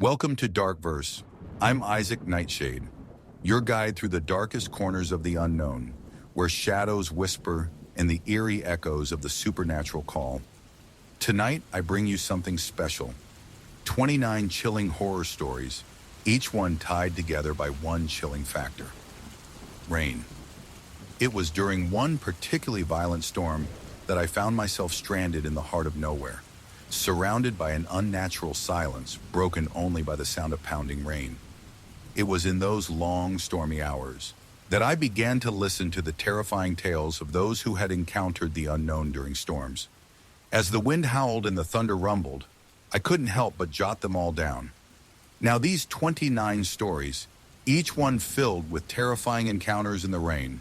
Welcome to Darkverse. I'm Isaac Nightshade, your guide through the darkest corners of the unknown, where shadows whisper and the eerie echoes of the supernatural call. Tonight, I bring you something special. 29 chilling horror stories, each one tied together by one chilling factor: rain. It was during one particularly violent storm that I found myself stranded in the heart of nowhere, surrounded by an unnatural silence broken only by the sound of pounding rain. It was in those long, stormy hours that I began to listen to the terrifying tales of those who had encountered the unknown during storms. As the wind howled and the thunder rumbled, I couldn't help but jot them all down. Now these 29 stories, each one filled with terrifying encounters in the rain,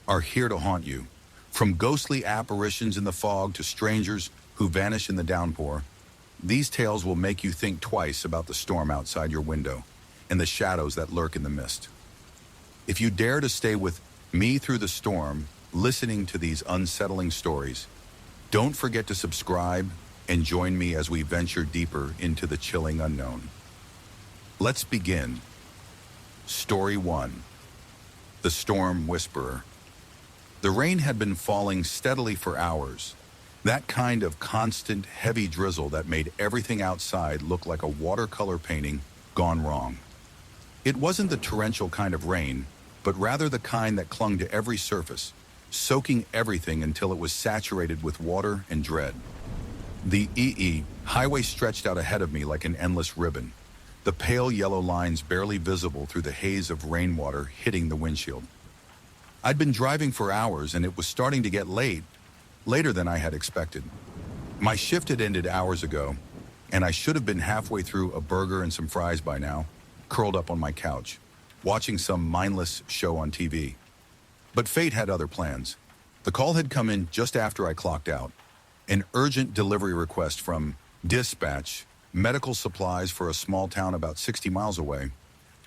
are here to haunt you. From ghostly apparitions in the fog to strangers who vanish in the downpour, these tales will make you think twice about the storm outside your window and the shadows that lurk in the mist. If you dare to stay with me through the storm, listening to these unsettling stories, don't forget to subscribe and join me as we venture deeper into the chilling unknown. Let's begin. Story 1. The Storm Whisperer. The rain had been falling steadily for hours. That kind of constant, heavy drizzle that made everything outside look like a watercolor painting gone wrong. It wasn't the torrential kind of rain, but rather the kind that clung to every surface, soaking everything until it was saturated with water and dread. The highway stretched out ahead of me like an endless ribbon, the pale yellow lines barely visible through the haze of rainwater hitting the windshield. I'd been driving for hours and it was starting to get late, later than I had expected. My shift had ended hours ago, and I should have been halfway through a burger and some fries by now, curled up on my couch, watching some mindless show on TV. But fate had other plans. The call had come in just after I clocked out. An urgent delivery request from Dispatch, medical supplies for a small town about 60 miles away.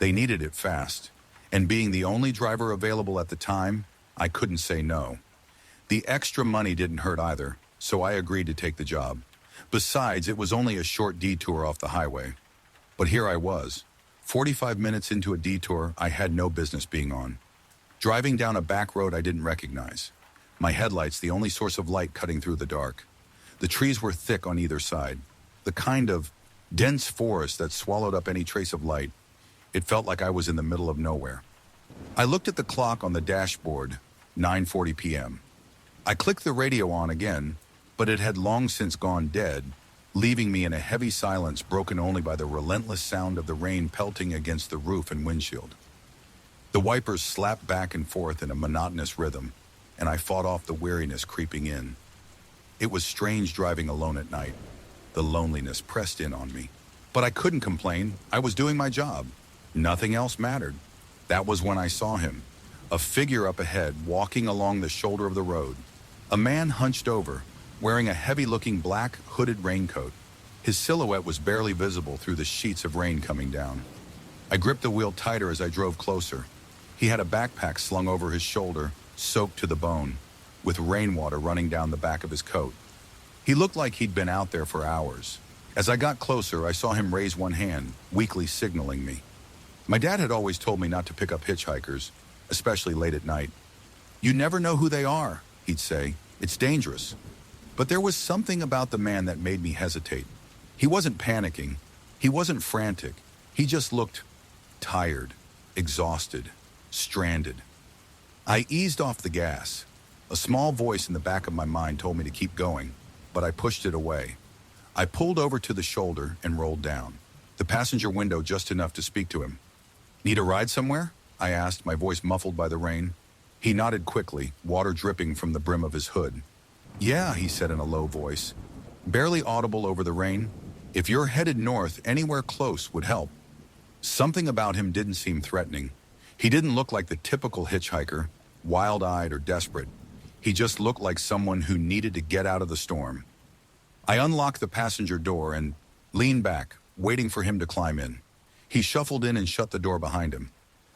They needed it fast, and being the only driver available at the time, I couldn't say no. The extra money didn't hurt either, so I agreed to take the job. Besides, it was only a short detour off the highway. But here I was, 45 minutes into a detour I had no business being on, driving down a back road I didn't recognize, my headlights the only source of light cutting through the dark. The trees were thick on either side, the kind of dense forest that swallowed up any trace of light. It felt like I was in the middle of nowhere. I looked at the clock on the dashboard, 9:40 p.m. I clicked the radio on again, but it had long since gone dead, leaving me in a heavy silence broken only by the relentless sound of the rain pelting against the roof and windshield. The wipers slapped back and forth in a monotonous rhythm, and I fought off the weariness creeping in. It was strange driving alone at night. The loneliness pressed in on me. But I couldn't complain. I was doing my job. Nothing else mattered. That was when I saw him, a figure up ahead walking along the shoulder of the road. A man hunched over, wearing a heavy-looking black hooded raincoat. His silhouette was barely visible through the sheets of rain coming down. I gripped the wheel tighter as I drove closer. He had a backpack slung over his shoulder, soaked to the bone, with rainwater running down the back of his coat. He looked like he'd been out there for hours. As I got closer, I saw him raise one hand, weakly signaling me. My dad had always told me not to pick up hitchhikers, especially late at night. "You never know who they are," he'd say. "It's dangerous." But there was something about the man that made me hesitate. He wasn't panicking. He wasn't frantic. He just looked tired, exhausted, stranded. I eased off the gas. A small voice in the back of my mind told me to keep going, but I pushed it away. I pulled over to the shoulder and rolled down, the passenger window just enough to speak to him. "Need a ride somewhere?" I asked, my voice muffled by the rain. He nodded quickly, water dripping from the brim of his hood. "Yeah," he said in a low voice, barely audible over the rain. "If you're headed north, anywhere close would help." Something about him didn't seem threatening. He didn't look like the typical hitchhiker, wild-eyed or desperate. He just looked like someone who needed to get out of the storm. I unlocked the passenger door and leaned back, waiting for him to climb in. He shuffled in and shut the door behind him.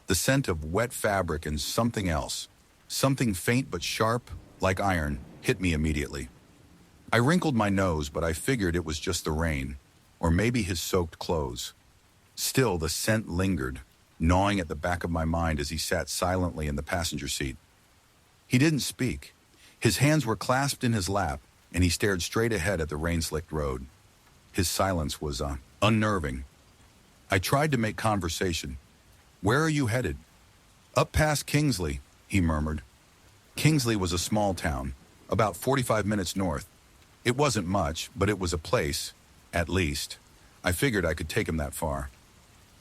The scent of wet fabric and something else, something faint but sharp, like iron, hit me immediately. I wrinkled my nose, but I figured it was just the rain, or maybe his soaked clothes. Still, the scent lingered, gnawing at the back of my mind as he sat silently in the passenger seat. He didn't speak. His hands were clasped in his lap, and he stared straight ahead at the rain-slicked road. His silence was unnerving. I tried to make conversation. "Where are you headed?" "Up past Kingsley," he murmured. Kingsley was a small town, about 45 minutes north. It wasn't much, but it was a place, at least. I figured I could take him that far.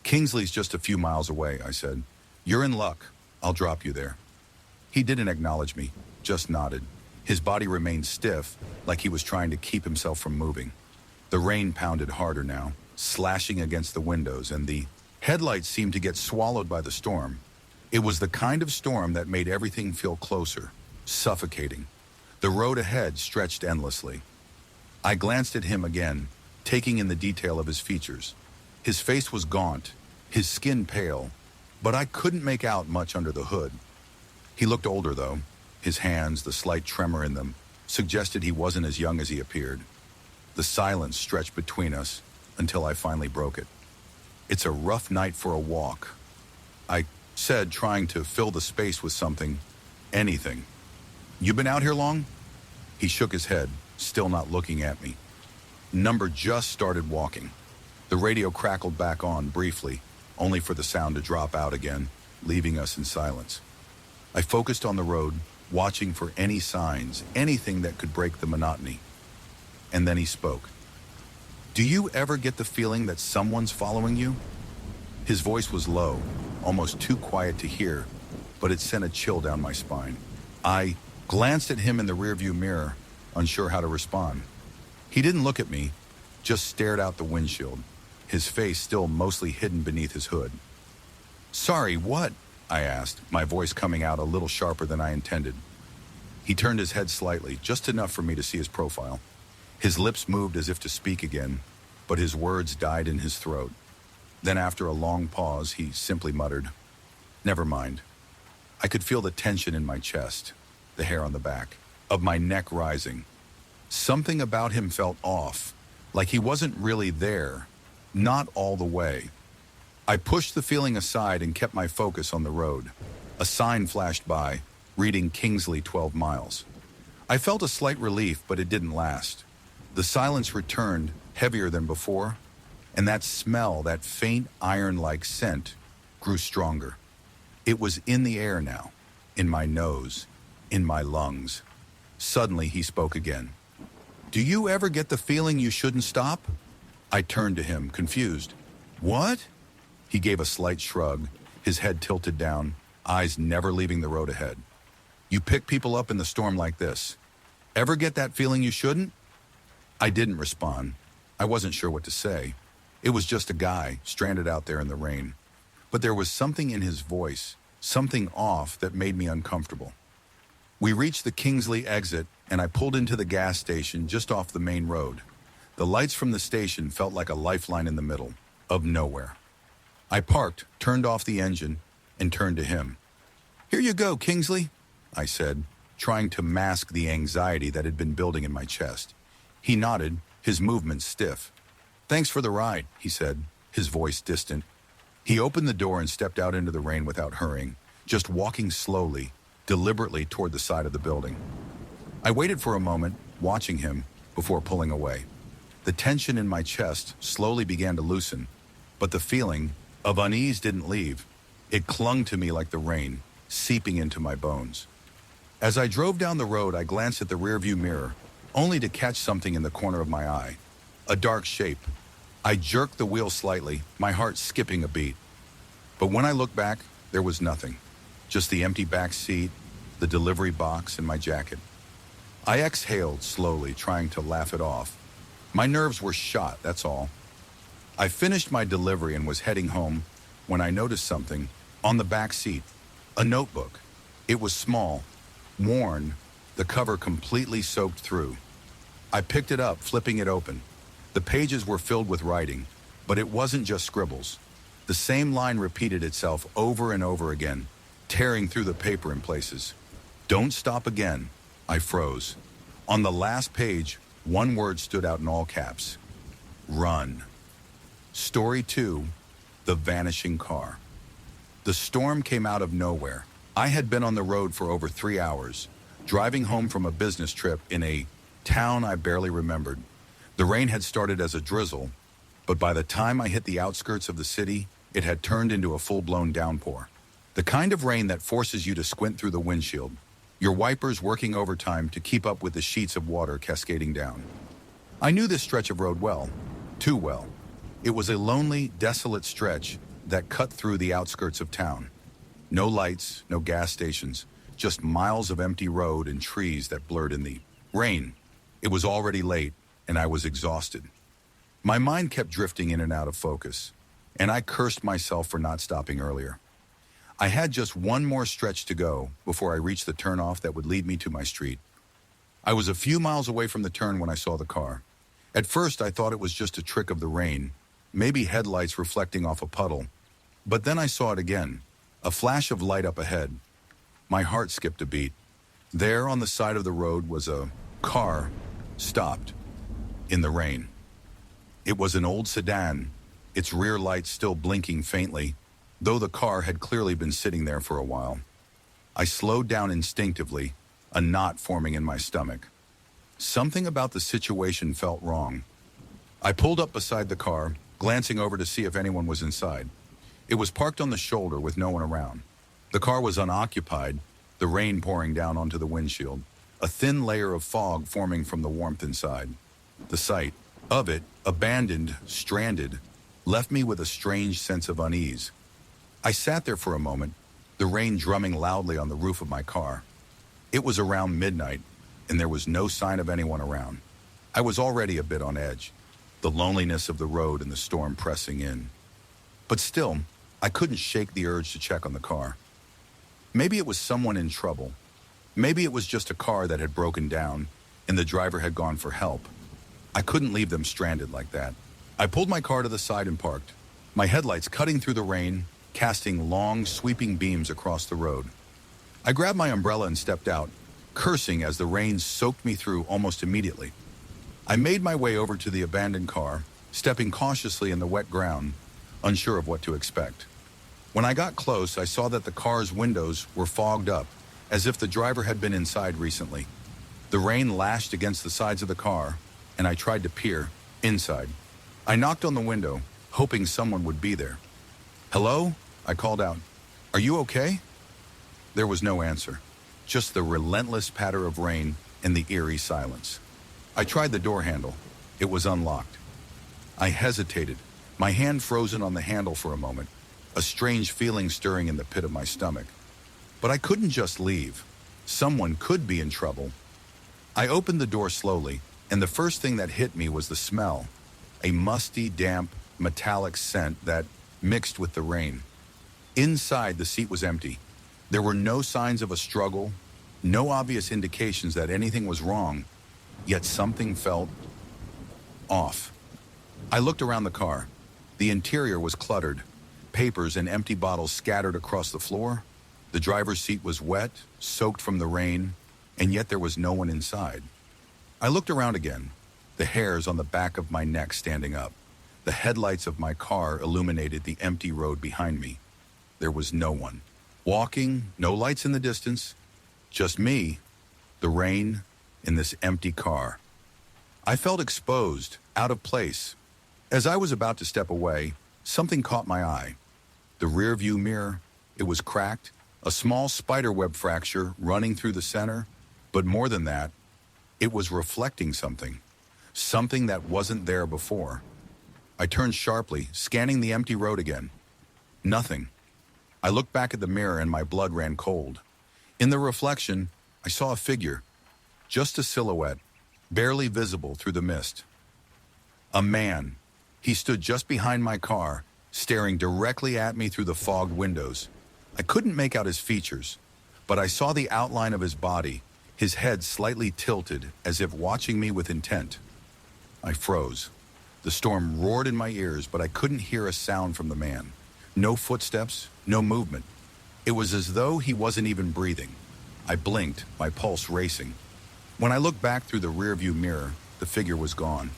"Kingsley's just a few miles away," I said. "You're in luck. I'll drop you there." He didn't acknowledge me, just nodded. His body remained stiff, like he was trying to keep himself from moving. The rain pounded harder now, slashing against the windows, and the headlights seemed to get swallowed by the storm. It was the kind of storm that made everything feel closer, suffocating. The road ahead stretched endlessly. I glanced at him again, taking in the detail of his features. His face was gaunt, his skin pale, but I couldn't make out much under the hood. He looked older, though. His hands, the slight tremor in them, suggested he wasn't as young as he appeared. The silence stretched between us until I finally broke it. "It's a rough night for a walk," I said, trying to fill the space with something, anything. "You been out here long?" He shook his head, still not looking at me. Number just started walking. The radio crackled back on briefly, only for the sound to drop out again, leaving us in silence. I focused on the road, watching for any signs, anything that could break the monotony. And then he spoke. "Do you ever get the feeling that someone's following you?" His voice was low, almost too quiet to hear, but it sent a chill down my spine. I glanced at him in the rearview mirror, unsure how to respond. He didn't look at me, just stared out the windshield, his face still mostly hidden beneath his hood. "Sorry, what?" I asked, my voice coming out a little sharper than I intended. He turned his head slightly, just enough for me to see his profile. His lips moved as if to speak again, but his words died in his throat. Then after a long pause, he simply muttered, "Never mind." I could feel the tension in my chest, the hair on the back of my neck rising. Something about him felt off, like he wasn't really there, not all the way. I pushed the feeling aside and kept my focus on the road. A sign flashed by, reading Kingsley 12 miles. I felt a slight relief, but it didn't last. The silence returned, heavier than before, and that smell, that faint iron-like scent, grew stronger. It was in the air now, in my nose, in my lungs. Suddenly he spoke again. "Do you ever get the feeling you shouldn't stop?" I turned to him, confused. "What?" He gave a slight shrug, his head tilted down, eyes never leaving the road ahead. "You pick people up in the storm like this. Ever get that feeling you shouldn't?" I didn't respond. I wasn't sure what to say. It was just a guy, stranded out there in the rain. But there was something in his voice, something off that made me uncomfortable. We reached the Kingsley exit, and I pulled into the gas station just off the main road. The lights from the station felt like a lifeline in the middle of nowhere. I parked, turned off the engine, and turned to him. "Here you go, Kingsley," I said, trying to mask the anxiety that had been building in my chest. He nodded, his movements stiff. "Thanks for the ride," he said, his voice distant. He opened the door and stepped out into the rain without hurrying, just walking slowly, deliberately toward the side of the building. I waited for a moment, watching him, before pulling away. The tension in my chest slowly began to loosen, but the feeling of unease didn't leave. It clung to me like the rain, seeping into my bones. As I drove down the road, I glanced at the rearview mirror, only to catch something in the corner of my eye. A dark shape. I jerked the wheel slightly, my heart skipping a beat. But when I looked back, there was nothing. Just the empty back seat, the delivery box, and my jacket. I exhaled slowly, trying to laugh it off. My nerves were shot, that's all. I finished my delivery and was heading home when I noticed something on the back seat. A notebook. It was small, worn, the cover completely soaked through. I picked it up, flipping it open. The pages were filled with writing, but it wasn't just scribbles. The same line repeated itself over and over again, tearing through the paper in places. "Don't stop again." I froze. On the last page, one word stood out in all caps. "Run." Story 2, The Vanishing Car. The storm came out of nowhere. I had been on the road for over 3 hours, driving home from a business trip in a town I barely remembered. The rain had started as a drizzle, but by the time I hit the outskirts of the city, it had turned into a full-blown downpour. The kind of rain that forces you to squint through the windshield, your wipers working overtime to keep up with the sheets of water cascading down. I knew this stretch of road well, too well. It was a lonely, desolate stretch that cut through the outskirts of town. No lights, no gas stations, just miles of empty road and trees that blurred in the rain. It was already late, and I was exhausted. My mind kept drifting in and out of focus, and I cursed myself for not stopping earlier. I had just one more stretch to go before I reached the turnoff that would lead me to my street. I was a few miles away from the turn when I saw the car. At first, I thought it was just a trick of the rain, maybe headlights reflecting off a puddle. But then I saw it again, a flash of light up ahead. My heart skipped a beat. There on the side of the road was a car, stopped, in the rain. It was an old sedan, its rear lights still blinking faintly, though the car had clearly been sitting there for a while. I slowed down instinctively, a knot forming in my stomach. Something about the situation felt wrong. I pulled up beside the car, glancing over to see if anyone was inside. It was parked on the shoulder with no one around. The car was unoccupied, the rain pouring down onto the windshield, a thin layer of fog forming from the warmth inside. The sight of it, abandoned, stranded, left me with a strange sense of unease. I sat there for a moment, the rain drumming loudly on the roof of my car. It was around midnight, and there was no sign of anyone around. I was already a bit on edge, the loneliness of the road and the storm pressing in. But still, I couldn't shake the urge to check on the car. Maybe it was someone in trouble. Maybe it was just a car that had broken down, and the driver had gone for help. I couldn't leave them stranded like that. I pulled my car to the side and parked, my headlights cutting through the rain, casting long, sweeping beams across the road. I grabbed my umbrella and stepped out, cursing as the rain soaked me through almost immediately. I made my way over to the abandoned car, stepping cautiously in the wet ground, unsure of what to expect. When I got close, I saw that the car's windows were fogged up, as if the driver had been inside recently. The rain lashed against the sides of the car, and I tried to peer inside. I knocked on the window, hoping someone would be there. "Hello?" I called out. "Are you okay?" There was no answer, just the relentless patter of rain and the eerie silence. I tried the door handle. It was unlocked. I hesitated, my hand frozen on the handle for a moment, a strange feeling stirring in the pit of my stomach. But I couldn't just leave. Someone could be in trouble. I opened the door slowly, and the first thing that hit me was the smell, a musty, damp, metallic scent that mixed with the rain. Inside, the seat was empty. There were no signs of a struggle, no obvious indications that anything was wrong, yet something felt off. I looked around the car. The interior was cluttered, papers and empty bottles scattered across the floor. The driver's seat was wet, soaked from the rain, and yet there was no one inside. I looked around again, the hairs on the back of my neck standing up. The headlights of my car illuminated the empty road behind me. There was no one. Walking, no lights in the distance, just me, the rain, in this empty car. I felt exposed, out of place. As I was about to step away, something caught my eye. The rearview mirror, it was cracked, a small spiderweb fracture running through the center, but more than that, it was reflecting something that wasn't there before. I turned sharply, scanning the empty road again. Nothing. I looked back at the mirror and my blood ran cold. In the reflection, I saw a figure, just a silhouette, barely visible through the mist. A man. He stood just behind my car, staring directly at me through the fogged windows. I couldn't make out his features, but I saw the outline of his body, his head slightly tilted as if watching me with intent. I froze. The storm roared in my ears, but I couldn't hear a sound from the man. No footsteps, no movement. It was as though he wasn't even breathing. I blinked, my pulse racing. When I looked back through the rearview mirror, the figure was gone.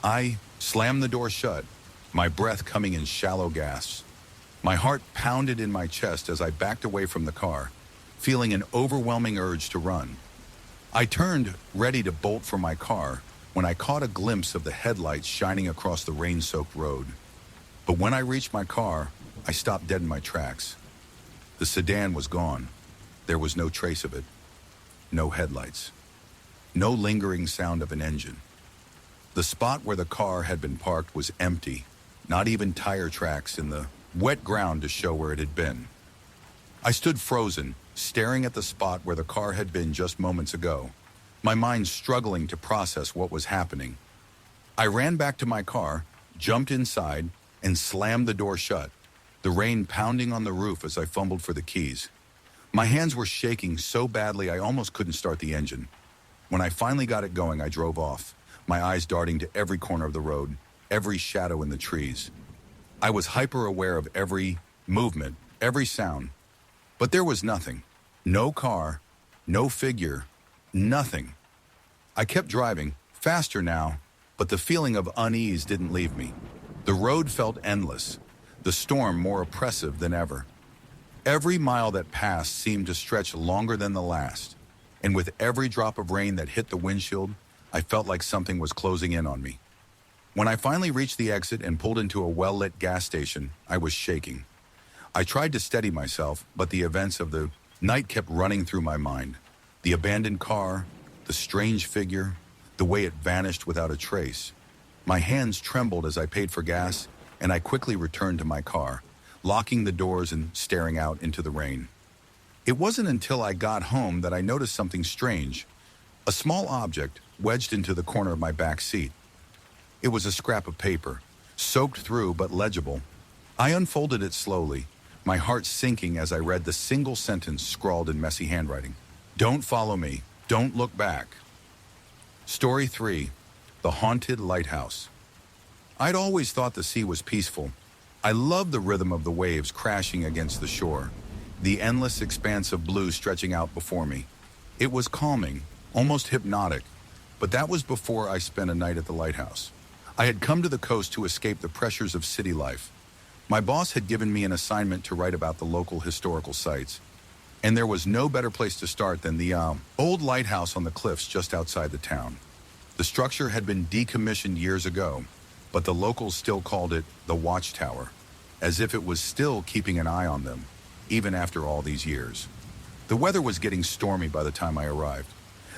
I slammed the door shut, my breath coming in shallow gasps. My heart pounded in my chest as I backed away from the car, feeling an overwhelming urge to run. I turned, ready to bolt for my car, when I caught a glimpse of the headlights shining across the rain-soaked road. But when I reached my car, I stopped dead in my tracks. The sedan was gone. There was no trace of it. No headlights. No lingering sound of an engine. The spot where the car had been parked was empty, not even tire tracks in the wet ground to show where it had been. I stood frozen, staring at the spot where the car had been just moments ago, my mind struggling to process what was happening. I ran back to my car, jumped inside, and slammed the door shut, the rain pounding on the roof as I fumbled for the keys. My hands were shaking so badly I almost couldn't start the engine. When I finally got it going, I drove off, my eyes darting to every corner of the road, every shadow in the trees. I was hyper-aware of every movement, every sound, but there was nothing. No car, no figure, nothing. I kept driving, faster now, but the feeling of unease didn't leave me. The road felt endless, the storm more oppressive than ever. Every mile that passed seemed to stretch longer than the last, and with every drop of rain that hit the windshield, I felt like something was closing in on me. When I finally reached the exit and pulled into a well-lit gas station, I was shaking. I tried to steady myself, but the events of the night kept running through my mind. The abandoned car, the strange figure, the way it vanished without a trace. My hands trembled as I paid for gas, and I quickly returned to my car, locking the doors and staring out into the rain. It wasn't until I got home that I noticed something strange. A small object wedged into the corner of my back seat. It was a scrap of paper, soaked through but legible. I unfolded it slowly, my heart sinking as I read the single sentence scrawled in messy handwriting. Don't follow me. Don't look back. Story 3. The Haunted Lighthouse. I'd always thought the sea was peaceful. I loved the rhythm of the waves crashing against the shore, the endless expanse of blue stretching out before me. It was calming, almost hypnotic, but that was before I spent a night at the lighthouse. I had come to the coast to escape the pressures of city life. My boss had given me an assignment to write about the local historical sites, and there was no better place to start than the old lighthouse on the cliffs just outside the town. The structure had been decommissioned years ago, but the locals still called it the Watchtower, as if it was still keeping an eye on them, even after all these years. The weather was getting stormy by the time I arrived.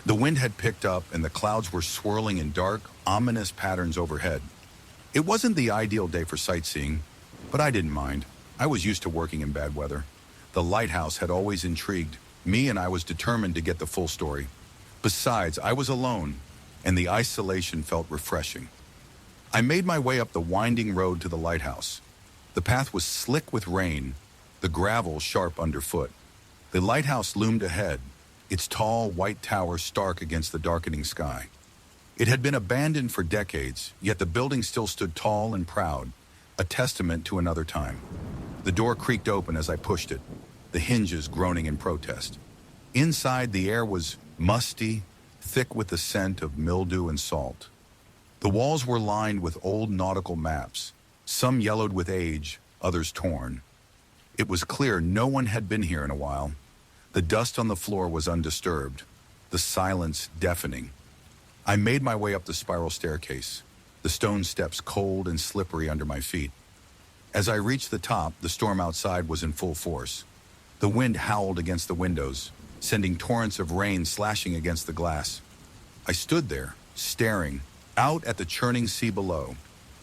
The wind had picked up and the clouds were swirling in dark, ominous patterns overhead. It wasn't the ideal day for sightseeing, but I didn't mind. I was used to working in bad weather. The lighthouse had always intrigued me, and I was determined to get the full story. Besides, I was alone, and the isolation felt refreshing. I made my way up the winding road to the lighthouse. The path was slick with rain, the gravel sharp underfoot. The lighthouse loomed ahead, its tall white tower stark against the darkening sky. It had been abandoned for decades, yet the building still stood tall and proud, a testament to another time. The door creaked open as I pushed it, the hinges groaning in protest. Inside, the air was musty, thick with the scent of mildew and salt. The walls were lined with old nautical maps, some yellowed with age, others torn. It was clear no one had been here in a while. The dust on the floor was undisturbed, the silence deafening. I made my way up the spiral staircase, the stone steps cold and slippery under my feet. As I reached the top, the storm outside was in full force. The wind howled against the windows, sending torrents of rain slashing against the glass. I stood there, staring, out at the churning sea below.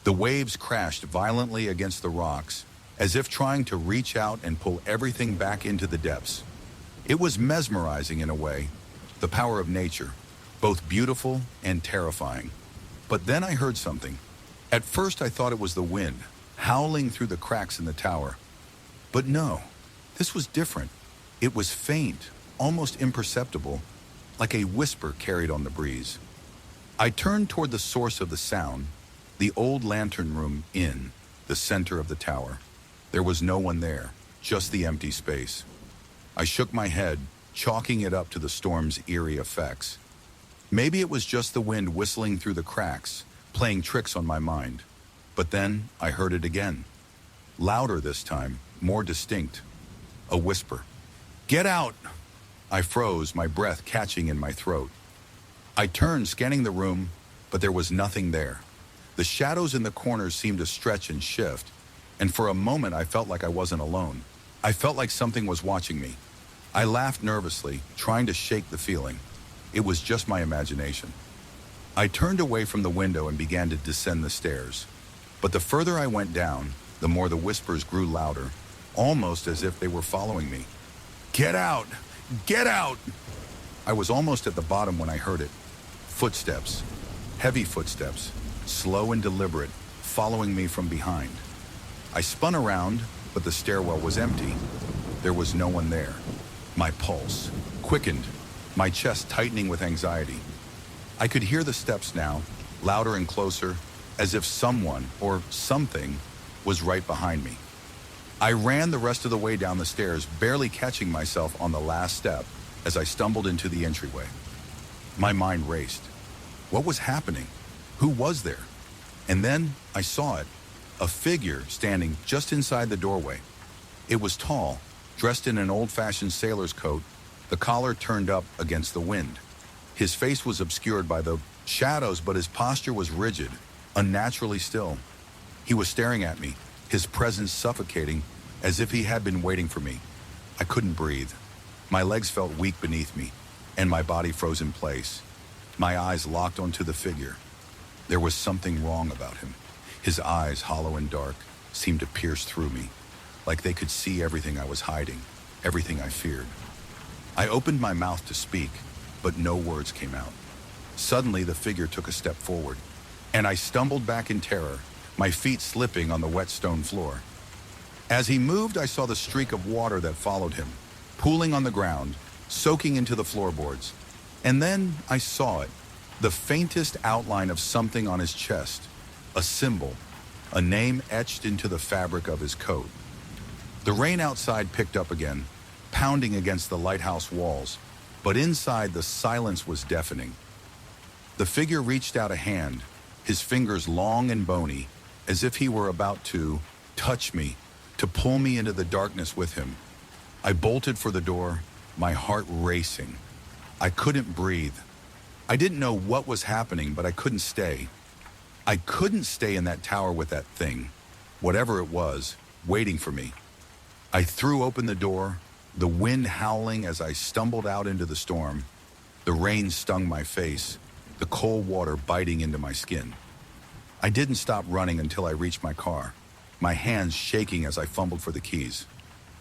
The waves crashed violently against the rocks, as if trying to reach out and pull everything back into the depths. It was mesmerizing in a way, the power of nature, both beautiful and terrifying. But then I heard something. At first I thought it was the wind, howling through the cracks in the tower. But no, this was different. It was faint, almost imperceptible, like a whisper carried on the breeze. I turned toward the source of the sound, the old lantern room in the center of the tower. There was no one there, just the empty space. I shook my head, chalking it up to the storm's eerie effects. Maybe it was just the wind whistling through the cracks, playing tricks on my mind. But then I heard it again. Louder this time, more distinct. A whisper. "Get out!" I froze, my breath catching in my throat. I turned, scanning the room, but there was nothing there. The shadows in the corners seemed to stretch and shift, and for a moment I felt like I wasn't alone. I felt like something was watching me. I laughed nervously, trying to shake the feeling. It was just my imagination. I turned away from the window and began to descend the stairs. But the further I went down, the more the whispers grew louder, almost as if they were following me. "Get out! Get out!" I was almost at the bottom when I heard it. Footsteps. Heavy footsteps, slow and deliberate, following me from behind. I spun around, but the stairwell was empty. There was no one there. My pulse quickened, my chest tightening with anxiety. I could hear the steps now, louder and closer, as if someone or something was right behind me. I ran the rest of the way down the stairs, barely catching myself on the last step as I stumbled into the entryway. My mind raced. What was happening? Who was there? And then I saw it, a figure standing just inside the doorway. It was tall, dressed in an old-fashioned sailor's coat, the collar turned up against the wind. His face was obscured by the shadows, but his posture was rigid, unnaturally still. He was staring at me, his presence suffocating, as if he had been waiting for me. I couldn't breathe. My legs felt weak beneath me, and my body froze in place. My eyes locked onto the figure. There was something wrong about him. His eyes, hollow and dark, seemed to pierce through me, like they could see everything I was hiding, everything I feared. I opened my mouth to speak, but no words came out. Suddenly, the figure took a step forward, and I stumbled back in terror, my feet slipping on the wet stone floor. As he moved, I saw the streak of water that followed him, pooling on the ground, soaking into the floorboards. And then I saw it, the faintest outline of something on his chest, a symbol, a name etched into the fabric of his coat. The rain outside picked up again, pounding against the lighthouse walls, but inside the silence was deafening. The figure reached out a hand, his fingers long and bony, as if he were about to touch me, to pull me into the darkness with him. I bolted for the door, my heart racing. I couldn't breathe. I didn't know what was happening, but I couldn't stay. I couldn't stay in that tower with that thing, whatever it was, waiting for me. I threw open the door, the wind howling as I stumbled out into the storm. The rain stung my face, the cold water biting into my skin. I didn't stop running until I reached my car, my hands shaking as I fumbled for the keys.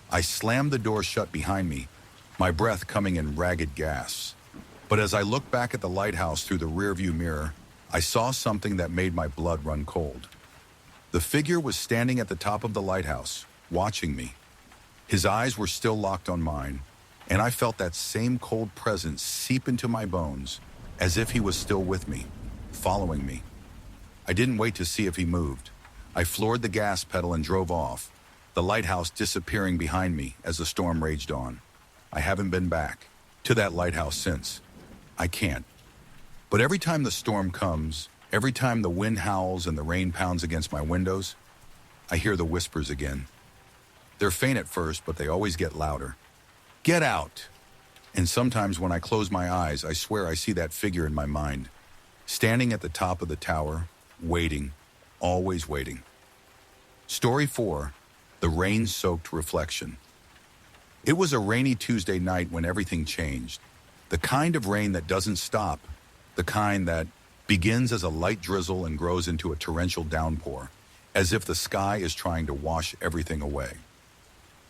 I slammed the door shut behind me, my breath coming in ragged gasps. But as I looked back at the lighthouse through the rearview mirror, I saw something that made my blood run cold. The figure was standing at the top of the lighthouse, watching me. His eyes were still locked on mine, and I felt that same cold presence seep into my bones, as if he was still with me, following me. I didn't wait to see if he moved. I floored the gas pedal and drove off, the lighthouse disappearing behind me as the storm raged on. I haven't been back to that lighthouse since. I can't. But every time the storm comes, every time the wind howls and the rain pounds against my windows, I hear the whispers again. They're faint at first, but they always get louder. "Get out!" And sometimes when I close my eyes, I swear I see that figure in my mind, standing at the top of the tower, waiting, always waiting. Story 4, The Rain-Soaked Reflection. It was a rainy Tuesday night when everything changed. The kind of rain that doesn't stop, the kind that begins as a light drizzle and grows into a torrential downpour, as if the sky is trying to wash everything away.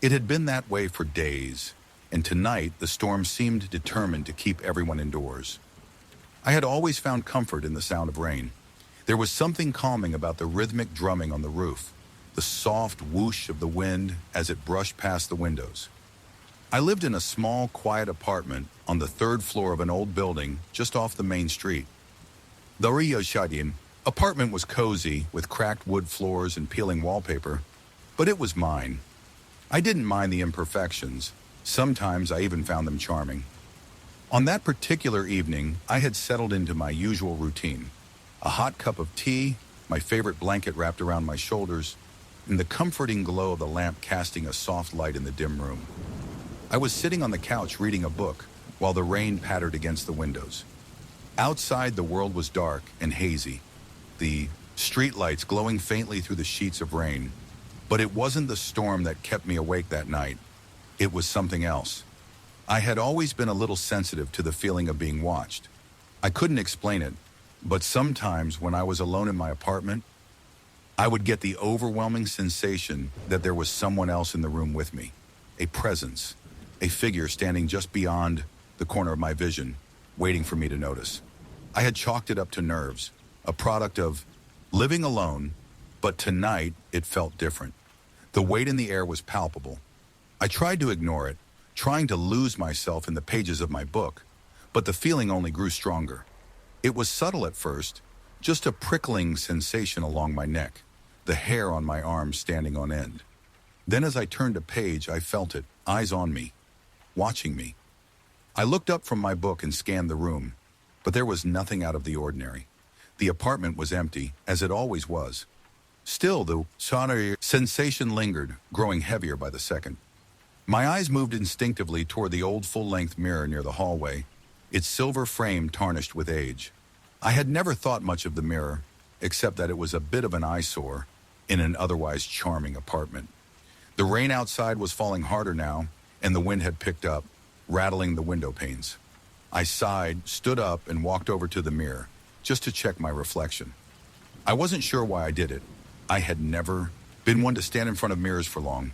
It had been that way for days, and tonight the storm seemed determined to keep everyone indoors. I had always found comfort in the sound of rain. There was something calming about the rhythmic drumming on the roof, the soft whoosh of the wind as it brushed past the windows. I lived in a small, quiet apartment on the third floor of an old building just off the main street. The Ryoshadin apartment was cozy with cracked wood floors and peeling wallpaper, but it was mine. I didn't mind the imperfections. Sometimes I even found them charming. On that particular evening, I had settled into my usual routine. A hot cup of tea, my favorite blanket wrapped around my shoulders, and the comforting glow of the lamp casting a soft light in the dim room. I was sitting on the couch reading a book while the rain pattered against the windows. Outside, the world was dark and hazy, the streetlights glowing faintly through the sheets of rain. But it wasn't the storm that kept me awake that night. It was something else. I had always been a little sensitive to the feeling of being watched. I couldn't explain it, but sometimes when I was alone in my apartment, I would get the overwhelming sensation that there was someone else in the room with me, a presence, a figure standing just beyond the corner of my vision, waiting for me to notice. I had chalked it up to nerves, a product of living alone, but tonight it felt different. The weight in the air was palpable. I tried to ignore it, trying to lose myself in the pages of my book, but the feeling only grew stronger. It was subtle at first, just a prickling sensation along my neck, the hair on my arms standing on end. Then as I turned a page, I felt it, eyes on me, watching me. I looked up from my book and scanned the room, but there was nothing out of the ordinary. The apartment was empty, as it always was. Still, the sensation lingered, growing heavier by the second. My eyes moved instinctively toward the old full-length mirror near the hallway, its silver frame tarnished with age. I had never thought much of the mirror, except that it was a bit of an eyesore in an otherwise charming apartment. The rain outside was falling harder now, and the wind had picked up, rattling the window panes. I sighed, stood up, and walked over to the mirror, just to check my reflection. I wasn't sure why I did it. I had never been one to stand in front of mirrors for long,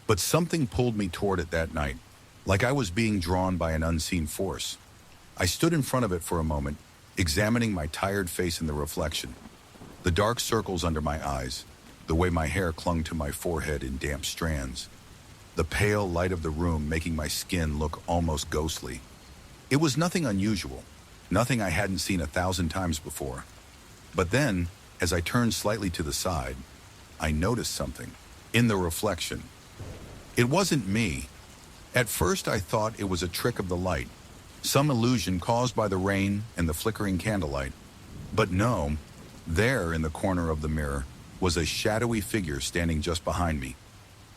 but something pulled me toward it that night, like I was being drawn by an unseen force. I stood in front of it for a moment, examining my tired face in the reflection, the dark circles under my eyes, the way my hair clung to my forehead in damp strands, the pale light of the room making my skin look almost ghostly. It was nothing unusual, nothing I hadn't seen 1,000 times before. But then, as I turned slightly to the side, I noticed something in the reflection. It wasn't me. At first, I thought it was a trick of the light, some illusion caused by the rain and the flickering candlelight. But no, there in the corner of the mirror was a shadowy figure standing just behind me.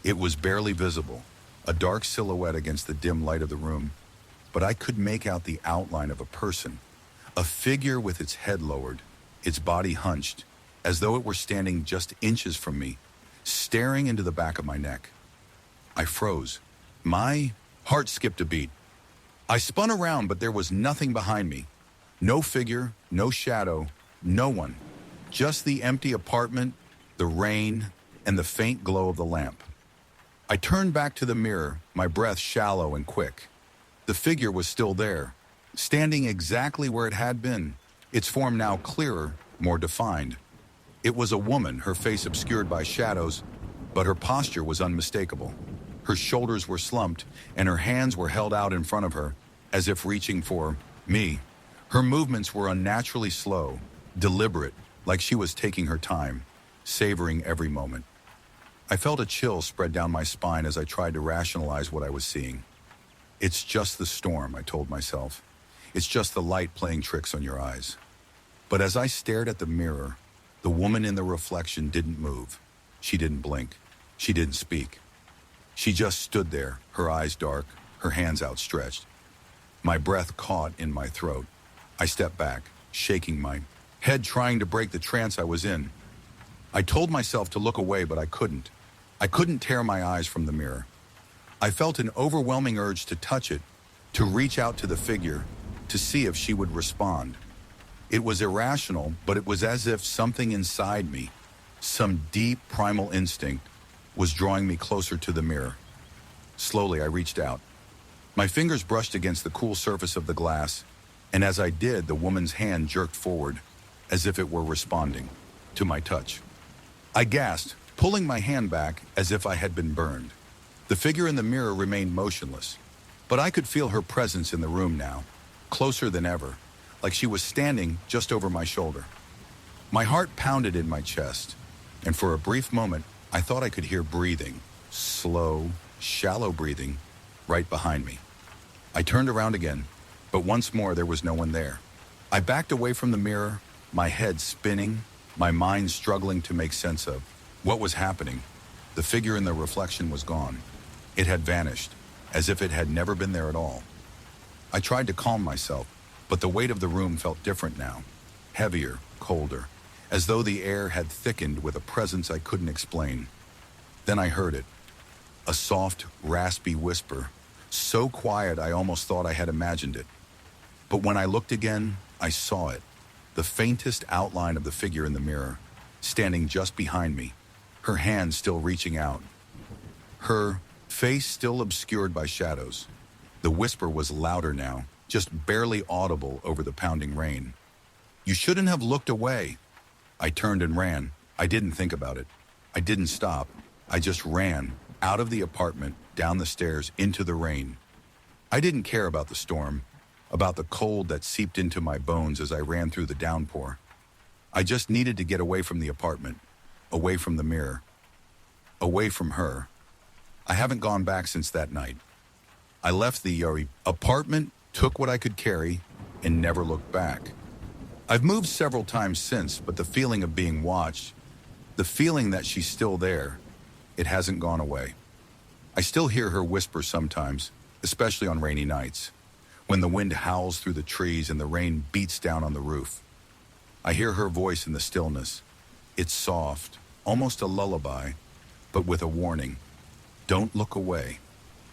It was barely visible, a dark silhouette against the dim light of the room, but I could make out the outline of a person, a figure with its head lowered, its body hunched, as though it were standing just inches from me, staring into the back of my neck. I froze. My heart skipped a beat. I spun around, but there was nothing behind me. No figure, no shadow, no one. Just the empty apartment, the rain, and the faint glow of the lamp. I turned back to the mirror, my breath shallow and quick. The figure was still there, standing exactly where it had been, its form now clearer, more defined. It was a woman, her face obscured by shadows, but her posture was unmistakable. Her shoulders were slumped, and her hands were held out in front of her, as if reaching for me. Her movements were unnaturally slow, deliberate, like she was taking her time, savoring every moment. I felt a chill spread down my spine as I tried to rationalize what I was seeing. It's just the storm, I told myself. It's just the light playing tricks on your eyes. But as I stared at the mirror, the woman in the reflection didn't move. She didn't blink. She didn't speak. She just stood there, her eyes dark, her hands outstretched. My breath caught in my throat. I stepped back, shaking my head, trying to break the trance I was in. I told myself to look away, but I couldn't. I couldn't tear my eyes from the mirror. I felt an overwhelming urge to touch it, to reach out to the figure, to see if she would respond. It was irrational, but it was as if something inside me, some deep primal instinct, was drawing me closer to the mirror. Slowly, I reached out. My fingers brushed against the cool surface of the glass, and as I did, the woman's hand jerked forward, as if it were responding to my touch. I gasped, pulling my hand back as if I had been burned. The figure in the mirror remained motionless, but I could feel her presence in the room now, closer than ever, like she was standing just over my shoulder. My heart pounded in my chest, and for a brief moment, I thought I could hear breathing, slow, shallow breathing, right behind me. I turned around again, but once more there was no one there. I backed away from the mirror, my head spinning, my mind struggling to make sense of what was happening. The figure in the reflection was gone. It had vanished, as if it had never been there at all. I tried to calm myself, but the weight of the room felt different now, heavier, colder, as though the air had thickened with a presence I couldn't explain. Then I heard it, a soft, raspy whisper, so quiet I almost thought I had imagined it. But when I looked again, I saw it, the faintest outline of the figure in the mirror, standing just behind me, her hand still reaching out. Her face still obscured by shadows. The whisper was louder now, just barely audible over the pounding rain. "You shouldn't have looked away." I turned and ran. I didn't think about it. I didn't stop. I just ran, out of the apartment, down the stairs, into the rain. I didn't care about the storm, about the cold that seeped into my bones as I ran through the downpour. I just needed to get away from the apartment, away from the mirror, away from her. I haven't gone back since that night. I left the apartment, took what I could carry, and never looked back. I've moved several times since, but the feeling of being watched, the feeling that she's still there, it hasn't gone away. I still hear her whisper sometimes, especially on rainy nights, when the wind howls through the trees and the rain beats down on the roof. I hear her voice in the stillness. It's soft, almost a lullaby, but with a warning. Don't look away.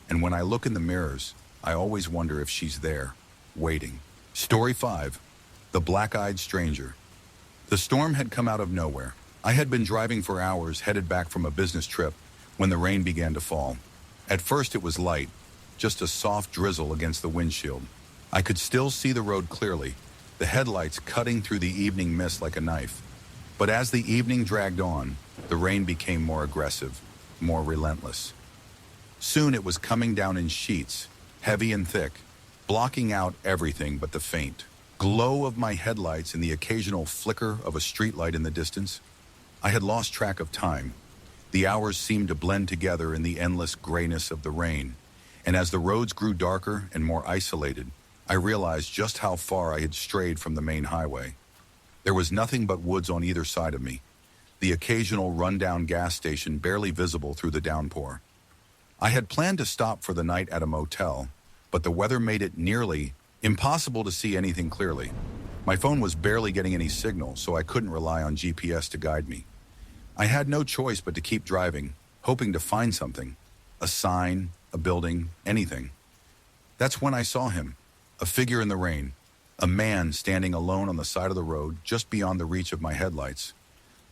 And when I look in the mirrors, I always wonder if she's there, waiting. Story 5. The Black-Eyed Stranger. The storm had come out of nowhere. I had been driving for hours, headed back from a business trip, when the rain began to fall. At first it was light, just a soft drizzle against the windshield. I could still see the road clearly, the headlights cutting through the evening mist like a knife. But as the evening dragged on, the rain became more aggressive, more relentless. Soon it was coming down in sheets, heavy and thick, blocking out everything but the faint glow of my headlights and the occasional flicker of a streetlight in the distance. I had lost track of time. The hours seemed to blend together in the endless grayness of the rain, and as the roads grew darker and more isolated, I realized just how far I had strayed from the main highway. There was nothing but woods on either side of me, the occasional rundown gas station barely visible through the downpour. I had planned to stop for the night at a motel, but the weather made it nearly impossible to see anything clearly. My phone was barely getting any signal, so I couldn't rely on GPS to guide me. I had no choice but to keep driving, hoping to find something, a sign, a building, anything. That's when I saw him, a figure in the rain, a man standing alone on the side of the road just beyond the reach of my headlights.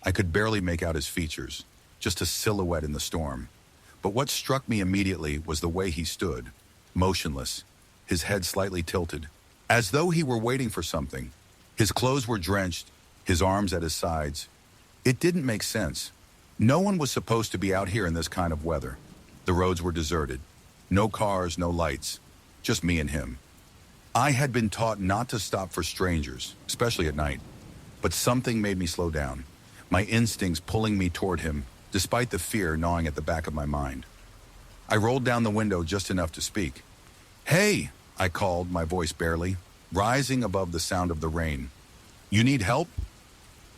I could barely make out his features, just a silhouette in the storm. But what struck me immediately was the way he stood, motionless, his head slightly tilted, as though he were waiting for something. His clothes were drenched, his arms at his sides. It didn't make sense. No one was supposed to be out here in this kind of weather. The roads were deserted. No cars, no lights, just me and him. I had been taught not to stop for strangers, especially at night, but something made me slow down, my instincts pulling me toward him, despite the fear gnawing at the back of my mind. I rolled down the window just enough to speak. "Hey," I called, my voice barely, rising above the sound of the rain. "You need help?"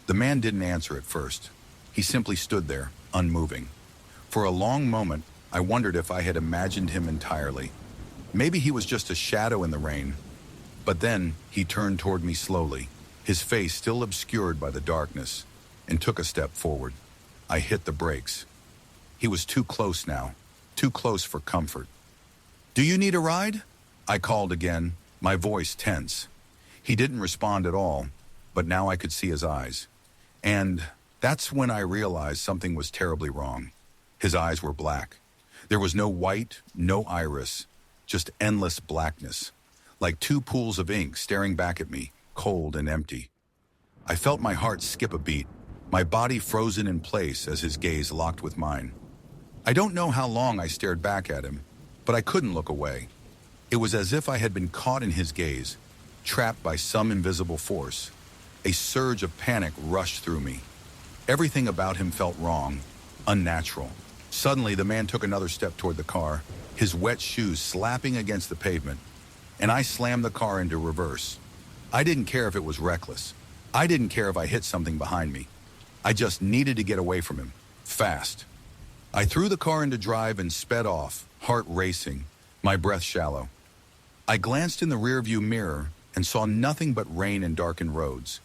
The man didn't answer at first. He simply stood there, unmoving. For a long moment, I wondered if I had imagined him entirely. Maybe he was just a shadow in the rain. But then he turned toward me slowly, his face still obscured by the darkness, and took a step forward. I hit the brakes. He was too close now, too close for comfort. "Do you need a ride?" I called again, my voice tense. He didn't respond at all, but now I could see his eyes. And that's when I realized something was terribly wrong. His eyes were black. There was no white, no iris, just endless blackness, like two pools of ink staring back at me, cold and empty. I felt my heart skip a beat, my body frozen in place as his gaze locked with mine. I don't know how long I stared back at him, but I couldn't look away. It was as if I had been caught in his gaze, trapped by some invisible force. A surge of panic rushed through me. Everything about him felt wrong, unnatural. Suddenly, the man took another step toward the car, his wet shoes slapping against the pavement, and I slammed the car into reverse. I didn't care if it was reckless. I didn't care if I hit something behind me. I just needed to get away from him. Fast. I threw the car into drive and sped off, heart racing, my breath shallow. I glanced in the rearview mirror and saw nothing but rain and darkened roads.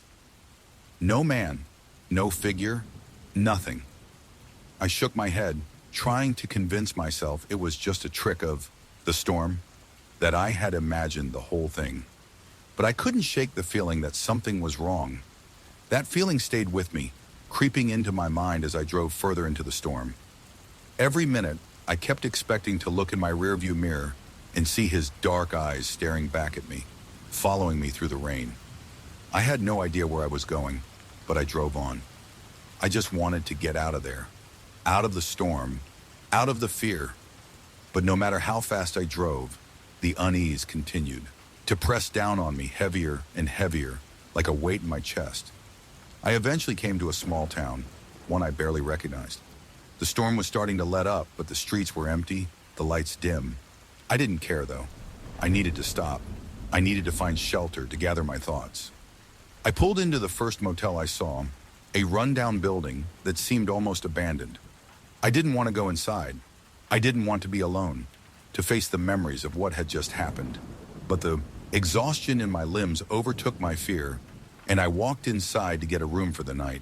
No man, no figure, nothing. I shook my head, trying to convince myself it was just a trick of the storm, that I had imagined the whole thing. But I couldn't shake the feeling that something was wrong. That feeling stayed with me, creeping into my mind as I drove further into the storm. Every minute, I kept expecting to look in my rearview mirror and see his dark eyes staring back at me, following me through the rain. I had no idea where I was going, but I drove on. I just wanted to get out of there, out of the storm, out of the fear. But no matter how fast I drove, the unease continued to press down on me heavier and heavier, like a weight in my chest. I eventually came to a small town, one I barely recognized. The storm was starting to let up, but the streets were empty, the lights dim. I didn't care, though. I needed to stop. I needed to find shelter to gather my thoughts. I pulled into the first motel I saw, a rundown building that seemed almost abandoned. I didn't want to go inside. I didn't want to be alone, to face the memories of what had just happened. But the exhaustion in my limbs overtook my fear, and I walked inside to get a room for the night.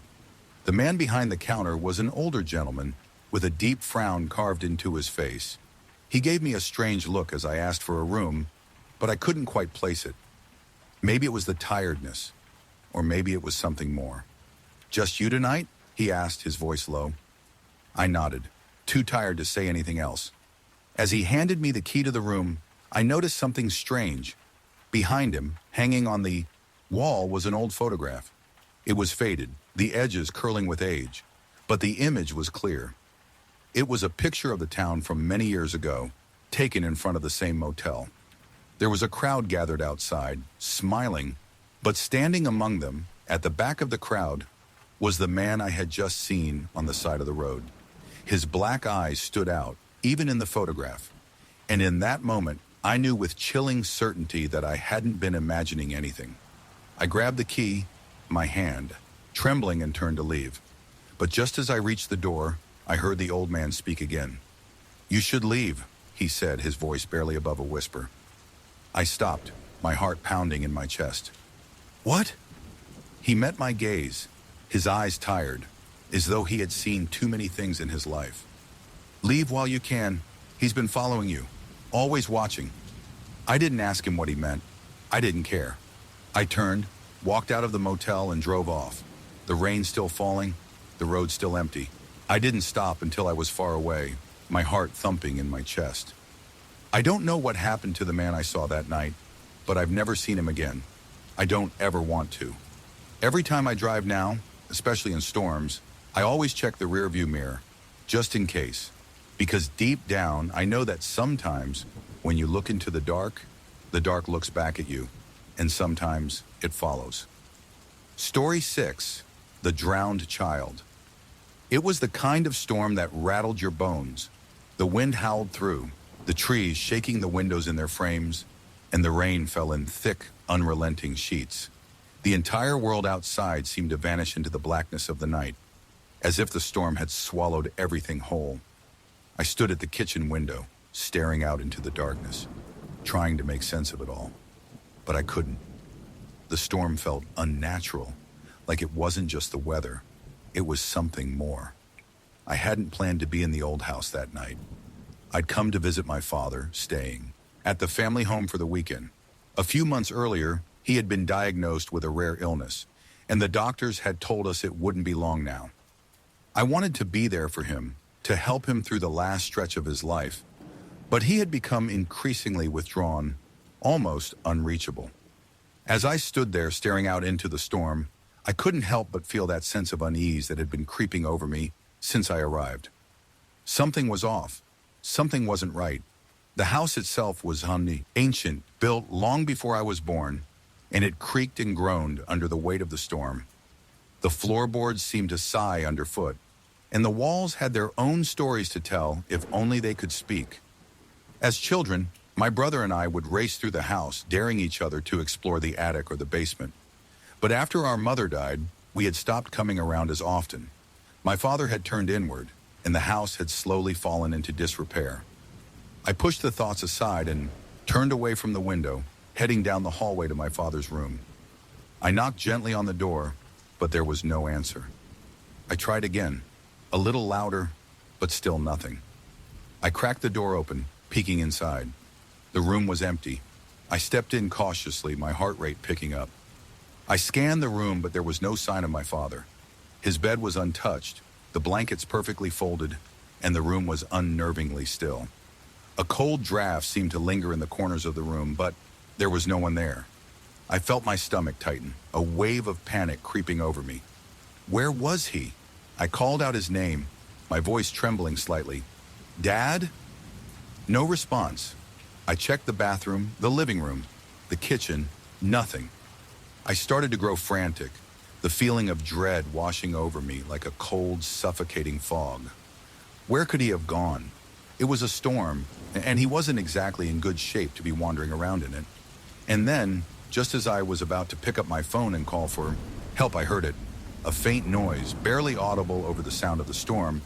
The man behind the counter was an older gentleman with a deep frown carved into his face. He gave me a strange look as I asked for a room, but I couldn't quite place it. Maybe it was the tiredness, or maybe it was something more. "Just you tonight?" he asked, his voice low. I nodded, too tired to say anything else. As he handed me the key to the room, I noticed something strange. Behind him, hanging on the wall, was an old photograph. It was faded, the edges curling with age, but the image was clear. It was a picture of the town from many years ago, taken in front of the same motel. There was a crowd gathered outside, smiling, but standing among them, at the back of the crowd, was the man I had just seen on the side of the road. His black eyes stood out, even in the photograph. And in that moment, I knew with chilling certainty that I hadn't been imagining anything. I grabbed the key, my hand, trembling, and turned to leave. But just as I reached the door, I heard the old man speak again. "You should leave," he said, his voice barely above a whisper. I stopped, my heart pounding in my chest. "What?" He met my gaze, his eyes tired, as though he had seen too many things in his life. "Leave while you can. He's been following you, always watching." I didn't ask him what he meant. I didn't care. I turned, walked out of the motel, and drove off. The rain still falling, the road still empty. I didn't stop until I was far away, my heart thumping in my chest. I don't know what happened to the man I saw that night, but I've never seen him again. I don't ever want to. Every time I drive now, especially in storms, I always check the rearview mirror, just in case. Because deep down, I know that sometimes, when you look into the dark looks back at you, and sometimes it follows. Story 6, The Drowned Child. It was the kind of storm that rattled your bones. The wind howled through, the trees shaking the windows in their frames, and the rain fell in thick, unrelenting sheets. The entire world outside seemed to vanish into the blackness of the night, as if the storm had swallowed everything whole. I stood at the kitchen window, staring out into the darkness, trying to make sense of it all. But I couldn't. The storm felt unnatural, like it wasn't just the weather. It was something more. I hadn't planned to be in the old house that night. I'd come to visit my father, staying at the family home for the weekend. A few months earlier, he had been diagnosed with a rare illness, and the doctors had told us it wouldn't be long now. I wanted to be there for him, to help him through the last stretch of his life, but he had become increasingly withdrawn, almost unreachable. As I stood there staring out into the storm, I couldn't help but feel that sense of unease that had been creeping over me since I arrived. Something was off. Something wasn't right. The house itself was ancient, built long before I was born, and it creaked and groaned under the weight of the storm. The floorboards seemed to sigh underfoot, and the walls had their own stories to tell if only they could speak. As children, my brother and I would race through the house, daring each other to explore the attic or the basement. But after our mother died, We had stopped coming around as often. My father had turned inward, and the house had slowly fallen into disrepair. I pushed the thoughts aside and turned away from the window, heading down the hallway to my father's room. I knocked gently on the door, but there was no answer. I tried again, a little louder, but still nothing. I cracked the door open, peeking inside. The room was empty. I stepped in cautiously, my heart rate picking up. I scanned the room, but there was no sign of my father. His bed was untouched, the blankets perfectly folded, and the room was unnervingly still. A cold draft seemed to linger in the corners of the room, but there was no one there. I felt my stomach tighten, a wave of panic creeping over me. Where was he? I called out his name, my voice trembling slightly. Dad? No response. I checked the bathroom, the living room, the kitchen, nothing. I started to grow frantic, the feeling of dread washing over me like a cold, suffocating fog. Where could he have gone? It was a storm, and he wasn't exactly in good shape to be wandering around in it. And then, just as I was about to pick up my phone and call for help, I heard it. A faint noise, barely audible over the sound of the storm,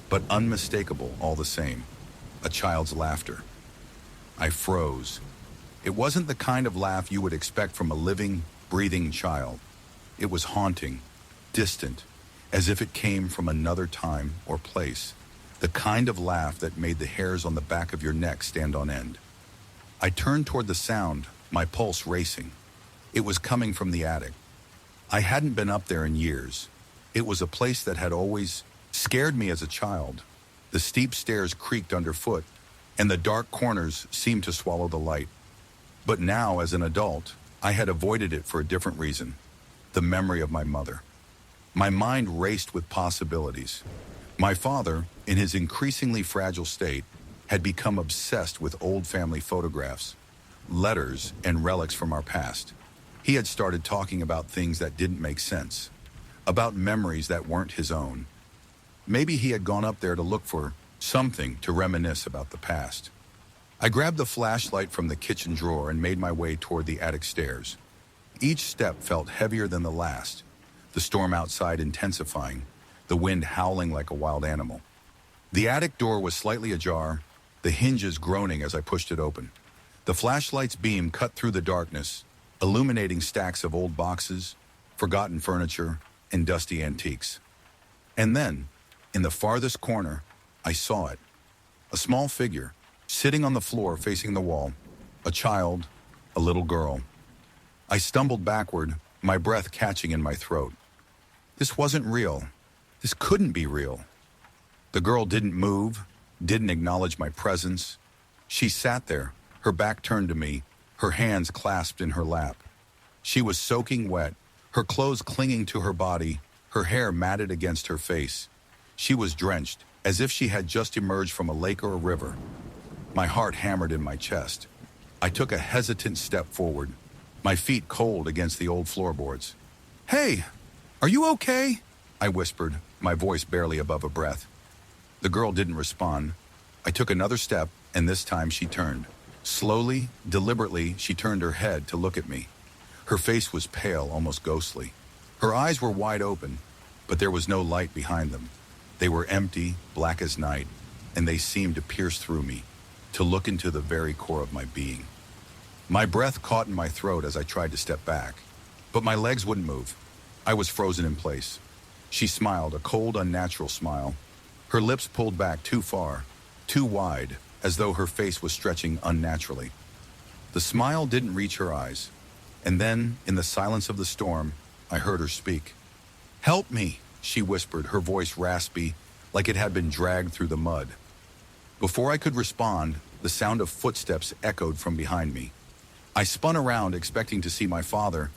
but unmistakable all the same. A child's laughter. I froze. It wasn't the kind of laugh you would expect from a living, breathing child. It was haunting, distant, as if it came from another time or place. The kind of laugh that made the hairs on the back of your neck stand on end. I turned toward the sound, my pulse racing. It was coming from the attic. I hadn't been up there in years. It was a place that had always scared me as a child. The steep stairs creaked underfoot, and the dark corners seemed to swallow the light. But now, as an adult, I had avoided it for a different reason. The memory of my mother. My mind raced with possibilities. My father, in his increasingly fragile state, had become obsessed with old family photographs, letters, and relics from our past. He had started talking about things that didn't make sense, about memories that weren't his own. Maybe he had gone up there to look for something to reminisce about the past. I grabbed the flashlight from the kitchen drawer and made my way toward the attic stairs. Each step felt heavier than the last, the storm outside intensifying, the wind howling like a wild animal. The attic door was slightly ajar, the hinges groaning as I pushed it open. The flashlight's beam cut through the darkness, illuminating stacks of old boxes, forgotten furniture, and dusty antiques. And then, in the farthest corner, I saw it. A small figure, sitting on the floor facing the wall. A child, a little girl. I stumbled backward, my breath catching in my throat. This wasn't real. This couldn't be real. The girl didn't move, didn't acknowledge my presence. She sat there, her back turned to me, her hands clasped in her lap. She was soaking wet, her clothes clinging to her body, her hair matted against her face. She was drenched, as if she had just emerged from a lake or a river. My heart hammered in my chest. I took a hesitant step forward, my feet cold against the old floorboards. "Hey, are you okay?" I whispered, my voice barely above a breath. The girl didn't respond. I took another step, and this time she turned. Slowly, deliberately, she turned her head to look at me. Her face was pale, almost ghostly. Her eyes were wide open, but there was no light behind them. They were empty, black as night, and they seemed to pierce through me, to look into the very core of my being. My breath caught in my throat as I tried to step back, but my legs wouldn't move. I was frozen in place. She smiled, a cold, unnatural smile. Her lips pulled back too far, too wide, as though her face was stretching unnaturally. The smile didn't reach her eyes, and then, in the silence of the storm, I heard her speak. "Help me," she whispered, her voice raspy, like it had been dragged through the mud. Before I could respond, the sound of footsteps echoed from behind me. I spun around, expecting to see my father,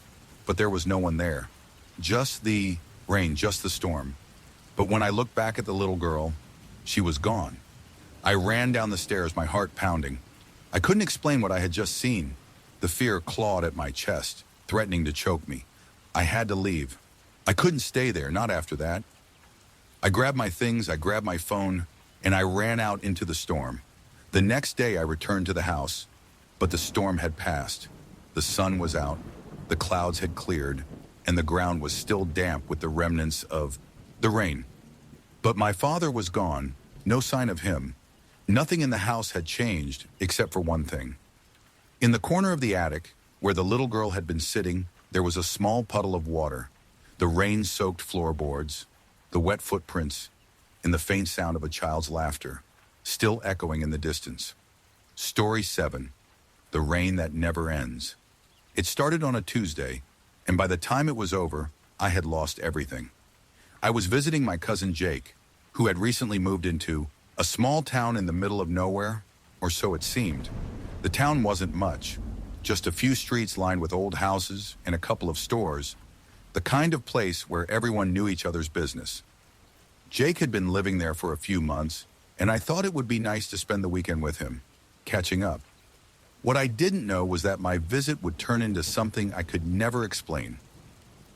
but there was no one there. Just the rain, just the storm. But when I looked back at the little girl, she was gone. I ran down the stairs, my heart pounding. I couldn't explain what I had just seen. The fear clawed at my chest, threatening to choke me. I had to leave. I couldn't stay there, not after that. I grabbed my things, I grabbed my phone, and I ran out into the storm. The next day I returned to the house, but the storm had passed. The sun was out, the clouds had cleared, and the ground was still damp with the remnants of the rain. But my father was gone, no sign of him. Nothing in the house had changed except for one thing. In the corner of the attic, where the little girl had been sitting, there was a small puddle of water, the rain-soaked floorboards, the wet footprints, and the faint sound of a child's laughter, still echoing in the distance. Story 7, The Rain That Never Ends. It started on a Tuesday, and by the time it was over, I had lost everything. I was visiting my cousin Jake, who had recently moved into a small town in the middle of nowhere, or so it seemed. The town wasn't much, just a few streets lined with old houses and a couple of stores, the kind of place where everyone knew each other's business. Jake had been living there for a few months, and I thought it would be nice to spend the weekend with him, catching up. What I didn't know was that my visit would turn into something I could never explain.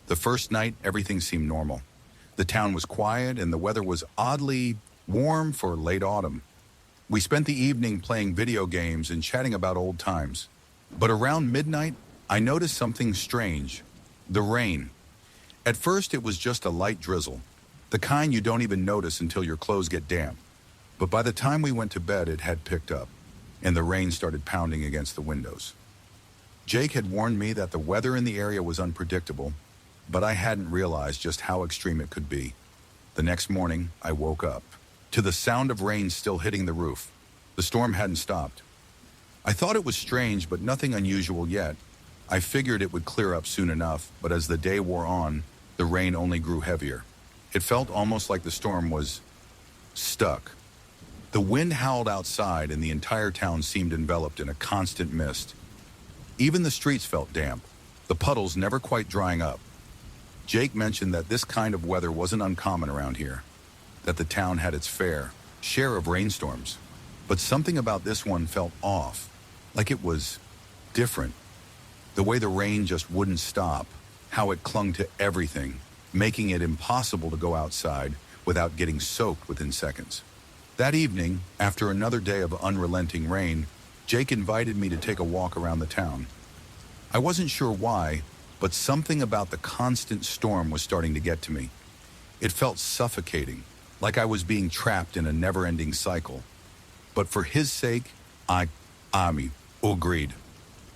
The first night, everything seemed normal. The town was quiet and the weather was oddly warm for late autumn. We spent the evening playing video games and chatting about old times. But around midnight, I noticed something strange. The rain. At first, it was just a light drizzle, the kind you don't even notice until your clothes get damp. But by the time we went to bed, it had picked up, and the rain started pounding against the windows. Jake had warned me that the weather in the area was unpredictable, but I hadn't realized just how extreme it could be. The next morning, I woke up to the sound of rain still hitting the roof. The storm hadn't stopped. I thought it was strange, but nothing unusual yet. I figured it would clear up soon enough, but as the day wore on, the rain only grew heavier. It felt almost like the storm was stuck. The wind howled outside, and the entire town seemed enveloped in a constant mist. Even the streets felt damp, the puddles never quite drying up. Jake mentioned that this kind of weather wasn't uncommon around here, that the town had its fair share of rainstorms. But something about this one felt off, like it was different. The way the rain just wouldn't stop, how it clung to everything, making it impossible to go outside without getting soaked within seconds. That evening, after another day of unrelenting rain, Jake invited me to take a walk around the town. I wasn't sure why, but something about the constant storm was starting to get to me. It felt suffocating, like I was being trapped in a never-ending cycle. But for his sake, I agreed.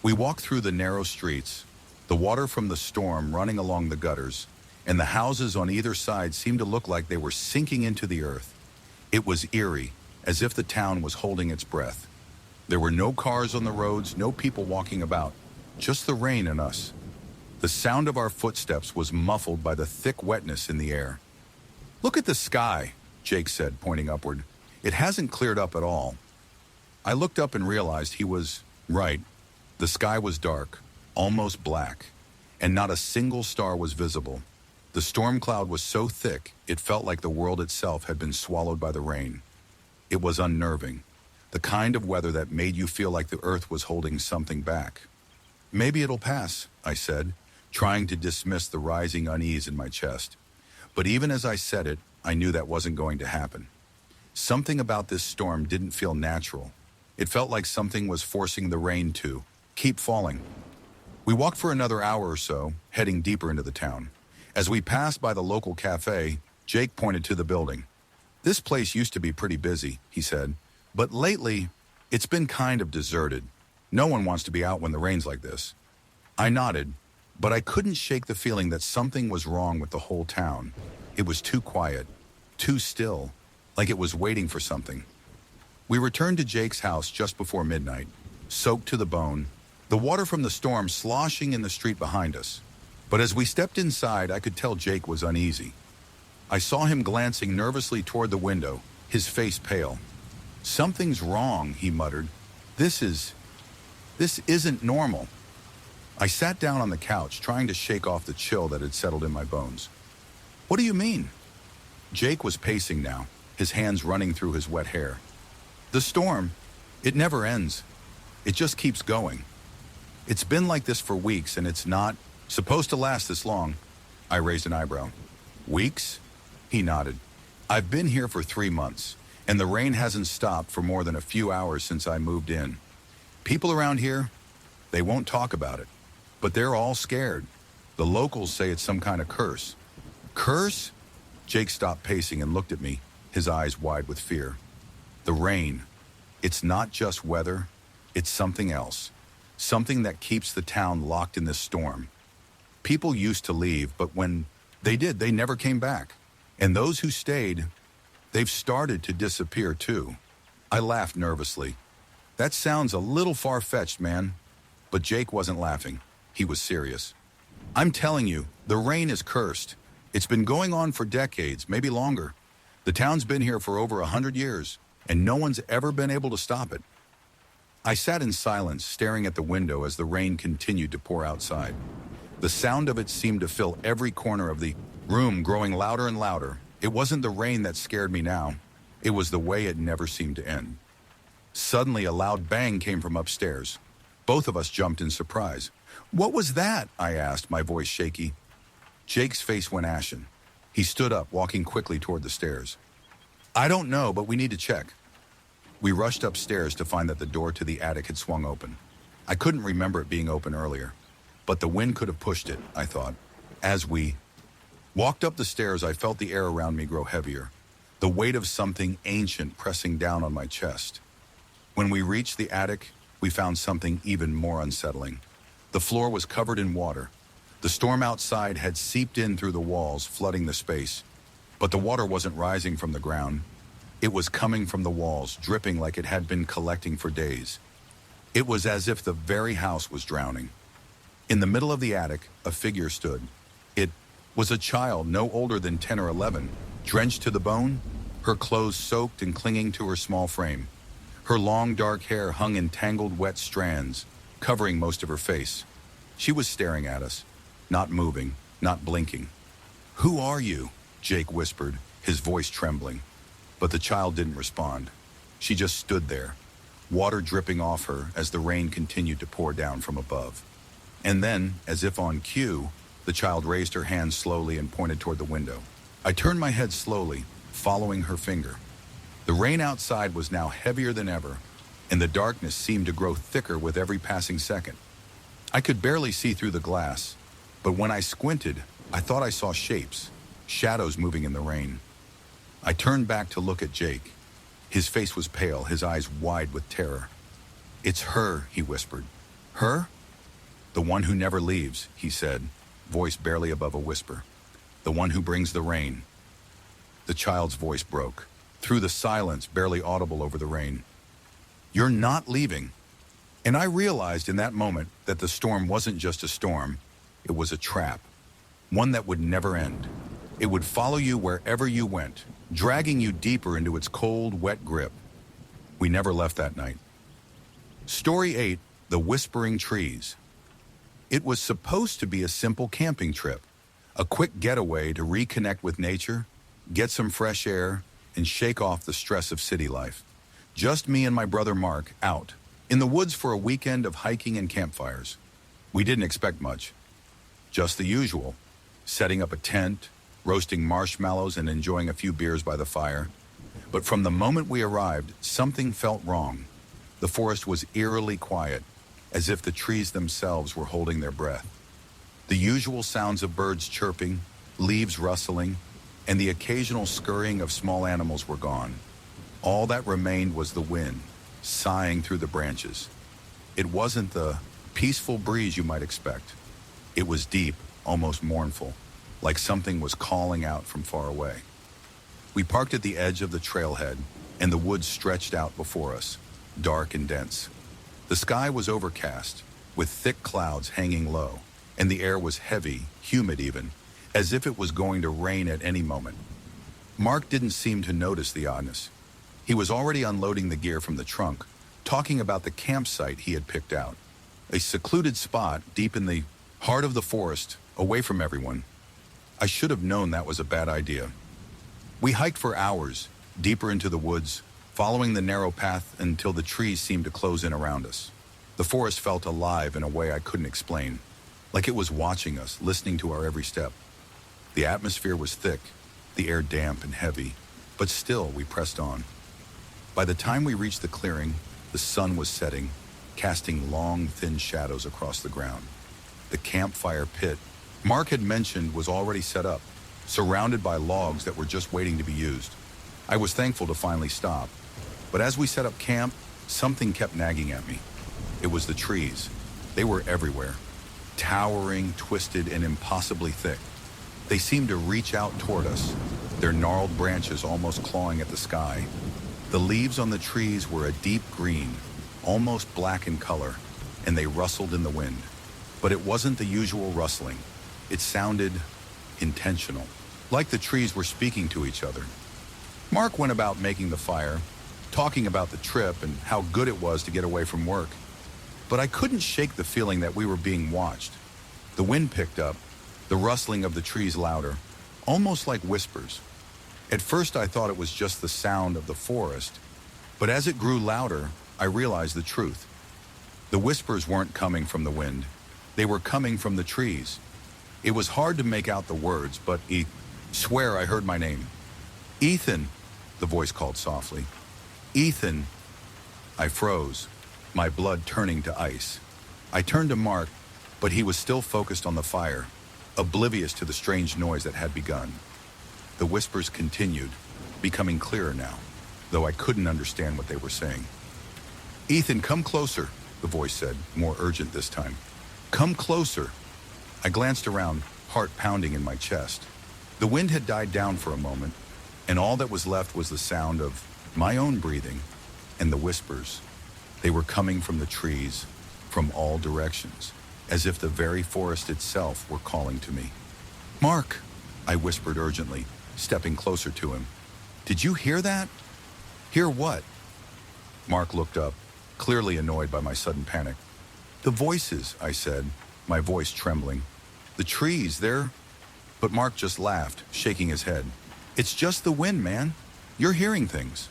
We walked through the narrow streets, the water from the storm running along the gutters, and the houses on either side seemed to look like they were sinking into the earth. It was eerie, as if the town was holding its breath. There were no cars on the roads, no people walking about, just the rain and us. The sound of our footsteps was muffled by the thick wetness in the air. "Look at the sky," Jake said, pointing upward. "It hasn't cleared up at all." I looked up and realized he was right. The sky was dark, almost black, and not a single star was visible. The storm cloud was so thick, it felt like the world itself had been swallowed by the rain. It was unnerving, the kind of weather that made you feel like the earth was holding something back. "Maybe it'll pass," I said, trying to dismiss the rising unease in my chest. But even as I said it, I knew that wasn't going to happen. Something about this storm didn't feel natural. It felt like something was forcing the rain to keep falling. We walked for another hour or so, heading deeper into the town. As we passed by the local cafe, Jake pointed to the building. "This place used to be pretty busy," he said, "but lately, it's been kind of deserted. No one wants to be out when the rain's like this." I nodded, but I couldn't shake the feeling that something was wrong with the whole town. It was too quiet, too still, like it was waiting for something. We returned to Jake's house just before midnight, soaked to the bone, the water from the storm sloshing in the street behind us. But as we stepped inside, I could tell Jake was uneasy. I saw him glancing nervously toward the window, his face pale. "Something's wrong," he muttered. This isn't normal." I sat down on the couch, trying to shake off the chill that had settled in my bones. "What do you mean?" Jake was pacing now, his hands running through his wet hair. "The storm, it never ends. It just keeps going. It's been like this for weeks, and it's not supposed to last this long." I raised an eyebrow. "Weeks?" He nodded. "I've been here for 3 months, and the rain hasn't stopped for more than a few hours since I moved in. People around here, they won't talk about it, but they're all scared. The locals say it's some kind of curse. Curse? Jake stopped pacing and looked at me, his eyes wide with fear. The rain. It's not just weather, it's something else. Something that keeps the town locked in this storm. People used to leave, but when they did, they never came back. And those who stayed, they've started to disappear too. I laughed nervously. That sounds a little far-fetched, man. But Jake wasn't laughing. He was serious. I'm telling you, the rain is cursed. It's been going on for decades, maybe longer. The town's been here for over 100 years, and no one's ever been able to stop it. I sat in silence, staring at the window as the rain continued to pour outside. The sound of it seemed to fill every corner of the room, growing louder and louder. It wasn't the rain that scared me now. It was the way it never seemed to end. Suddenly, a loud bang came from upstairs. Both of us jumped in surprise. "What was that?" I asked, my voice shaky. Jake's face went ashen. He stood up, walking quickly toward the stairs. "I don't know, but we need to check." We rushed upstairs to find that the door to the attic had swung open. I couldn't remember it being open earlier, but the wind could have pushed it, I thought. As we walked up the stairs, I felt the air around me grow heavier, the weight of something ancient pressing down on my chest. When we reached the attic, we found something even more unsettling. The floor was covered in water. The storm outside had seeped in through the walls, flooding the space. But the water wasn't rising from the ground. It was coming from the walls, dripping like it had been collecting for days. It was as if the very house was drowning. In the middle of the attic, a figure stood. It was a child no older than 10 or 11, drenched to the bone, her clothes soaked and clinging to her small frame. Her long dark hair hung in tangled wet strands, covering most of her face. She was staring at us, not moving, not blinking. "Who are you?" Jake whispered, his voice trembling. But the child didn't respond. She just stood there, water dripping off her as the rain continued to pour down from above. And then, as if on cue, the child raised her hand slowly and pointed toward the window. I turned my head slowly, following her finger. The rain outside was now heavier than ever, and the darkness seemed to grow thicker with every passing second. I could barely see through the glass, but when I squinted, I thought I saw shapes, shadows moving in the rain. I turned back to look at Jake. His face was pale, his eyes wide with terror. "It's her," he whispered. "Her?" "The one who never leaves," he said, voice barely above a whisper. "The one who brings the rain." The child's voice broke, through the silence barely audible over the rain. "You're not leaving." And I realized in that moment that the storm wasn't just a storm, it was a trap, one that would never end. It would follow you wherever you went, dragging you deeper into its cold, wet grip. We never left that night. Story 8, The Whispering Trees. It was supposed to be a simple camping trip, a quick getaway to reconnect with nature, get some fresh air, and shake off the stress of city life. Just me and my brother Mark out, in the woods for a weekend of hiking and campfires. We didn't expect much. Just the usual, setting up a tent, roasting marshmallows and enjoying a few beers by the fire. But from the moment we arrived, something felt wrong. The forest was eerily quiet, as if the trees themselves were holding their breath. The usual sounds of birds chirping, leaves rustling, and the occasional scurrying of small animals were gone. All that remained was the wind, sighing through the branches. It wasn't the peaceful breeze you might expect. It was deep, almost mournful, like something was calling out from far away. We parked at the edge of the trailhead, and the woods stretched out before us, dark and dense. The sky was overcast, with thick clouds hanging low, and the air was heavy, humid even, as if it was going to rain at any moment. Mark didn't seem to notice the oddness. He was already unloading the gear from the trunk, talking about the campsite he had picked out. A secluded spot deep in the heart of the forest, away from everyone. I should have known that was a bad idea. We hiked for hours, deeper into the woods, following the narrow path until the trees seemed to close in around us. The forest felt alive in a way I couldn't explain, like it was watching us, listening to our every step. The atmosphere was thick, the air damp and heavy, but still we pressed on. By the time we reached the clearing, the sun was setting, casting long, thin shadows across the ground. The campfire pit Mark had mentioned was already set up, surrounded by logs that were just waiting to be used. I was thankful to finally stop, but as we set up camp, something kept nagging at me. It was the trees. They were everywhere, towering, twisted, and impossibly thick. They seemed to reach out toward us, their gnarled branches almost clawing at the sky. The leaves on the trees were a deep green, almost black in color, and they rustled in the wind. But it wasn't the usual rustling. It sounded intentional, like the trees were speaking to each other. Mark went about making the fire, talking about the trip and how good it was to get away from work. But I couldn't shake the feeling that we were being watched. The wind picked up, the rustling of the trees louder, almost like whispers. At first I thought it was just the sound of the forest, but as it grew louder, I realized the truth. The whispers weren't coming from the wind. They were coming from the trees. It was hard to make out the words, but I swear I heard my name. Ethan, the voice called softly. Ethan. I froze, my blood turning to ice. I turned to Mark, but he was still focused on the fire, oblivious to the strange noise that had begun. The whispers continued, becoming clearer now, though I couldn't understand what they were saying. Ethan, come closer, the voice said, more urgent this time. Come closer. I glanced around, heart pounding in my chest. The wind had died down for a moment, and all that was left was the sound of my own breathing and the whispers. They were coming from the trees, from all directions, as if the very forest itself were calling to me. Mark, I whispered urgently, stepping closer to him. Did you hear that? Hear what? Mark looked up, clearly annoyed by my sudden panic. The voices, I said, my voice trembling. The trees, they're... But Mark just laughed, shaking his head. It's just the wind, man. You're hearing things.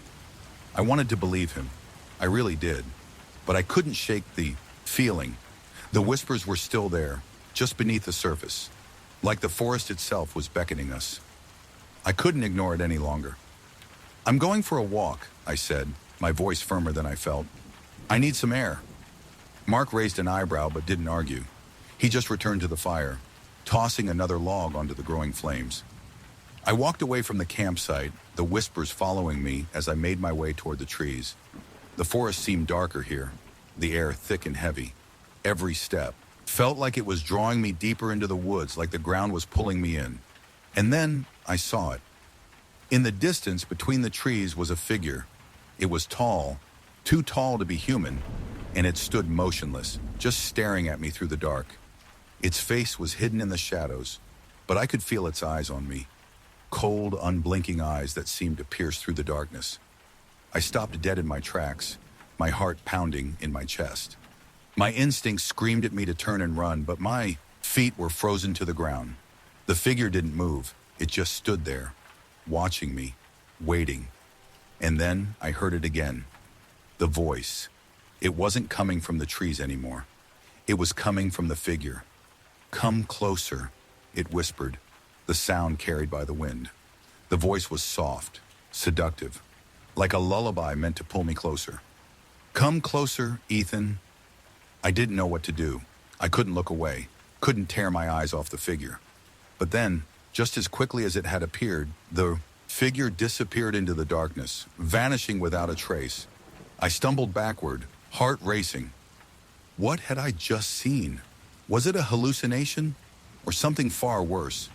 I wanted to believe him. I really did. But I couldn't shake the feeling. The whispers were still there, just beneath the surface, like the forest itself was beckoning us. I couldn't ignore it any longer. I'm going for a walk, I said, my voice firmer than I felt. I need some air. Mark raised an eyebrow but didn't argue. He just returned to the fire, tossing another log onto the growing flames. I walked away from the campsite, the whispers following me as I made my way toward the trees. The forest seemed darker here, the air thick and heavy. Every step felt like it was drawing me deeper into the woods, like the ground was pulling me in. And then I saw it. In the distance between the trees was a figure. It was tall, too tall to be human, and it stood motionless, just staring at me through the dark. Its face was hidden in the shadows, but I could feel its eyes on me. Cold, unblinking eyes that seemed to pierce through the darkness. I stopped dead in my tracks, my heart pounding in my chest. My instincts screamed at me to turn and run, but my feet were frozen to the ground. The figure didn't move. It just stood there, watching me, waiting. And then I heard it again. The voice. It wasn't coming from the trees anymore. It was coming from the figure. Come closer, it whispered, the sound carried by the wind. The voice was soft, seductive, like a lullaby meant to pull me closer. Come closer, Ethan. I didn't know what to do. I couldn't look away, couldn't tear my eyes off the figure. But then, just as quickly as it had appeared, the figure disappeared into the darkness, vanishing without a trace. I stumbled backward, heart racing. What had I just seen? Was it a hallucination or something far worse?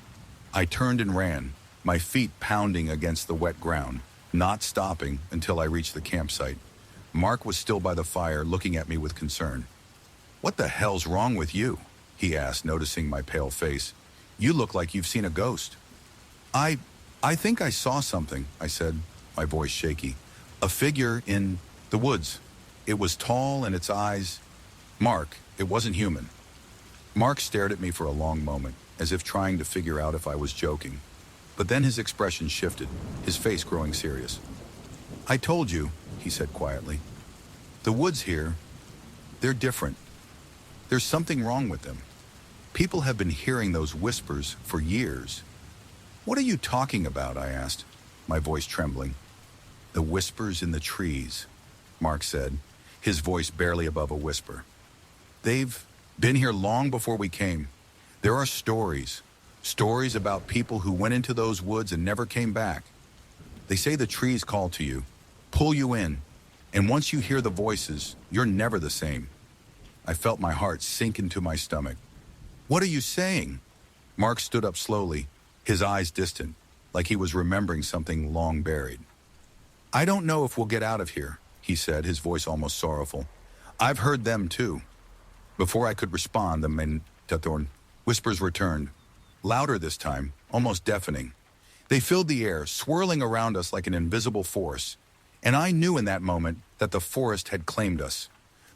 I turned and ran, my feet pounding against the wet ground, not stopping until I reached the campsite. Mark was still by the fire, looking at me with concern. What the hell's wrong with you? He asked, noticing my pale face. You look like you've seen a ghost. I think I saw something, I said, my voice shaky. A figure in the woods. It was tall and its eyes... Mark, it wasn't human. Mark stared at me for a long moment, as if trying to figure out if I was joking. But then his expression shifted, his face growing serious. I told you, he said quietly. The woods here, they're different. There's something wrong with them. People have been hearing those whispers for years. What are you talking about? I asked, my voice trembling. The whispers in the trees, Mark said, his voice barely above a whisper. They've been here long before we came. There are stories about people who went into those woods and never came back. They say the trees call to you, pull you in, and once you hear the voices, you're never the same. I felt my heart sink into my stomach. What are you saying? Mark stood up slowly, his eyes distant, like he was remembering something long buried. I don't know if we'll get out of here, he said, his voice almost sorrowful. I've heard them too. Before I could respond, the Mentathorn whispers returned, louder this time, almost deafening. They filled the air, swirling around us like an invisible force, and I knew in that moment that the forest had claimed us.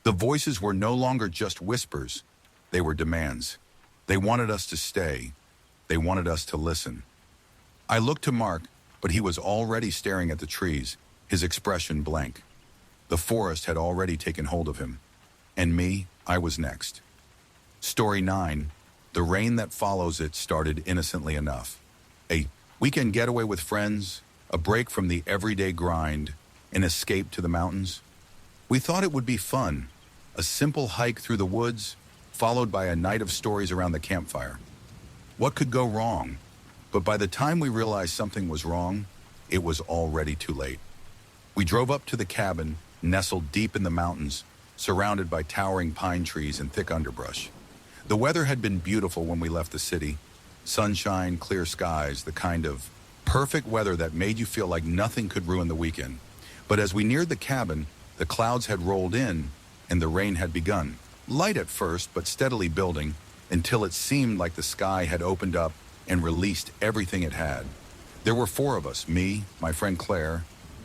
The voices were no longer just whispers, they were demands. They wanted us to stay. They wanted us to listen. I looked to Mark, but he was already staring at the trees, his expression blank. The forest had already taken hold of him. And me, I was next. Story 9. The rain that follows it started innocently enough. A weekend getaway with friends, a break from the everyday grind, an escape to the mountains. We thought it would be fun, a simple hike through the woods, followed by a night of stories around the campfire. What could go wrong? But by the time we realized something was wrong, it was already too late. We drove up to the cabin, nestled deep in the mountains, surrounded by towering pine trees and thick underbrush. The weather had been beautiful when we left the city. Sunshine, clear skies, the kind of perfect weather that made you feel like nothing could ruin the weekend. But as we neared the cabin, the clouds had rolled in and the rain had begun. Light at first, but steadily building until it seemed like the sky had opened up and released everything it had. There were 4 of us, me, my friend Claire,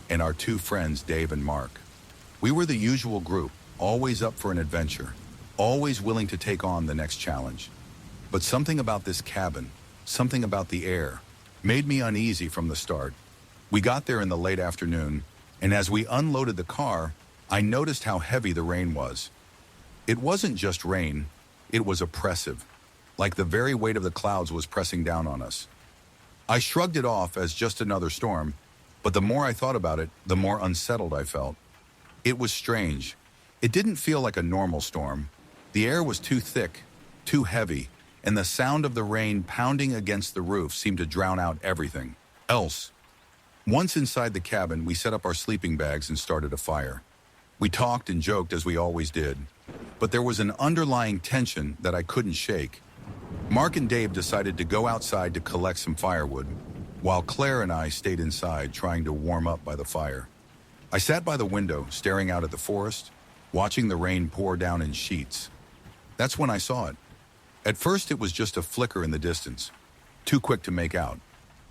and our 2 friends, Dave and Mark. We were the usual group, always up for an adventure, always willing to take on the next challenge. But something about this cabin, something about the air, made me uneasy from the start. We got there in the late afternoon, and as we unloaded the car, I noticed how heavy the rain was. It wasn't just rain, it was oppressive, like the very weight of the clouds was pressing down on us. I shrugged it off as just another storm, but the more I thought about it, the more unsettled I felt. It was strange. It didn't feel like a normal storm. The air was too thick, too heavy, and the sound of the rain pounding against the roof seemed to drown out everything else. Once inside the cabin, we set up our sleeping bags and started a fire. We talked and joked as we always did, but there was an underlying tension that I couldn't shake. Mark and Dave decided to go outside to collect some firewood, while Claire and I stayed inside trying to warm up by the fire. I sat by the window, staring out at the forest, watching the rain pour down in sheets. That's when I saw it. At first it was just a flicker in the distance, too quick to make out.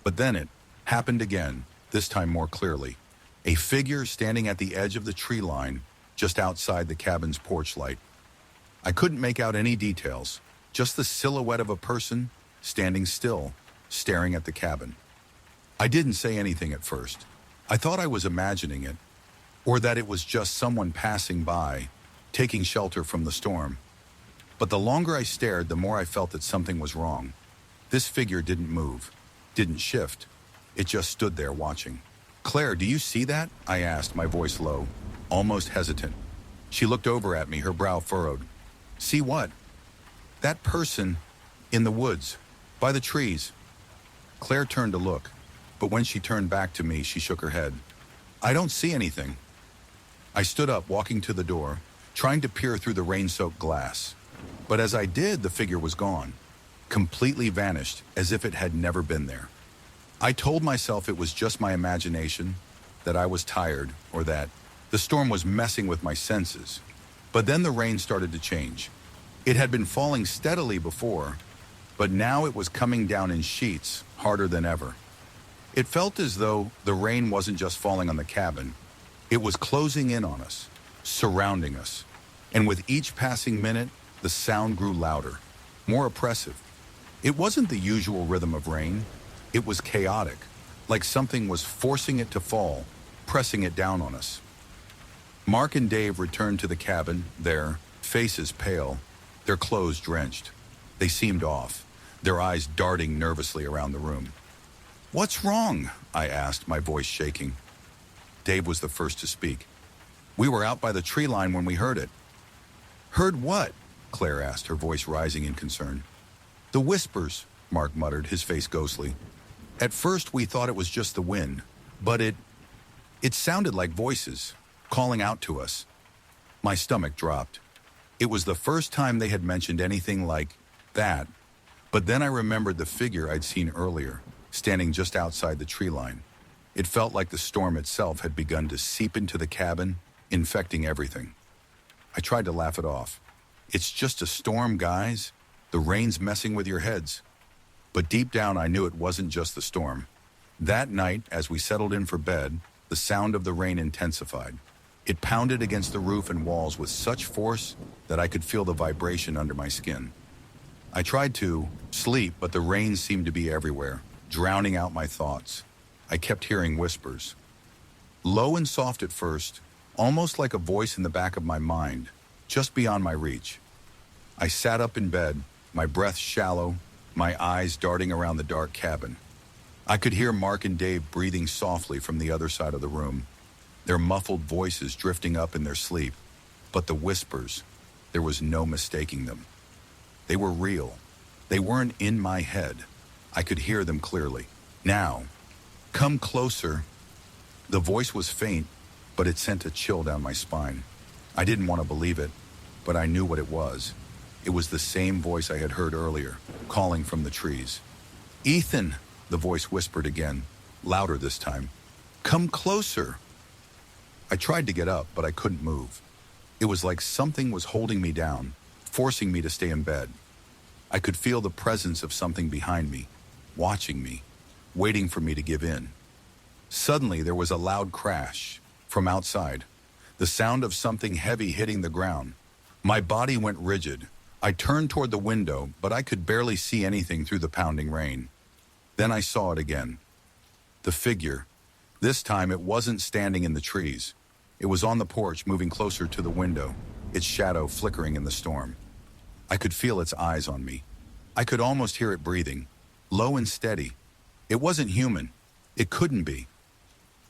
But then it happened again, this time more clearly. A figure standing at the edge of the tree line, just outside the cabin's porch light. I couldn't make out any details, just the silhouette of a person standing still, staring at the cabin. I didn't say anything at first. I thought I was imagining it, or that it was just someone passing by, taking shelter from the storm. But the longer I stared, the more I felt that something was wrong. This figure didn't move, didn't shift. It just stood there watching. Claire, do you see that? I asked, my voice low, almost hesitant. She looked over at me, her brow furrowed. See what? That person in the woods, by the trees. Claire turned to look, but when she turned back to me, she shook her head. I don't see anything. I stood up, walking to the door, trying to peer through the rain-soaked glass. But as I did, the figure was gone, completely vanished, as if it had never been there. I told myself it was just my imagination, that I was tired, or that the storm was messing with my senses. But then the rain started to change. It had been falling steadily before, but now it was coming down in sheets, harder than ever. It felt as though the rain wasn't just falling on the cabin. It was closing in on us, surrounding us. And with each passing minute, the sound grew louder, more oppressive. It wasn't the usual rhythm of rain. It was chaotic, like something was forcing it to fall, pressing it down on us. Mark and Dave returned to the cabin, their faces pale, their clothes drenched. They seemed off, their eyes darting nervously around the room. What's wrong? I asked, my voice shaking. Dave was the first to speak. We were out by the tree line when we heard it. Heard what? Claire asked, her voice rising in concern. "The whispers," Mark muttered, his face ghostly. "At first we thought it was just the wind, but it sounded like voices, calling out to us." My stomach dropped. It was the first time they had mentioned anything like that, but then I remembered the figure I'd seen earlier, standing just outside the tree line. It felt like the storm itself had begun to seep into the cabin, infecting everything. I tried to laugh it off. "It's just a storm, guys. The rain's messing with your heads." But deep down, I knew it wasn't just the storm. That night, as we settled in for bed, the sound of the rain intensified. It pounded against the roof and walls with such force that I could feel the vibration under my skin. I tried to sleep, but the rain seemed to be everywhere, drowning out my thoughts. I kept hearing whispers. Low and soft at first, almost like a voice in the back of my mind, just beyond my reach. I sat up in bed, my breath shallow, my eyes darting around the dark cabin. I could hear Mark and Dave breathing softly from the other side of the room, their muffled voices drifting up in their sleep. But the whispers, there was no mistaking them. They were real. They weren't in my head. I could hear them clearly. "Now, come closer." The voice was faint, but it sent a chill down my spine. I didn't want to believe it, but I knew what it was. It was the same voice I had heard earlier, calling from the trees. "Ethan," the voice whispered again, louder this time. "Come closer." I tried to get up, but I couldn't move. It was like something was holding me down, forcing me to stay in bed. I could feel the presence of something behind me, watching me, waiting for me to give in. Suddenly, there was a loud crash from outside, the sound of something heavy hitting the ground. My body went rigid. I turned toward the window, but I could barely see anything through the pounding rain. Then I saw it again. The figure. This time, it wasn't standing in the trees. It was on the porch, moving closer to the window, its shadow flickering in the storm. I could feel its eyes on me. I could almost hear it breathing, low and steady. It wasn't human. It couldn't be.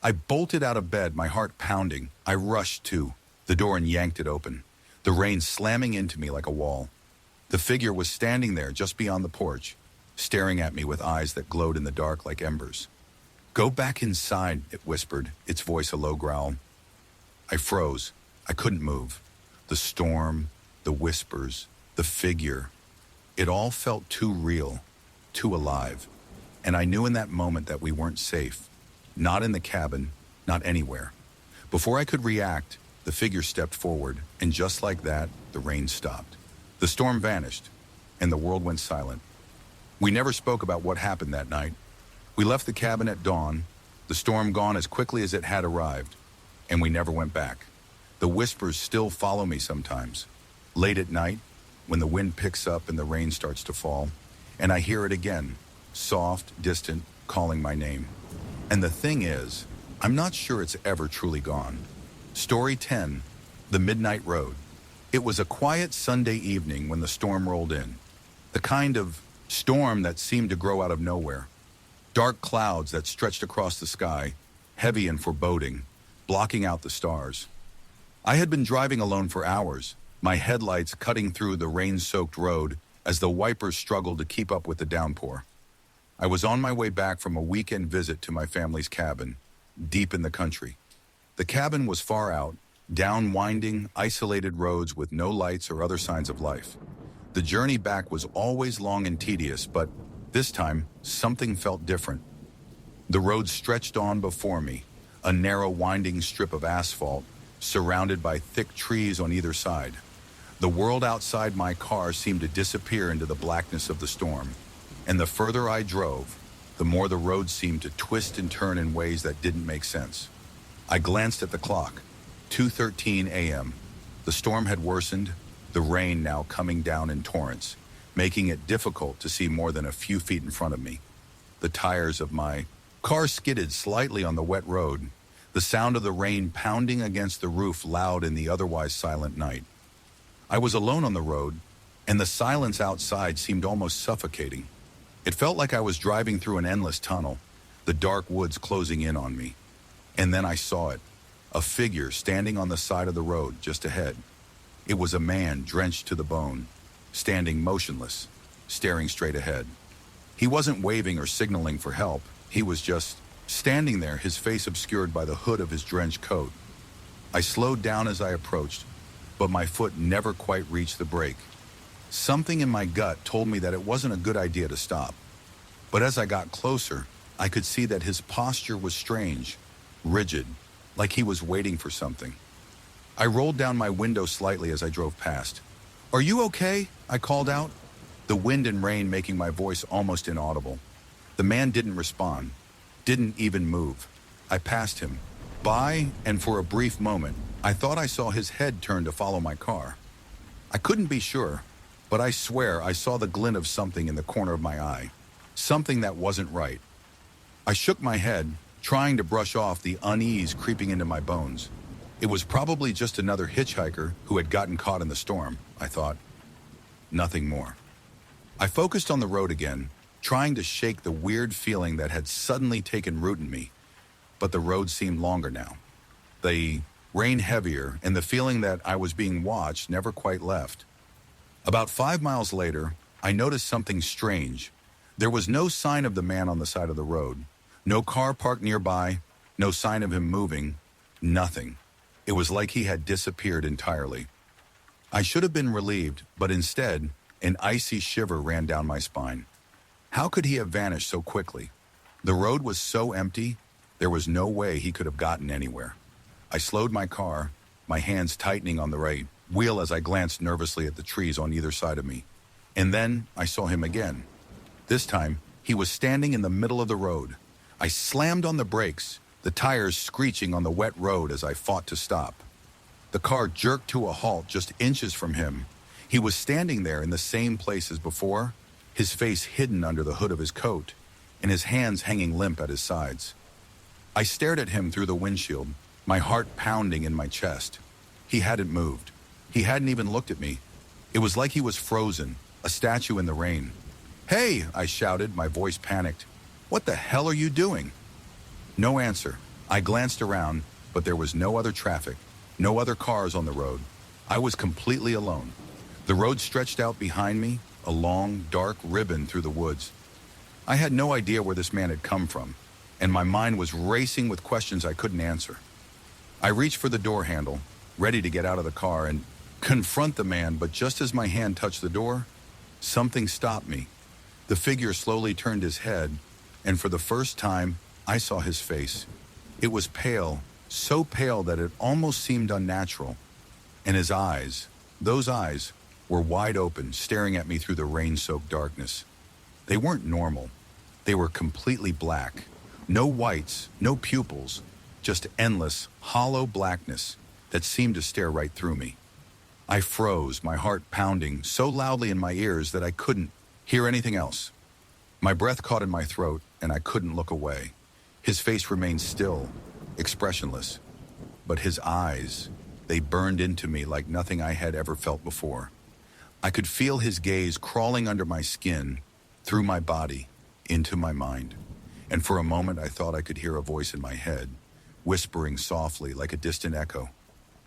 I bolted out of bed, my heart pounding. I rushed to the door and yanked it open, the rain slamming into me like a wall. The figure was standing there just beyond the porch, staring at me with eyes that glowed in the dark like embers. "Go back inside," it whispered, its voice a low growl. I froze. I couldn't move. The storm, the whispers, the figure. It all felt too real, too alive. And I knew in that moment that we weren't safe. Not in the cabin, not anywhere. Before I could react, the figure stepped forward, and just like that, the rain stopped. The storm vanished, and the world went silent. We never spoke about what happened that night. We left the cabin at dawn, the storm gone as quickly as it had arrived, and we never went back. The whispers still follow me sometimes. Late at night, when the wind picks up and the rain starts to fall, and I hear it again, soft, distant, calling my name. And the thing is, I'm not sure it's ever truly gone. Story 10, The Midnight Road. It was a quiet Sunday evening when the storm rolled in. The kind of storm that seemed to grow out of nowhere. Dark clouds that stretched across the sky, heavy and foreboding, blocking out the stars. I had been driving alone for hours, my headlights cutting through the rain-soaked road as the wipers struggled to keep up with the downpour. I was on my way back from a weekend visit to my family's cabin, deep in the country. The cabin was far out, down winding, isolated roads with no lights or other signs of life. The journey back was always long and tedious, but this time, something felt different. The road stretched on before me, a narrow winding strip of asphalt, surrounded by thick trees on either side. The world outside my car seemed to disappear into the blackness of the storm, and the further I drove, the more the road seemed to twist and turn in ways that didn't make sense. I glanced at the clock, 2:13 a.m. The storm had worsened, the rain now coming down in torrents, making it difficult to see more than a few feet in front of me. The tires of my car skidded slightly on the wet road, the sound of the rain pounding against the roof loud in the otherwise silent night. I was alone on the road, and the silence outside seemed almost suffocating. It felt like I was driving through an endless tunnel, the dark woods closing in on me. And then I saw it, a figure standing on the side of the road just ahead. It was a man drenched to the bone, standing motionless, staring straight ahead. He wasn't waving or signaling for help. He was just standing there, his face obscured by the hood of his drenched coat. I slowed down as I approached, but my foot never quite reached the brake. Something in my gut told me that it wasn't a good idea to stop. But as I got closer, I could see that his posture was strange, rigid, like he was waiting for something. I rolled down my window slightly as I drove past. "Are you okay?" I called out, the wind and rain making my voice almost inaudible. The man didn't respond, didn't even move. I passed him by, and for a brief moment, I thought I saw his head turn to follow my car. I couldn't be sure, but I swear I saw the glint of something in the corner of my eye, something that wasn't right. I shook my head, trying to brush off the unease creeping into my bones. It was probably just another hitchhiker who had gotten caught in the storm, I thought. Nothing more. I focused on the road again, trying to shake the weird feeling that had suddenly taken root in me, but the road seemed longer now. The rain heavier, and the feeling that I was being watched never quite left. About 5 miles later, I noticed something strange. There was no sign of the man on the side of the road, no car parked nearby, no sign of him moving, nothing. It was like he had disappeared entirely. I should have been relieved, but instead, an icy shiver ran down my spine. How could he have vanished so quickly? The road was so empty, there was no way he could have gotten anywhere. I slowed my car, my hands tightening on the right wheel as I glanced nervously at the trees on either side of me. And then I saw him again. This time, he was standing in the middle of the road. I slammed on the brakes, the tires screeching on the wet road as I fought to stop. The car jerked to a halt just inches from him. He was standing there in the same place as before, his face hidden under the hood of his coat, and his hands hanging limp at his sides. I stared at him through the windshield, my heart pounding in my chest. He hadn't moved. He hadn't even looked at me. It was like he was frozen, a statue in the rain. "Hey!" I shouted, my voice panicked. "What the hell are you doing?" No answer. I glanced around, but there was no other traffic, no other cars on the road. I was completely alone. The road stretched out behind me, a long, dark ribbon through the woods. I had no idea where this man had come from, and my mind was racing with questions I couldn't answer. I reached for the door handle, ready to get out of the car and confront the man, but just as my hand touched the door, something stopped me. The figure slowly turned his head, and for the first time, I saw his face. It was pale, so pale that it almost seemed unnatural. And his eyes, those eyes, were wide open, staring at me through the rain-soaked darkness. They weren't normal. They were completely black. No whites, no pupils, just endless, hollow blackness that seemed to stare right through me. I froze, my heart pounding so loudly in my ears that I couldn't hear anything else. My breath caught in my throat, and I couldn't look away. His face remained still, expressionless. But his eyes, they burned into me like nothing I had ever felt before. I could feel his gaze crawling under my skin, through my body, into my mind. And for a moment, I thought I could hear a voice in my head, whispering softly like a distant echo.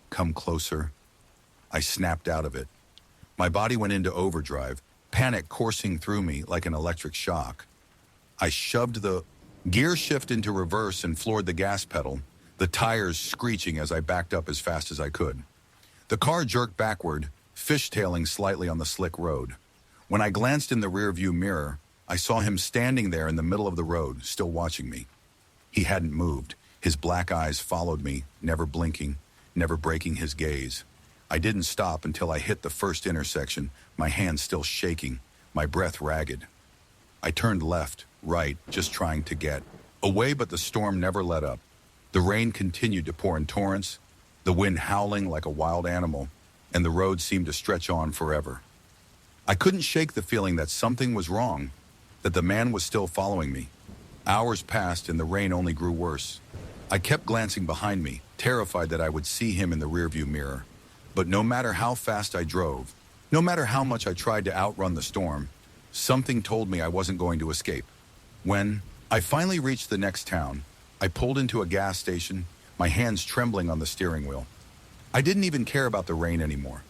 "Come closer." I snapped out of it. My body went into overdrive, panic coursing through me like an electric shock. I shoved the gear shift into reverse and floored the gas pedal, the tires screeching as I backed up as fast as I could. The car jerked backward, fishtailing slightly on the slick road. When I glanced in the rearview mirror, I saw him standing there in the middle of the road, still watching me. He hadn't moved. His black eyes followed me, never blinking, never breaking his gaze. I didn't stop until I hit the first intersection, my hands still shaking, my breath ragged. I turned left, right, just trying to get away, but the storm never let up. The rain continued to pour in torrents, the wind howling like a wild animal, and the road seemed to stretch on forever. I couldn't shake the feeling that something was wrong, that the man was still following me. Hours passed and the rain only grew worse. I kept glancing behind me, terrified that I would see him in the rearview mirror. But no matter how fast I drove, no matter how much I tried to outrun the storm, something told me I wasn't going to escape. When I finally reached the next town, I pulled into a gas station, my hands trembling on the steering wheel. I didn't even care about the rain anymore,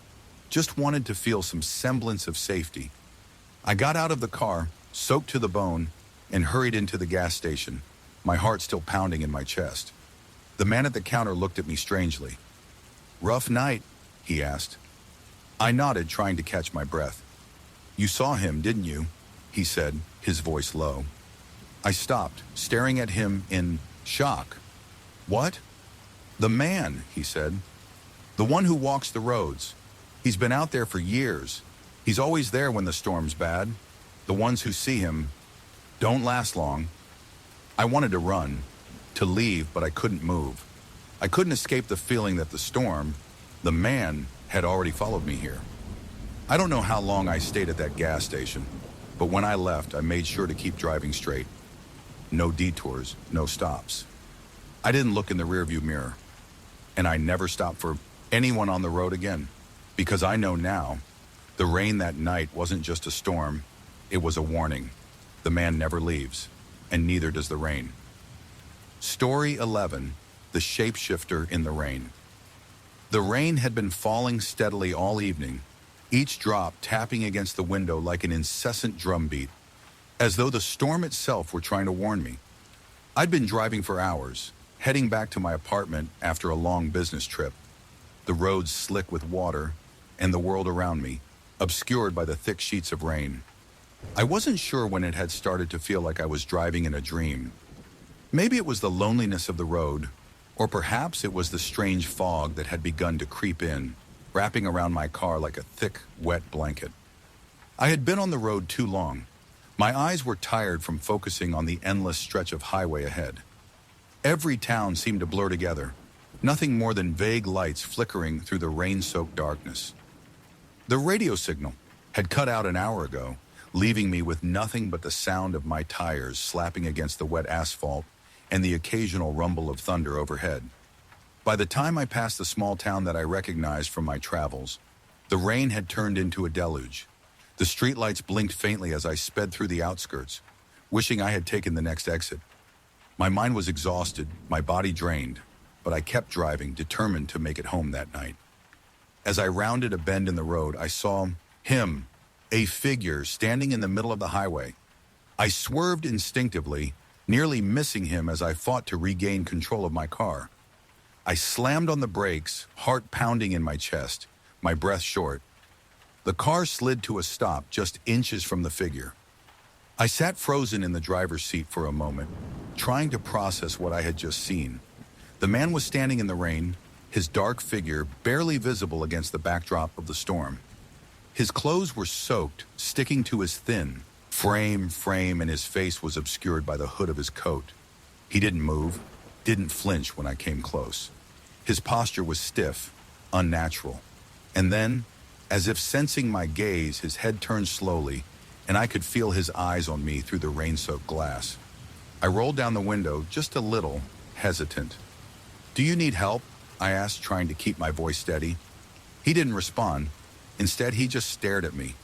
just wanted to feel some semblance of safety. I got out of the car, soaked to the bone, and hurried into the gas station, my heart still pounding in my chest. The man at the counter looked at me strangely. "Rough night?" he asked. I nodded, trying to catch my breath. "You saw him, didn't you?" he said, his voice low. I stopped, staring at him in shock. "What?" "The man," he said. "The one who walks the roads. He's been out there for years. He's always there when the storm's bad. The ones who see him don't last long." I wanted to run, to leave, but I couldn't move. I couldn't escape the feeling that the storm, the man, had already followed me here. I don't know how long I stayed at that gas station, but when I left, I made sure to keep driving straight. No detours, no stops. I didn't look in the rearview mirror, and I never stopped for anyone on the road again, because I know now, the rain that night wasn't just a storm, it was a warning. The man never leaves, and neither does the rain. Story 11, The Shapeshifter in the Rain. The rain had been falling steadily all evening, each drop tapping against the window like an incessant drumbeat, as though the storm itself were trying to warn me. I'd been driving for hours, heading back to my apartment after a long business trip, the roads slick with water, and the world around me, obscured by the thick sheets of rain. I wasn't sure when it had started to feel like I was driving in a dream. Maybe it was the loneliness of the road, or perhaps it was the strange fog that had begun to creep in, wrapping around my car like a thick, wet blanket. I had been on the road too long. My eyes were tired from focusing on the endless stretch of highway ahead. Every town seemed to blur together, nothing more than vague lights flickering through the rain-soaked darkness. The radio signal had cut out an hour ago, leaving me with nothing but the sound of my tires slapping against the wet asphalt and the occasional rumble of thunder overhead. By the time I passed the small town that I recognized from my travels, the rain had turned into a deluge. The streetlights blinked faintly as I sped through the outskirts, wishing I had taken the next exit. My mind was exhausted, my body drained, but I kept driving, determined to make it home that night. As I rounded a bend in the road, I saw him, a figure standing in the middle of the highway. I swerved instinctively, nearly missing him as I fought to regain control of my car. I slammed on the brakes, heart pounding in my chest, my breath short. The car slid to a stop just inches from the figure. I sat frozen in the driver's seat for a moment, trying to process what I had just seen. The man was standing in the rain, his dark figure barely visible against the backdrop of the storm. His clothes were soaked, sticking to his thin frame, and his face was obscured by the hood of his coat. He didn't move, didn't flinch when I came close. His posture was stiff, unnatural. And then, as if sensing my gaze, his head turned slowly, and I could feel his eyes on me through the rain-soaked glass. I rolled down the window, just a little, hesitant. "Do you need help?" I asked, trying to keep my voice steady. He didn't respond. Instead, he just stared at me.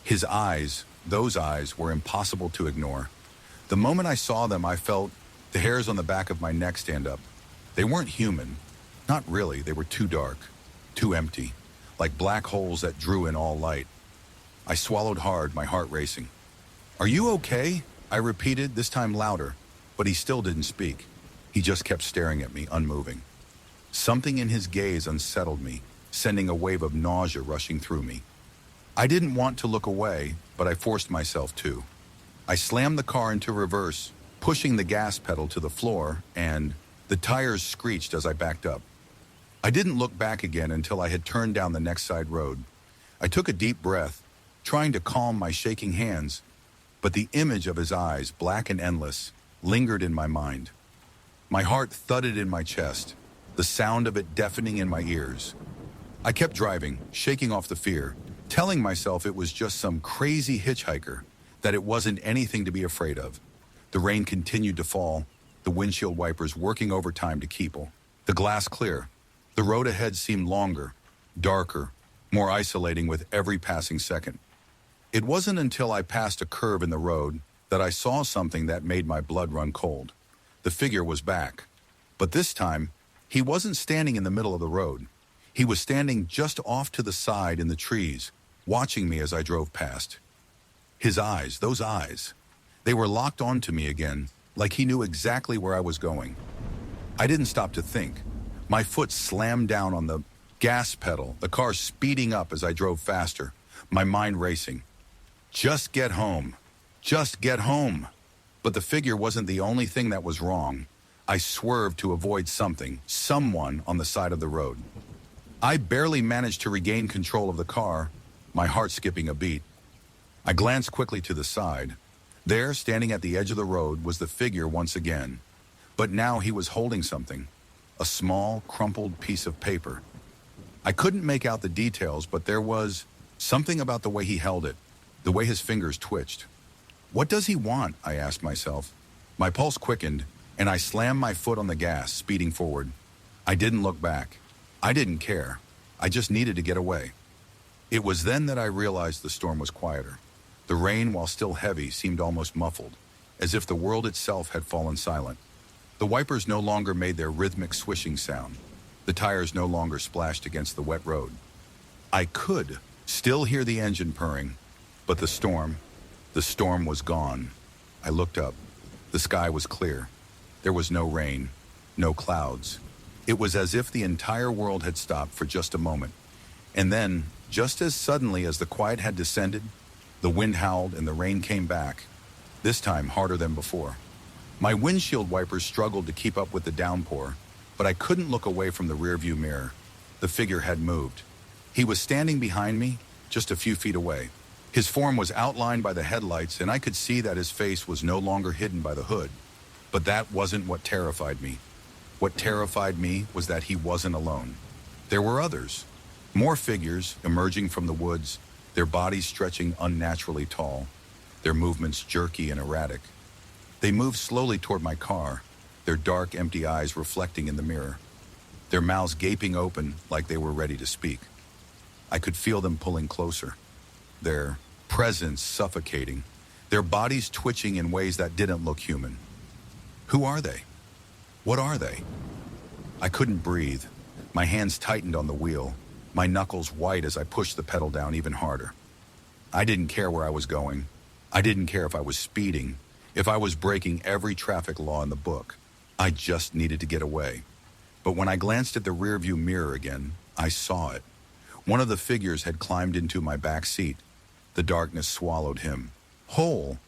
His eyes, those eyes, were impossible to ignore. The moment I saw them, I felt the hairs on the back of my neck stand up. They weren't human. Not really. They were too dark, too empty, like black holes that drew in all light. I swallowed hard, my heart racing. "Are you okay?" I repeated, this time louder, but he still didn't speak. He just kept staring at me, unmoving. Something in his gaze unsettled me, sending a wave of nausea rushing through me. I didn't want to look away, but I forced myself to. I slammed the car into reverse, pushing the gas pedal to the floor, and the tires screeched as I backed up. I didn't look back again until I had turned down the next side road. I took a deep breath, trying to calm my shaking hands, but the image of his eyes, black and endless, lingered in my mind. My heart thudded in my chest, the sound of it deafening in my ears. I kept driving, shaking off the fear, telling myself it was just some crazy hitchhiker, that it wasn't anything to be afraid of. The rain continued to fall, the windshield wipers working overtime to keep the glass clear. The road ahead seemed longer, darker, more isolating with every passing second. It wasn't until I passed a curve in the road that I saw something that made my blood run cold. The figure was back, but this time, he wasn't standing in the middle of the road. He was standing just off to the side in the trees, watching me as I drove past. His eyes, those eyes, they were locked onto me again, like he knew exactly where I was going. I didn't stop to think. My foot slammed down on the gas pedal, the car speeding up as I drove faster, my mind racing. Just get home. Just get home. But the figure wasn't the only thing that was wrong. I swerved to avoid something, someone on the side of the road. I barely managed to regain control of the car, my heart skipping a beat. I glanced quickly to the side. There, standing at the edge of the road, was the figure once again. But now he was holding something, a small, crumpled piece of paper. I couldn't make out the details, but there was something about the way he held it, the way his fingers twitched. What does he want? I asked myself. My pulse quickened, and I slammed my foot on the gas, speeding forward. I didn't look back. I didn't care. I just needed to get away. It was then that I realized the storm was quieter. The rain, while still heavy, seemed almost muffled, as if the world itself had fallen silent. The wipers no longer made their rhythmic swishing sound. The tires no longer splashed against the wet road. I could still hear the engine purring, but the storm was gone. I looked up. The sky was clear. There was no rain, no clouds. It was as if the entire world had stopped for just a moment. And then, just as suddenly as the quiet had descended, the wind howled and the rain came back, this time harder than before. My windshield wipers struggled to keep up with the downpour, but I couldn't look away from the rearview mirror. The figure had moved. He was standing behind me, just a few feet away. His form was outlined by the headlights, and I could see that his face was no longer hidden by the hood. But that wasn't what terrified me. What terrified me was that he wasn't alone. There were others. More figures emerging from the woods, their bodies stretching unnaturally tall, their movements jerky and erratic. They moved slowly toward my car, their dark, empty eyes reflecting in the mirror, their mouths gaping open like they were ready to speak. I could feel them pulling closer, their presence suffocating, their bodies twitching in ways that didn't look human. Who are they? What are they? I couldn't breathe. My hands tightened on the wheel, my knuckles white as I pushed the pedal down even harder. I didn't care where I was going. I didn't care if I was speeding, if I was breaking every traffic law in the book. I just needed to get away. But when I glanced at the rearview mirror again, I saw it. One of the figures had climbed into my back seat. The darkness swallowed him, whole,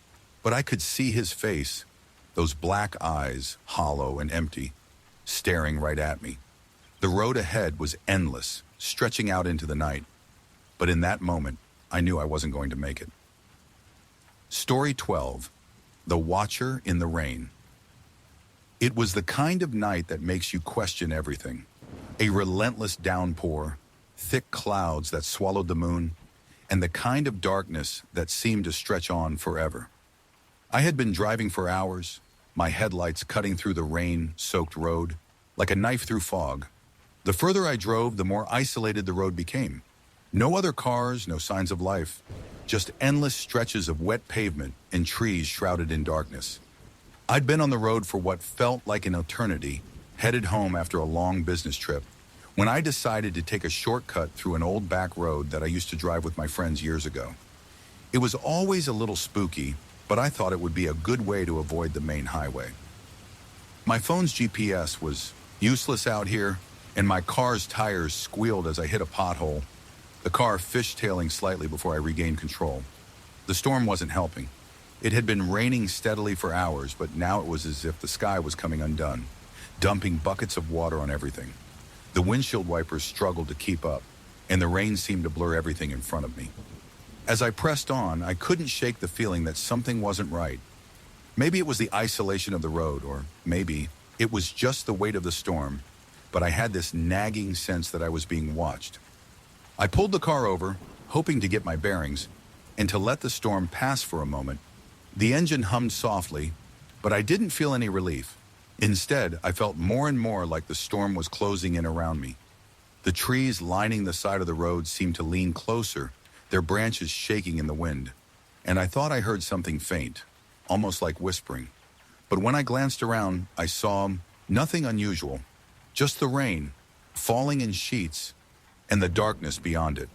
but I could see his face, those black eyes, hollow and empty, staring right at me. The road ahead was endless, stretching out into the night. But in that moment, I knew I wasn't going to make it. Story 12, The Watcher in the Rain. It was the kind of night that makes you question everything. A relentless downpour, thick clouds that swallowed the moon, and the kind of darkness that seemed to stretch on forever. I had been driving for hours, my headlights cutting through the rain-soaked road, like a knife through fog. The further I drove, the more isolated the road became. No other cars, no signs of life, just endless stretches of wet pavement and trees shrouded in darkness. I'd been on the road for what felt like an eternity, headed home after a long business trip, when I decided to take a shortcut through an old back road that I used to drive with my friends years ago. It was always a little spooky, but I thought it would be a good way to avoid the main highway. My phone's GPS was useless out here, and my car's tires squealed as I hit a pothole, the car fishtailing slightly before I regained control. The storm wasn't helping. It had been raining steadily for hours, but now it was as if the sky was coming undone, dumping buckets of water on everything. The windshield wipers struggled to keep up, and the rain seemed to blur everything in front of me. As I pressed on, I couldn't shake the feeling that something wasn't right. Maybe it was the isolation of the road, or maybe it was just the weight of the storm, but I had this nagging sense that I was being watched. I pulled the car over, hoping to get my bearings, and to let the storm pass for a moment. The engine hummed softly, but I didn't feel any relief. Instead, I felt more and more like the storm was closing in around me. The trees lining the side of the road seemed to lean closer, their branches shaking in the wind, and I thought I heard something faint, almost like whispering. But when I glanced around, I saw nothing unusual, just the rain, falling in sheets, and the darkness beyond it.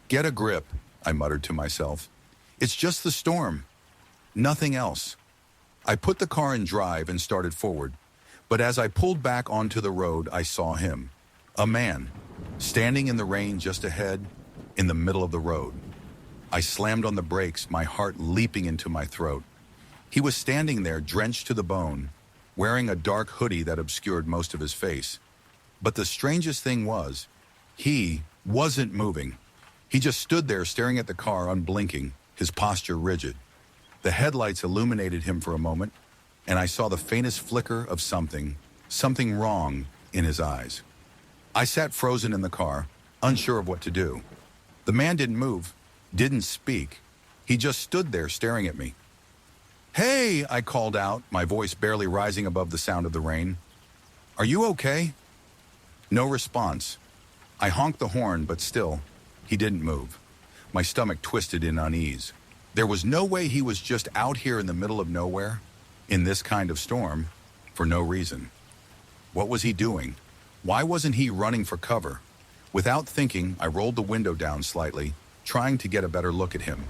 Get a grip, I muttered to myself. It's just the storm. Nothing else. I put the car in drive and started forward, but as I pulled back onto the road, I saw him. A man, standing in the rain just ahead, in the middle of the road. I slammed on the brakes, my heart leaping into my throat. He was standing there, drenched to the bone, wearing a dark hoodie that obscured most of his face. But the strangest thing was, he wasn't moving. He just stood there staring at the car, unblinking, his posture rigid. The headlights illuminated him for a moment, and I saw the faintest flicker of something wrong in his eyes. I sat frozen in the car, unsure of what to do. The man didn't move, didn't speak. He just stood there staring at me. "Hey," I called out, my voice barely rising above the sound of the rain. "Are you okay?" No response. I honked the horn, but still, he didn't move. My stomach twisted in unease. There was no way he was just out here in the middle of nowhere, in this kind of storm, for no reason. What was he doing? Why wasn't he running for cover? Without thinking, I rolled the window down slightly, trying to get a better look at him.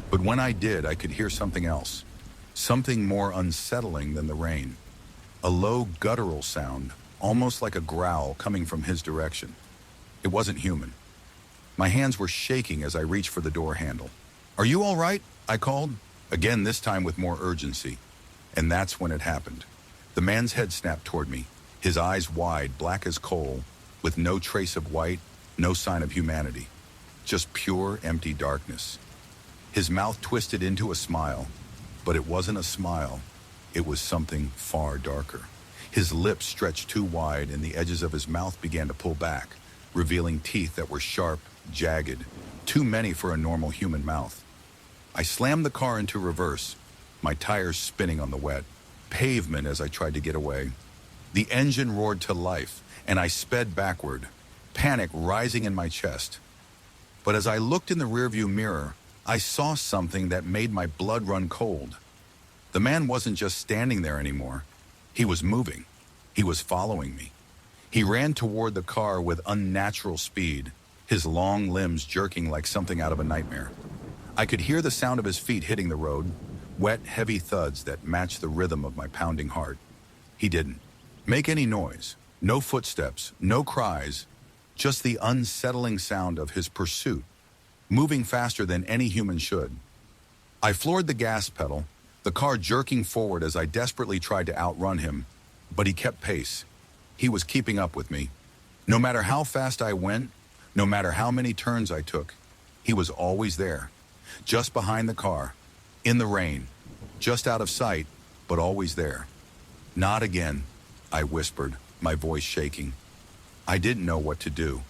But when I did, I could hear something else. Something more unsettling than the rain. A low guttural sound, almost like a growl coming from his direction. It wasn't human. My hands were shaking as I reached for the door handle. "Are you all right?" I called, again this time with more urgency. And that's when it happened. The man's head snapped toward me, his eyes wide, black as coal, with no trace of white, no sign of humanity. Just pure, empty darkness. His mouth twisted into a smile, but it wasn't a smile. It was something far darker. His lips stretched too wide and the edges of his mouth began to pull back, revealing teeth that were sharp, jagged, too many for a normal human mouth. I slammed the car into reverse, my tires spinning on the wet pavement as I tried to get away. The engine roared to life, and I sped backward, panic rising in my chest. But as I looked in the rearview mirror, I saw something that made my blood run cold. The man wasn't just standing there anymore. He was moving. He was following me. He ran toward the car with unnatural speed, his long limbs jerking like something out of a nightmare. I could hear the sound of his feet hitting the road, wet, heavy thuds that matched the rhythm of my pounding heart. He didn't make any noise, no footsteps, no cries, just the unsettling sound of his pursuit, moving faster than any human should. I floored the gas pedal, the car jerking forward as I desperately tried to outrun him, but he kept pace. He was keeping up with me. No matter how fast I went, no matter how many turns I took, he was always there, just behind the car, in the rain, just out of sight, but always there. "Not again," I whispered, my voice shaking. I didn't know what to do.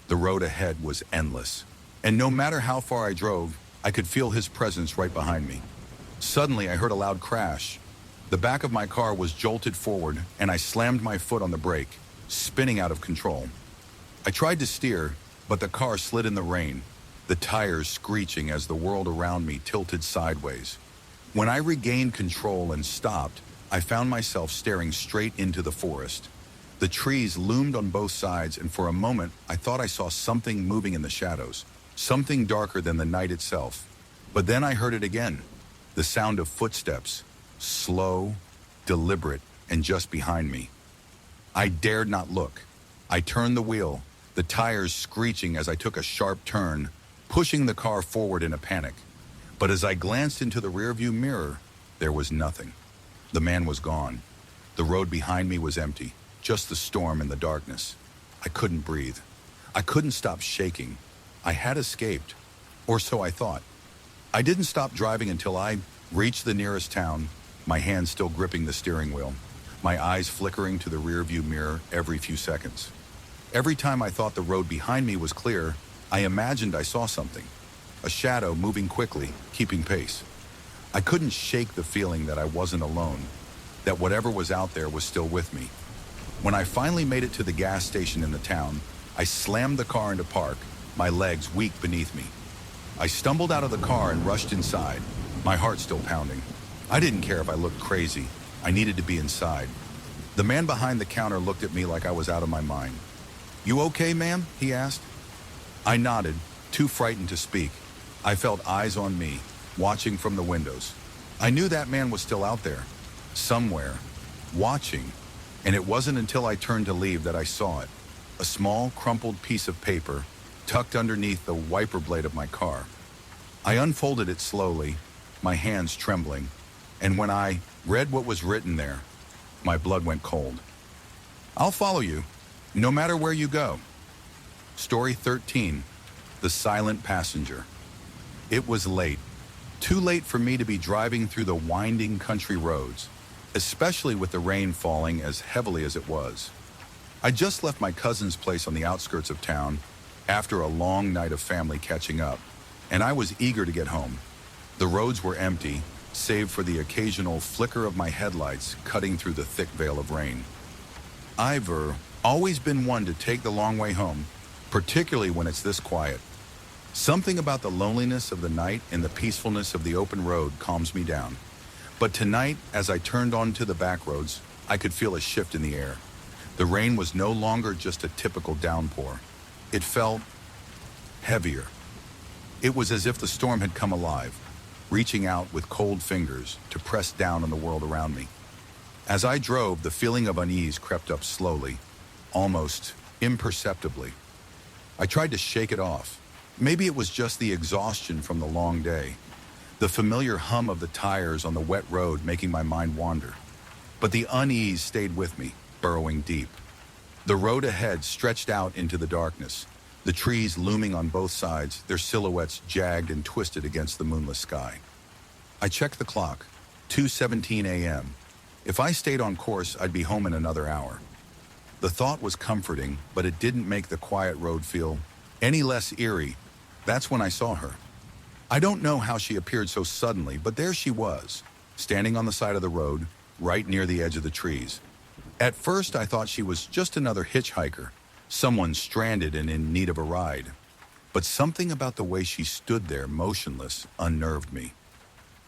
The road ahead was endless, and no matter how far I drove, I could feel his presence right behind me. Suddenly, I heard a loud crash. The back of my car was jolted forward, and I slammed my foot on the brake, spinning out of control. I tried to steer, but the car slid in the rain, the tires screeching as the world around me tilted sideways. When I regained control and stopped, I found myself staring straight into the forest. The trees loomed on both sides, and for a moment, I thought I saw something moving in the shadows, something darker than the night itself. But then I heard it again, the sound of footsteps, slow, deliberate, and just behind me. I dared not look. I turned the wheel, the tires screeching as I took a sharp turn, pushing the car forward in a panic. But as I glanced into the rearview mirror, there was nothing. The man was gone. The road behind me was empty, just the storm and the darkness. I couldn't breathe. I couldn't stop shaking. I had escaped, or so I thought. I didn't stop driving until I reached the nearest town, my hand still gripping the steering wheel, my eyes flickering to the rearview mirror every few seconds. Every time I thought the road behind me was clear, I imagined I saw something, a shadow moving quickly, keeping pace. I couldn't shake the feeling that I wasn't alone, that whatever was out there was still with me. When I finally made it to the gas station in the town, I slammed the car into park, my legs weak beneath me. I stumbled out of the car and rushed inside, my heart still pounding. I didn't care if I looked crazy. I needed to be inside. The man behind the counter looked at me like I was out of my mind. "You okay, ma'am?" he asked. I nodded, too frightened to speak. I felt eyes on me, watching from the windows. I knew that man was still out there, somewhere, watching, and it wasn't until I turned to leave that I saw it. A small, crumpled piece of paper tucked underneath the wiper blade of my car. I unfolded it slowly, my hands trembling, and when I read what was written there, my blood went cold. I'll follow you, no matter where you go. Story 13, The Silent Passenger. It was late, too late for me to be driving through the winding country roads, especially with the rain falling as heavily as it was. I just left my cousin's place on the outskirts of town after a long night of family catching up, and I was eager to get home. The roads were empty, save for the occasional flicker of my headlights cutting through the thick veil of rain. I've always been one to take the long way home, particularly when it's this quiet. Something about the loneliness of the night and the peacefulness of the open road calms me down. But tonight, as I turned onto the back roads, I could feel a shift in the air. The rain was no longer just a typical downpour. It felt heavier. It was as if the storm had come alive, reaching out with cold fingers to press down on the world around me. As I drove, the feeling of unease crept up slowly, almost imperceptibly. I tried to shake it off. Maybe it was just the exhaustion from the long day, the familiar hum of the tires on the wet road making my mind wander. But the unease stayed with me, burrowing deep. The road ahead stretched out into the darkness, the trees looming on both sides, their silhouettes jagged and twisted against the moonless sky. I checked the clock, 2:17 a.m. If I stayed on course, I'd be home in another hour. The thought was comforting, but it didn't make the quiet road feel any less eerie. That's when I saw her. I don't know how she appeared so suddenly, but there she was, standing on the side of the road, right near the edge of the trees. At first, I thought she was just another hitchhiker, someone stranded and in need of a ride. But something about the way she stood there, motionless, unnerved me.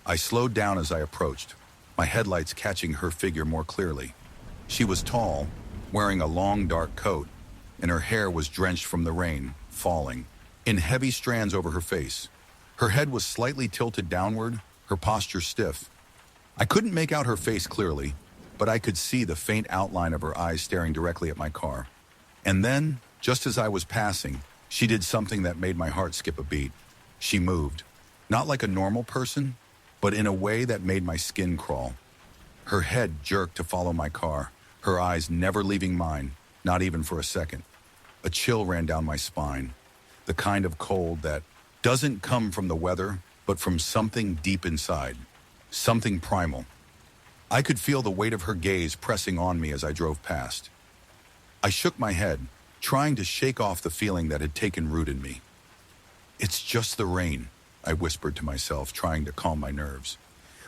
I slowed down as I approached, my headlights catching her figure more clearly. She was tall, wearing a long dark coat, and her hair was drenched from the rain, falling in heavy strands over her face. Her head was slightly tilted downward, her posture stiff. I couldn't make out her face clearly, but I could see the faint outline of her eyes staring directly at my car. And then, just as I was passing, she did something that made my heart skip a beat. She moved, not like a normal person, but in a way that made my skin crawl. Her head jerked to follow my car, her eyes never leaving mine, not even for a second. A chill ran down my spine, the kind of cold that doesn't come from the weather, but from something deep inside, something primal. I could feel the weight of her gaze pressing on me as I drove past. I shook my head, trying to shake off the feeling that had taken root in me. "It's just the rain," I whispered to myself, trying to calm my nerves.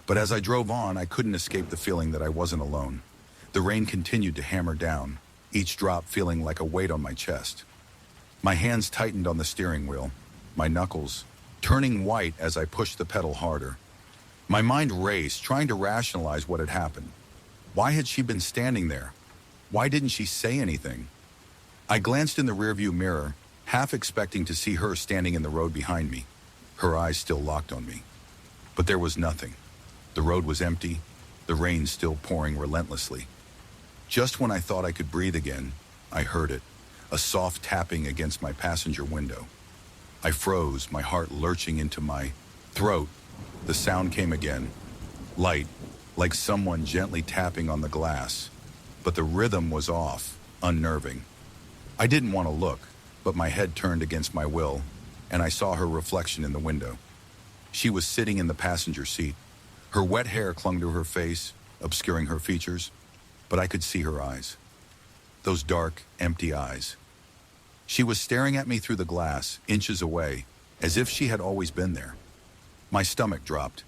But as I drove on, I couldn't escape the feeling that I wasn't alone. The rain continued to hammer down, each drop feeling like a weight on my chest. My hands tightened on the steering wheel, my knuckles turning white as I pushed the pedal harder. My mind raced, trying to rationalize what had happened. Why had she been standing there? Why didn't she say anything? I glanced in the rearview mirror, half expecting to see her standing in the road behind me, her eyes still locked on me. But there was nothing. The road was empty, the rain still pouring relentlessly. Just when I thought I could breathe again, I heard it, a soft tapping against my passenger window. I froze, my heart lurching into my throat. The sound came again, light, like someone gently tapping on the glass. But the rhythm was off, unnerving. I didn't want to look, but my head turned against my will, and I saw her reflection in the window. She was sitting in the passenger seat. Her wet hair clung to her face, obscuring her features, but I could see her eyes. Those dark, empty eyes. She was staring at me through the glass, inches away, as if she had always been there. My stomach dropped.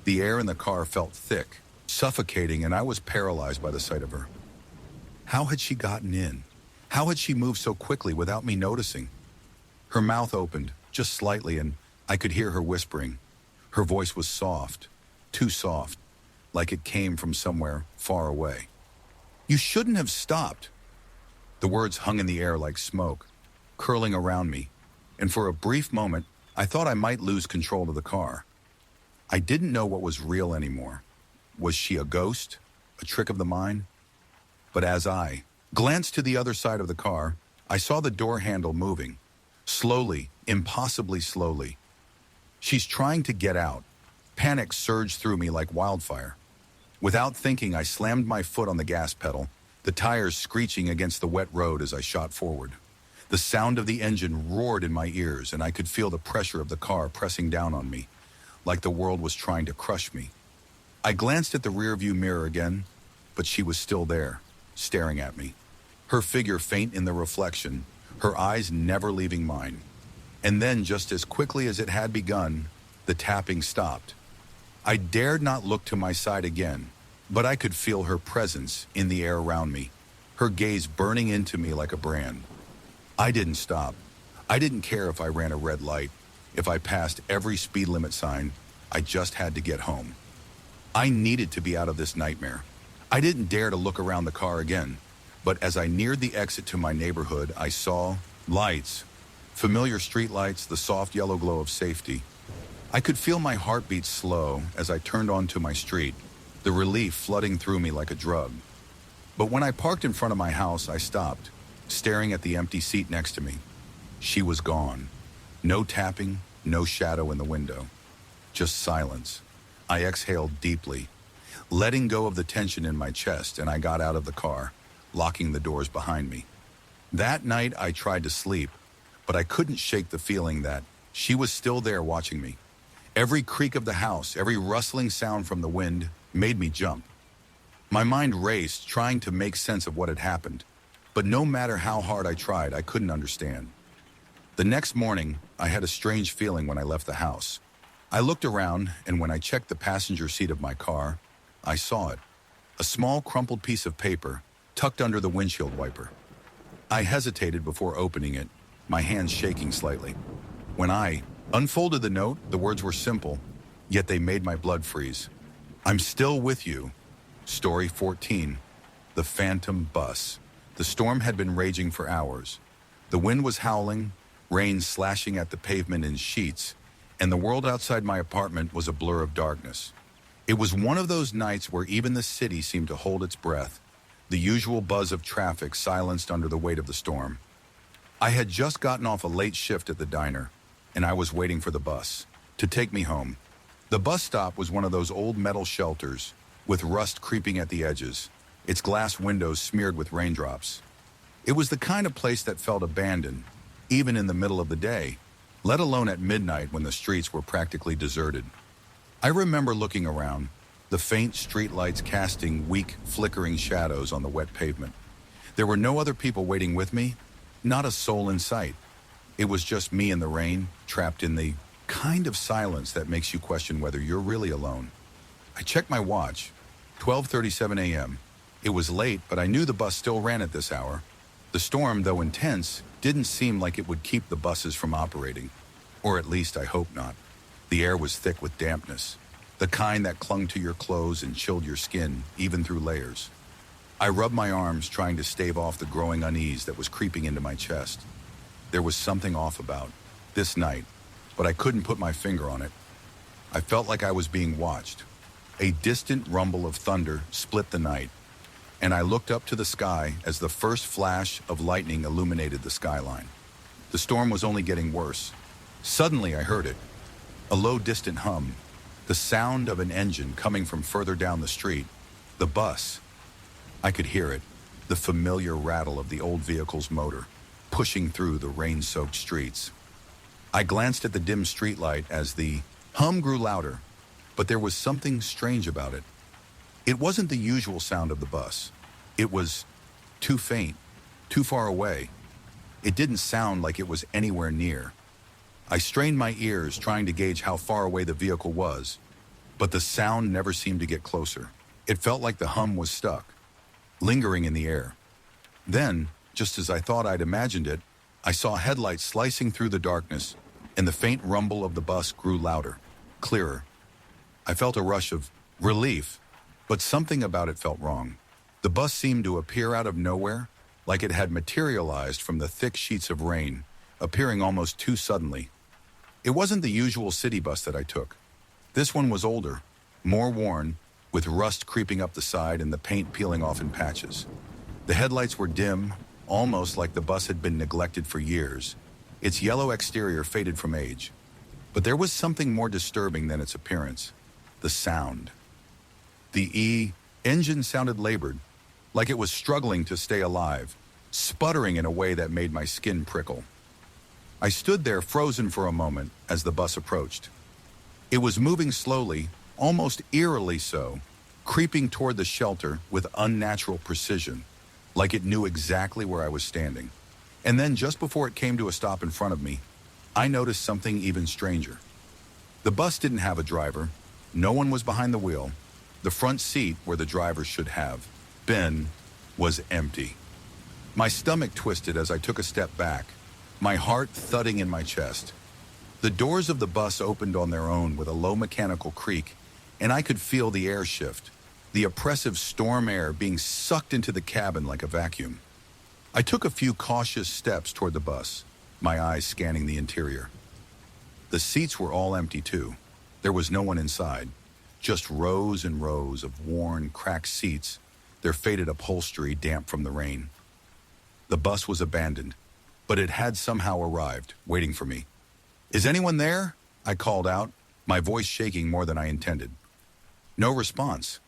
The air in the car felt thick, suffocating, and I was paralyzed by the sight of her. How had she gotten in? How had she moved so quickly without me noticing? Her mouth opened, just slightly, and I could hear her whispering. Her voice was soft, too soft, like it came from somewhere far away. "You shouldn't have stopped." The words hung in the air like smoke, curling around me, and for a brief moment, I thought I might lose control of the car. I didn't know what was real anymore. Was she a ghost? A trick of the mind? But as I glanced to the other side of the car, I saw the door handle moving. Slowly, impossibly slowly. She's trying to get out. Panic surged through me like wildfire. Without thinking, I slammed my foot on the gas pedal, the tires screeching against the wet road as I shot forward. The sound of the engine roared in my ears, and I could feel the pressure of the car pressing down on me, like the world was trying to crush me. I glanced at the rearview mirror again, but she was still there, staring at me. Her figure faint in the reflection, her eyes never leaving mine. And then, just as quickly as it had begun, the tapping stopped. I dared not look to my side again, but I could feel her presence in the air around me, her gaze burning into me like a brand. I didn't stop. I didn't care if I ran a red light, if I passed every speed limit sign. I just had to get home. I needed to be out of this nightmare. I didn't dare to look around the car again, but as I neared the exit to my neighborhood, I saw lights, familiar street lights, the soft yellow glow of safety. I could feel my heartbeat slow as I turned onto my street, the relief flooding through me like a drug. But when I parked in front of my house, I stopped, staring at the empty seat next to me. She was gone. No tapping, no shadow in the window. Just silence. I exhaled deeply, letting go of the tension in my chest, and I got out of the car, locking the doors behind me. That night, I tried to sleep, but I couldn't shake the feeling that she was still there watching me. Every creak of the house, every rustling sound from the wind made me jump. My mind raced, trying to make sense of what had happened, but no matter how hard I tried, I couldn't understand. The next morning, I had a strange feeling when I left the house. I looked around, and when I checked the passenger seat of my car, I saw it. A small crumpled piece of paper tucked under the windshield wiper. I hesitated before opening it, my hands shaking slightly. When I unfolded the note, the words were simple, yet they made my blood freeze. I'm still with you. Story 14. The Phantom Bus. The storm had been raging for hours. The wind was howling, rain slashing at the pavement in sheets, and the world outside my apartment was a blur of darkness. It was one of those nights where even the city seemed to hold its breath, the usual buzz of traffic silenced under the weight of the storm. I had just gotten off a late shift at the diner, and I was waiting for the bus to take me home. The bus stop was one of those old metal shelters, with rust creeping at the edges, its glass windows smeared with raindrops. It was the kind of place that felt abandoned, even in the middle of the day, let alone at midnight when the streets were practically deserted. I remember looking around, the faint street lights casting weak, flickering shadows on the wet pavement. There were no other people waiting with me, not a soul in sight. It was just me in the rain, trapped in the kind of silence that makes you question whether you're really alone. I checked my watch, 12:37 a.m. It was late, but I knew the bus still ran at this hour. The storm, though intense, didn't seem like it would keep the buses from operating. Or at least I hope not. The air was thick with dampness, the kind that clung to your clothes and chilled your skin, even through layers. I rubbed my arms, trying to stave off the growing unease that was creeping into my chest. There was something off about this night, but I couldn't put my finger on it. I felt like I was being watched. A distant rumble of thunder split the night, and I looked up to the sky as the first flash of lightning illuminated the skyline. The storm was only getting worse. Suddenly I heard it, a low distant hum, the sound of an engine coming from further down the street, the bus. I could hear it, the familiar rattle of the old vehicle's motor, pushing through the rain-soaked streets. I glanced at the dim streetlight as the hum grew louder, but there was something strange about it. It wasn't the usual sound of the bus. It was too faint, too far away. It didn't sound like it was anywhere near. I strained my ears, trying to gauge how far away the vehicle was, but the sound never seemed to get closer. It felt like the hum was stuck, lingering in the air. Then, just as I thought I'd imagined it, I saw headlights slicing through the darkness, and the faint rumble of the bus grew louder, clearer. I felt a rush of relief, but something about it felt wrong. The bus seemed to appear out of nowhere, like it had materialized from the thick sheets of rain, appearing almost too suddenly. It wasn't the usual city bus that I took. This one was older, more worn, with rust creeping up the side and the paint peeling off in patches. The headlights were dim, almost like the bus had been neglected for years. Its yellow exterior faded from age. But there was something more disturbing than its appearance: the sound. The engine sounded labored, like it was struggling to stay alive, sputtering in a way that made my skin prickle. I stood there frozen for a moment as the bus approached. It was moving slowly, almost eerily so, creeping toward the shelter with unnatural precision, like it knew exactly where I was standing. And then just before it came to a stop in front of me, I noticed something even stranger. The bus didn't have a driver. No one was behind the wheel. The front seat, where the driver should have been, was empty. My stomach twisted as I took a step back, my heart thudding in my chest. The doors of the bus opened on their own with a low mechanical creak, and I could feel the air shift, the oppressive storm air being sucked into the cabin like a vacuum. I took a few cautious steps toward the bus, my eyes scanning the interior. The seats were all empty too. There was no one inside, just rows and rows of worn, cracked seats, their faded upholstery damp from the rain. The bus was abandoned, but it had somehow arrived, waiting for me. "Is anyone there?" I called out, my voice shaking more than I intended. No response.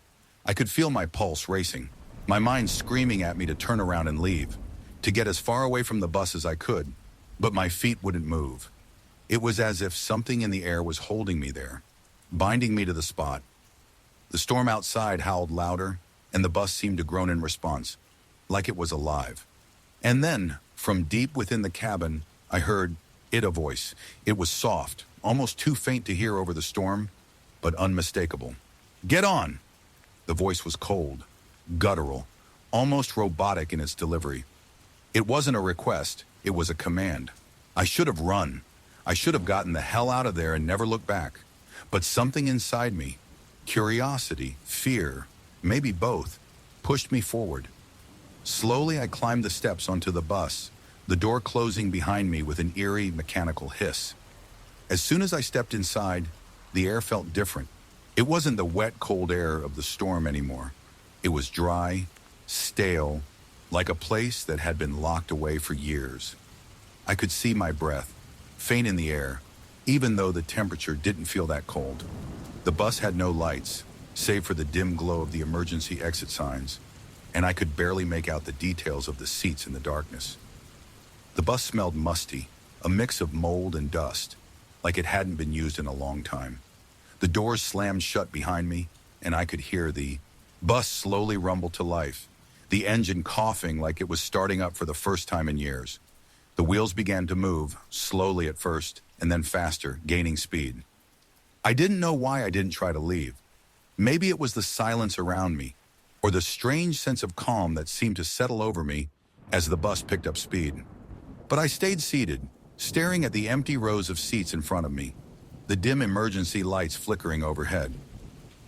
I could feel my pulse racing, my mind screaming at me to turn around and leave, to get as far away from the bus as I could, but my feet wouldn't move. It was as if something in the air was holding me there, binding me to the spot. The storm outside howled louder, and the bus seemed to groan in response, like it was alive. And then, from deep within the cabin, I heard a voice. It was soft, almost too faint to hear over the storm, but unmistakable. "Get on!" The voice was cold, guttural, almost robotic in its delivery. It wasn't a request, it was a command. I should have run. I should have gotten the hell out of there and never looked back. But something inside me, curiosity, fear, maybe both, pushed me forward. Slowly I climbed the steps onto the bus, the door closing behind me with an eerie mechanical hiss. As soon as I stepped inside, the air felt different. It wasn't the wet, cold air of the storm anymore. It was dry, stale, like a place that had been locked away for years. I could see my breath, faint in the air, even though the temperature didn't feel that cold. The bus had no lights, save for the dim glow of the emergency exit signs, and I could barely make out the details of the seats in the darkness. The bus smelled musty, a mix of mold and dust, like it hadn't been used in a long time. The doors slammed shut behind me, and I could hear the bus slowly rumble to life, the engine coughing like it was starting up for the first time in years. The wheels began to move, slowly at first, and then faster, gaining speed. I didn't know why I didn't try to leave. Maybe it was the silence around me, or the strange sense of calm that seemed to settle over me as the bus picked up speed. But I stayed seated, staring at the empty rows of seats in front of me, the dim emergency lights flickering overhead.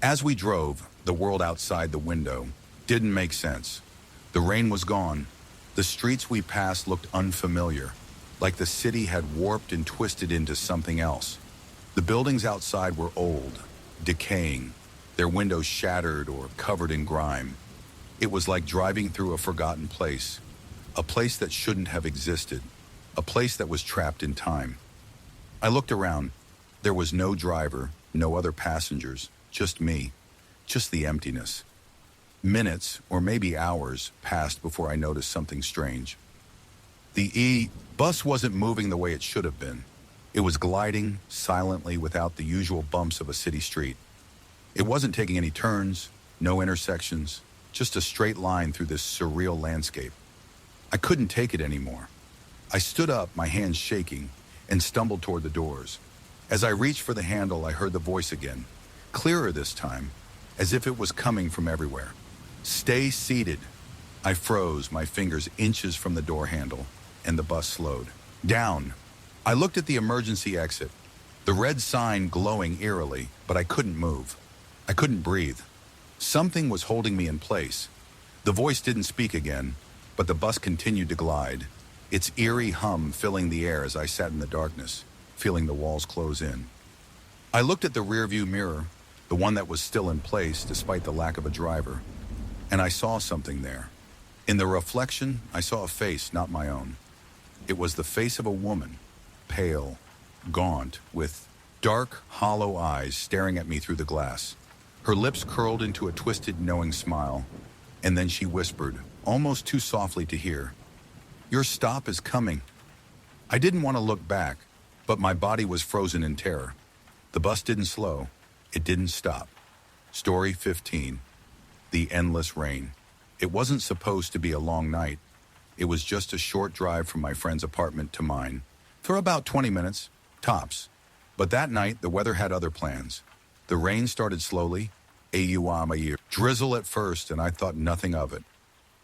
As we drove, the world outside the window didn't make sense. The rain was gone. The streets we passed looked unfamiliar, like the city had warped and twisted into something else. The buildings outside were old, decaying, their windows shattered or covered in grime. It was like driving through a forgotten place, a place that shouldn't have existed, a place that was trapped in time. I looked around. There was no driver, no other passengers, just me, just the emptiness. Minutes, or maybe hours, passed before I noticed something strange. The bus wasn't moving the way it should have been. It was gliding silently without the usual bumps of a city street. It wasn't taking any turns, no intersections, just a straight line through this surreal landscape. I couldn't take it anymore. I stood up, my hands shaking, and stumbled toward the doors. As I reached for the handle, I heard the voice again, clearer this time, as if it was coming from everywhere. "Stay seated." I froze, my fingers inches from the door handle, and the bus slowed. Down. I looked at the emergency exit, the red sign glowing eerily, but I couldn't move. I couldn't breathe. Something was holding me in place. The voice didn't speak again, but the bus continued to glide, its eerie hum filling the air as I sat in the darkness, feeling the walls close in. I looked at the rearview mirror, the one that was still in place despite the lack of a driver, and I saw something there. In the reflection, I saw a face not my own. It was the face of a woman, pale, gaunt, with dark, hollow eyes staring at me through the glass. Her lips curled into a twisted, knowing smile, and then she whispered, almost too softly to hear, "Your stop is coming." I didn't want to look back, but my body was frozen in terror. The bus didn't slow. It didn't stop. Story 15. The Endless Rain. It wasn't supposed to be a long night. It was just a short drive from my friend's apartment to mine, for about 20 minutes, tops. But that night, the weather had other plans. The rain started slowly, drizzle at first, and I thought nothing of it.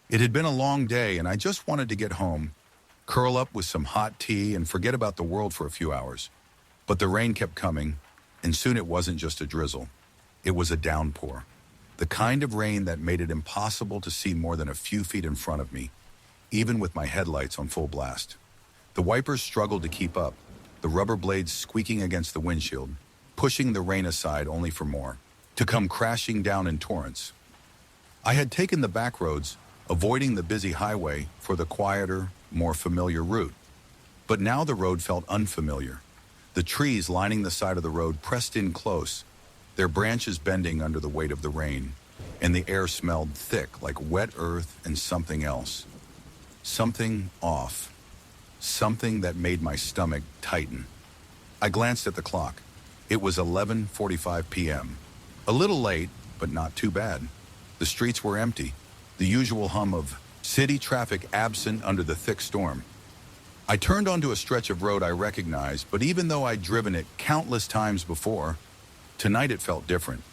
It had been a long day, and I just wanted to get home, curl up with some hot tea, and forget about the world for a few hours. But the rain kept coming, and soon it wasn't just a drizzle. It was a downpour. The kind of rain that made it impossible to see more than a few feet in front of me, even with my headlights on full blast. The wipers struggled to keep up, the rubber blades squeaking against the windshield, pushing the rain aside only for more, to come crashing down in torrents. I had taken the back roads, avoiding the busy highway for the quieter, more familiar route. But now the road felt unfamiliar. The trees lining the side of the road pressed in close, their branches bending under the weight of the rain, and the air smelled thick like wet earth and something else. Something off. Something that made my stomach tighten. I glanced at the clock. It was 11:45 p.m. A little late, but not too bad. The streets were empty, the usual hum of city traffic absent under the thick storm. I turned onto a stretch of road I recognized, but even though I'd driven it countless times before, tonight it felt different.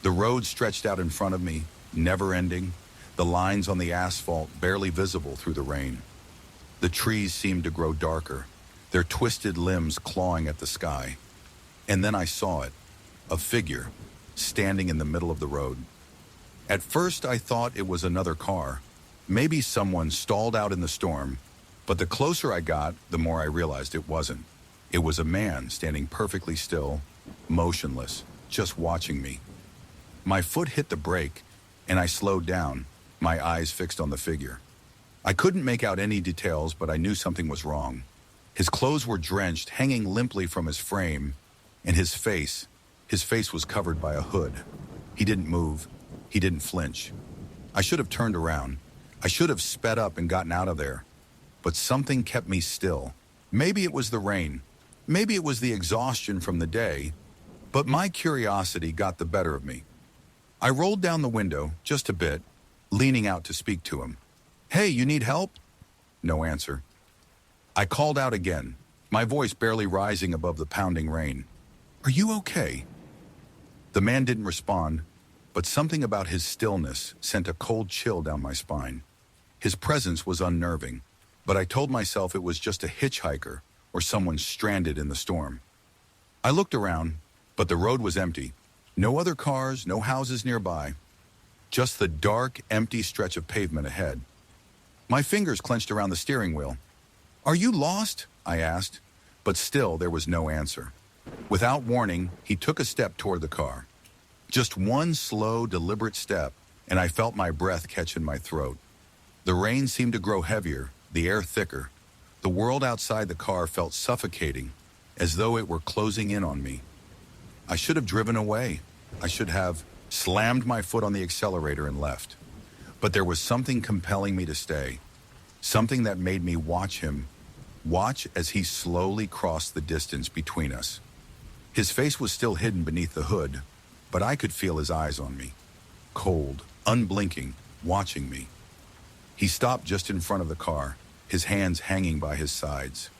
The road stretched out in front of me, never-ending, the lines on the asphalt barely visible through the rain. The trees seemed to grow darker, their twisted limbs clawing at the sky. And then I saw it, a figure, standing in the middle of the road. At first I thought it was another car, maybe someone stalled out in the storm, but the closer I got, the more I realized it wasn't. It was a man standing perfectly still, motionless, just watching me. My foot hit the brake, and I slowed down, my eyes fixed on the figure. I couldn't make out any details, but I knew something was wrong. His clothes were drenched, hanging limply from his frame, and his face was covered by a hood. He didn't move. He didn't flinch. I should have turned around. I should have sped up and gotten out of there. But something kept me still. Maybe it was the rain. Maybe it was the exhaustion from the day. But my curiosity got the better of me. I rolled down the window, just a bit, leaning out to speak to him. "Hey, you need help?" No answer. I called out again, my voice barely rising above the pounding rain. "Are you okay?" The man didn't respond, but something about his stillness sent a cold chill down my spine. His presence was unnerving, but I told myself it was just a hitchhiker or someone stranded in the storm. I looked around, but the road was empty. No other cars, no houses nearby. Just the dark, empty stretch of pavement ahead. My fingers clenched around the steering wheel. "Are you lost?" I asked, but still there was no answer. Without warning, he took a step toward the car. Just one slow, deliberate step, and I felt my breath catch in my throat. The rain seemed to grow heavier, the air thicker. The world outside the car felt suffocating, as though it were closing in on me. I should have driven away. I should have slammed my foot on the accelerator and left. But there was something compelling me to stay, something that made me watch him, watch as he slowly crossed the distance between us. His face was still hidden beneath the hood, but I could feel his eyes on me, cold, unblinking, watching me. He stopped just in front of the car, his hands hanging by his sides.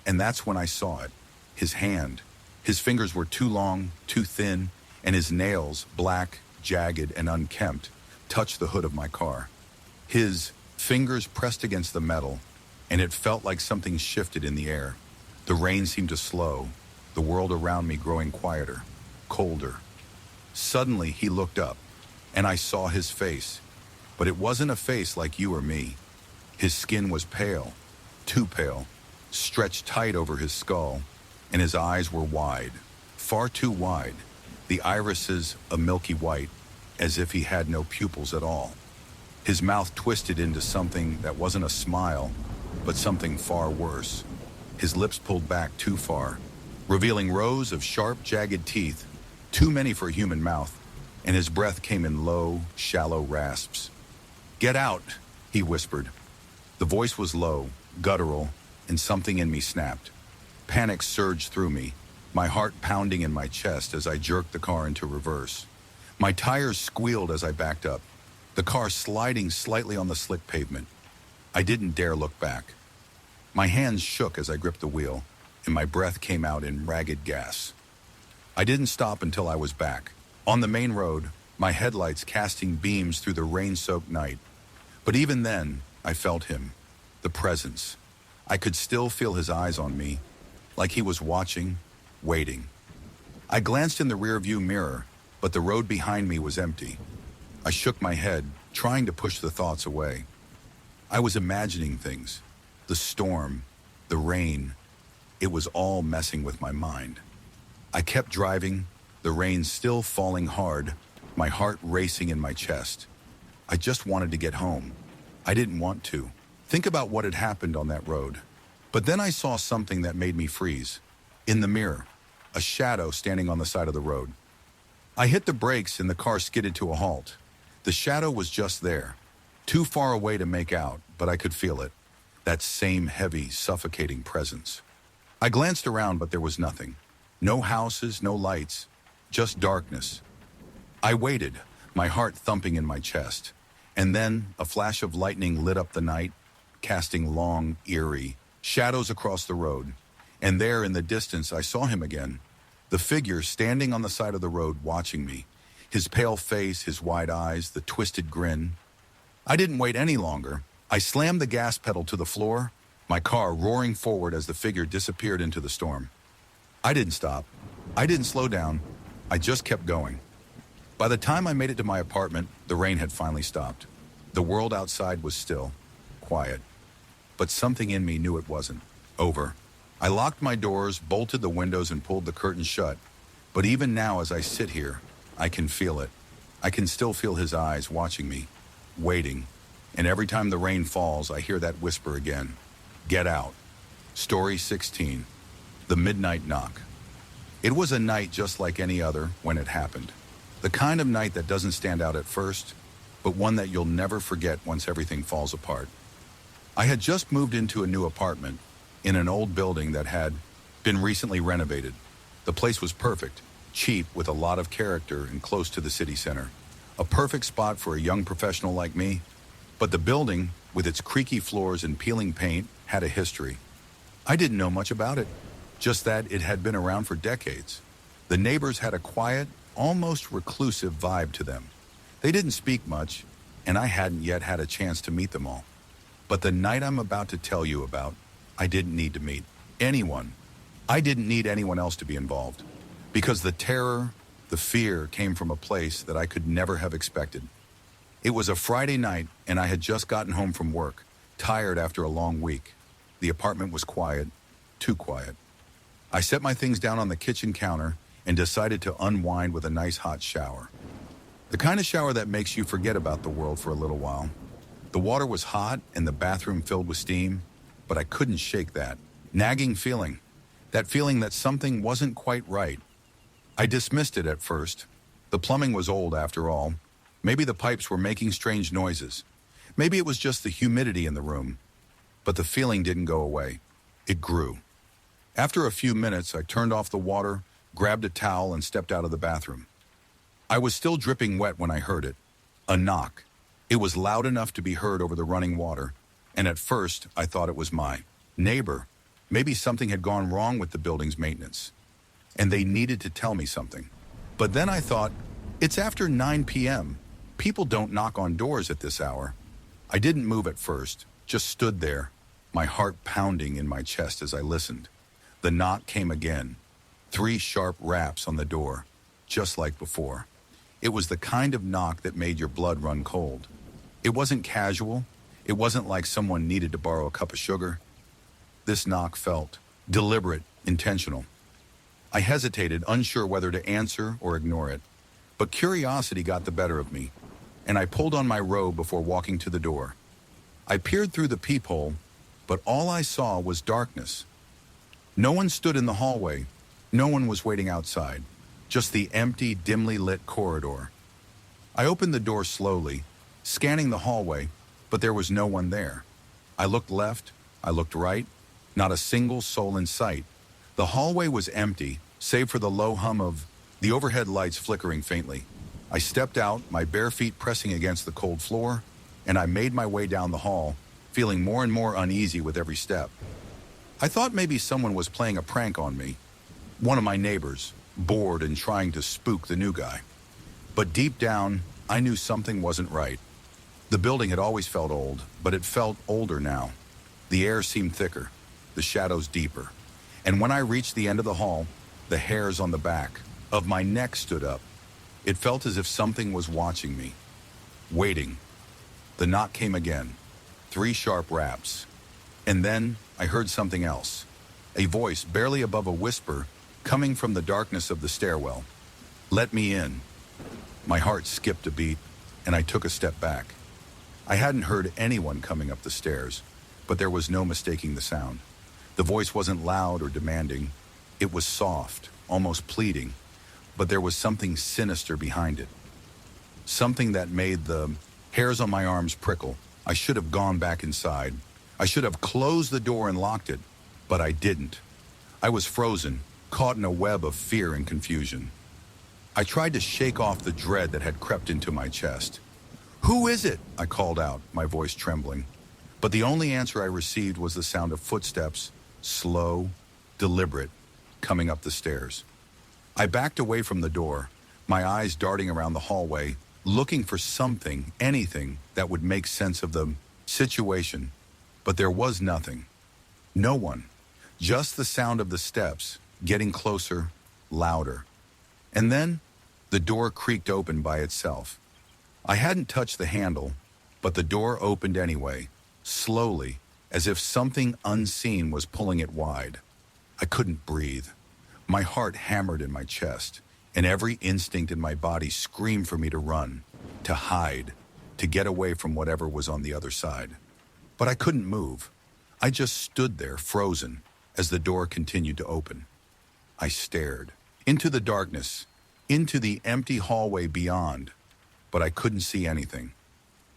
And that's when I saw it, his hand. His fingers were too long, too thin, and his nails, black, jagged, and unkempt, touched the hood of my car. His fingers pressed against the metal, and it felt like something shifted in the air. The rain seemed to slow, the world around me growing quieter, colder. Suddenly, he looked up, and I saw his face. But it wasn't a face like you or me. His skin was pale, too pale, stretched tight over his skull, and his eyes were wide, far too wide, the irises a milky white, as if he had no pupils at all. His mouth twisted into something that wasn't a smile, but something far worse. His lips pulled back too far, revealing rows of sharp, jagged teeth, too many for a human mouth, and his breath came in low, shallow rasps. "Get out," he whispered. The voice was low, guttural, and something in me snapped. Panic surged through me, my heart pounding in my chest as I jerked the car into reverse. My tires squealed as I backed up, the car sliding slightly on the slick pavement. I didn't dare look back. My hands shook as I gripped the wheel, and my breath came out in ragged gas. I didn't stop until I was back, on the main road, my headlights casting beams through the rain-soaked night. But even then, I felt him, the presence. I could still feel his eyes on me, like he was watching, waiting. I glanced in the rearview mirror, but the road behind me was empty. I shook my head, trying to push the thoughts away. I was imagining things. The storm, the rain. It was all messing with my mind. I kept driving, the rain still falling hard, my heart racing in my chest. I just wanted to get home. I didn't want to think about what had happened on that road. But then I saw something that made me freeze. In the mirror, a shadow standing on the side of the road. I hit the brakes and the car skidded to a halt. The shadow was just there, too far away to make out, but I could feel it. That same heavy, suffocating presence. I glanced around, but there was nothing. No houses, no lights, just darkness. I waited, my heart thumping in my chest. And then a flash of lightning lit up the night, casting long, eerie shadows across the road. And there in the distance, I saw him again. The figure standing on the side of the road watching me. His pale face, his wide eyes, the twisted grin. I didn't wait any longer. I slammed the gas pedal to the floor, my car roaring forward as the figure disappeared into the storm. I didn't stop. I didn't slow down. I just kept going. By the time I made it to my apartment, the rain had finally stopped. The world outside was still, quiet. But something in me knew it wasn't over. I locked my doors, bolted the windows, and pulled the curtains shut. But even now, as I sit here, I can feel it. I can still feel his eyes watching me, waiting. And every time the rain falls, I hear that whisper again. Get out. Story 16. The Midnight Knock. It was a night just like any other when it happened. The kind of night that doesn't stand out at first, but one that you'll never forget once everything falls apart. I had just moved into a new apartment in an old building that had been recently renovated. The place was perfect, cheap with a lot of character and close to the city center. A perfect spot for a young professional like me. But the building, with its creaky floors and peeling paint, had a history. I didn't know much about it, just that it had been around for decades. The neighbors had a quiet, almost reclusive vibe to them. They didn't speak much, and I hadn't yet had a chance to meet them all. But the night I'm about to tell you about, I didn't need to meet anyone. I didn't need anyone else to be involved, because the terror, the fear came from a place that I could never have expected. It was a Friday night, and I had just gotten home from work, tired after a long week. The apartment was quiet, too quiet. I set my things down on the kitchen counter and decided to unwind with a nice hot shower. The kind of shower that makes you forget about the world for a little while. The water was hot and the bathroom filled with steam, but I couldn't shake that nagging feeling, that feeling that something wasn't quite right. I dismissed it at first. The plumbing was old after all. Maybe the pipes were making strange noises. Maybe it was just the humidity in the room. But the feeling didn't go away. It grew. After a few minutes, I turned off the water, grabbed a towel, and stepped out of the bathroom. I was still dripping wet when I heard it. A knock. It was loud enough to be heard over the running water, and at first I thought it was my neighbor. Maybe something had gone wrong with the building's maintenance, and they needed to tell me something. But then I thought, it's after 9 p.m. People don't knock on doors at this hour. I didn't move at first, just stood there, my heart pounding in my chest as I listened. The knock came again. 3 sharp raps on the door, just like before. It was the kind of knock that made your blood run cold. It wasn't casual. It wasn't like someone needed to borrow a cup of sugar. This knock felt deliberate, intentional. I hesitated, unsure whether to answer or ignore it. But curiosity got the better of me, and I pulled on my robe before walking to the door. I peered through the peephole, but all I saw was darkness. No one stood in the hallway. No one was waiting outside. Just the empty, dimly lit corridor. I opened the door slowly, scanning the hallway, but there was no one there. I looked left, I looked right, not a single soul in sight. The hallway was empty, save for the low hum of the overhead lights flickering faintly. I stepped out, my bare feet pressing against the cold floor, and I made my way down the hall, feeling more and more uneasy with every step. I thought maybe someone was playing a prank on me. One of my neighbors, bored and trying to spook the new guy. But deep down, I knew something wasn't right. The building had always felt old, but it felt older now. The air seemed thicker, the shadows deeper. And when I reached the end of the hall, the hairs on the back of my neck stood up. It felt as if something was watching me, waiting. The knock came again, 3 sharp raps. And then I heard something else, a voice barely above a whisper coming from the darkness of the stairwell. "Let me in." My heart skipped a beat, and I took a step back. I hadn't heard anyone coming up the stairs, but there was no mistaking the sound. The voice wasn't loud or demanding. It was soft, almost pleading, but there was something sinister behind it. Something that made the hairs on my arms prickle. I should have gone back inside. I should have closed the door and locked it, but I didn't. I was frozen, caught in a web of fear and confusion. I tried to shake off the dread that had crept into my chest. "Who is it?" I called out, my voice trembling. But the only answer I received was the sound of footsteps, slow, deliberate, coming up the stairs. I backed away from the door, my eyes darting around the hallway, looking for something, anything, that would make sense of the situation. But there was nothing. No one. Just the sound of the steps, getting closer, louder. And then, the door creaked open by itself. I hadn't touched the handle, but the door opened anyway, slowly, as if something unseen was pulling it wide. I couldn't breathe. My heart hammered in my chest, and every instinct in my body screamed for me to run, to hide, to get away from whatever was on the other side. But I couldn't move. I just stood there, frozen, as the door continued to open. I stared into the darkness, into the empty hallway beyond, but I couldn't see anything.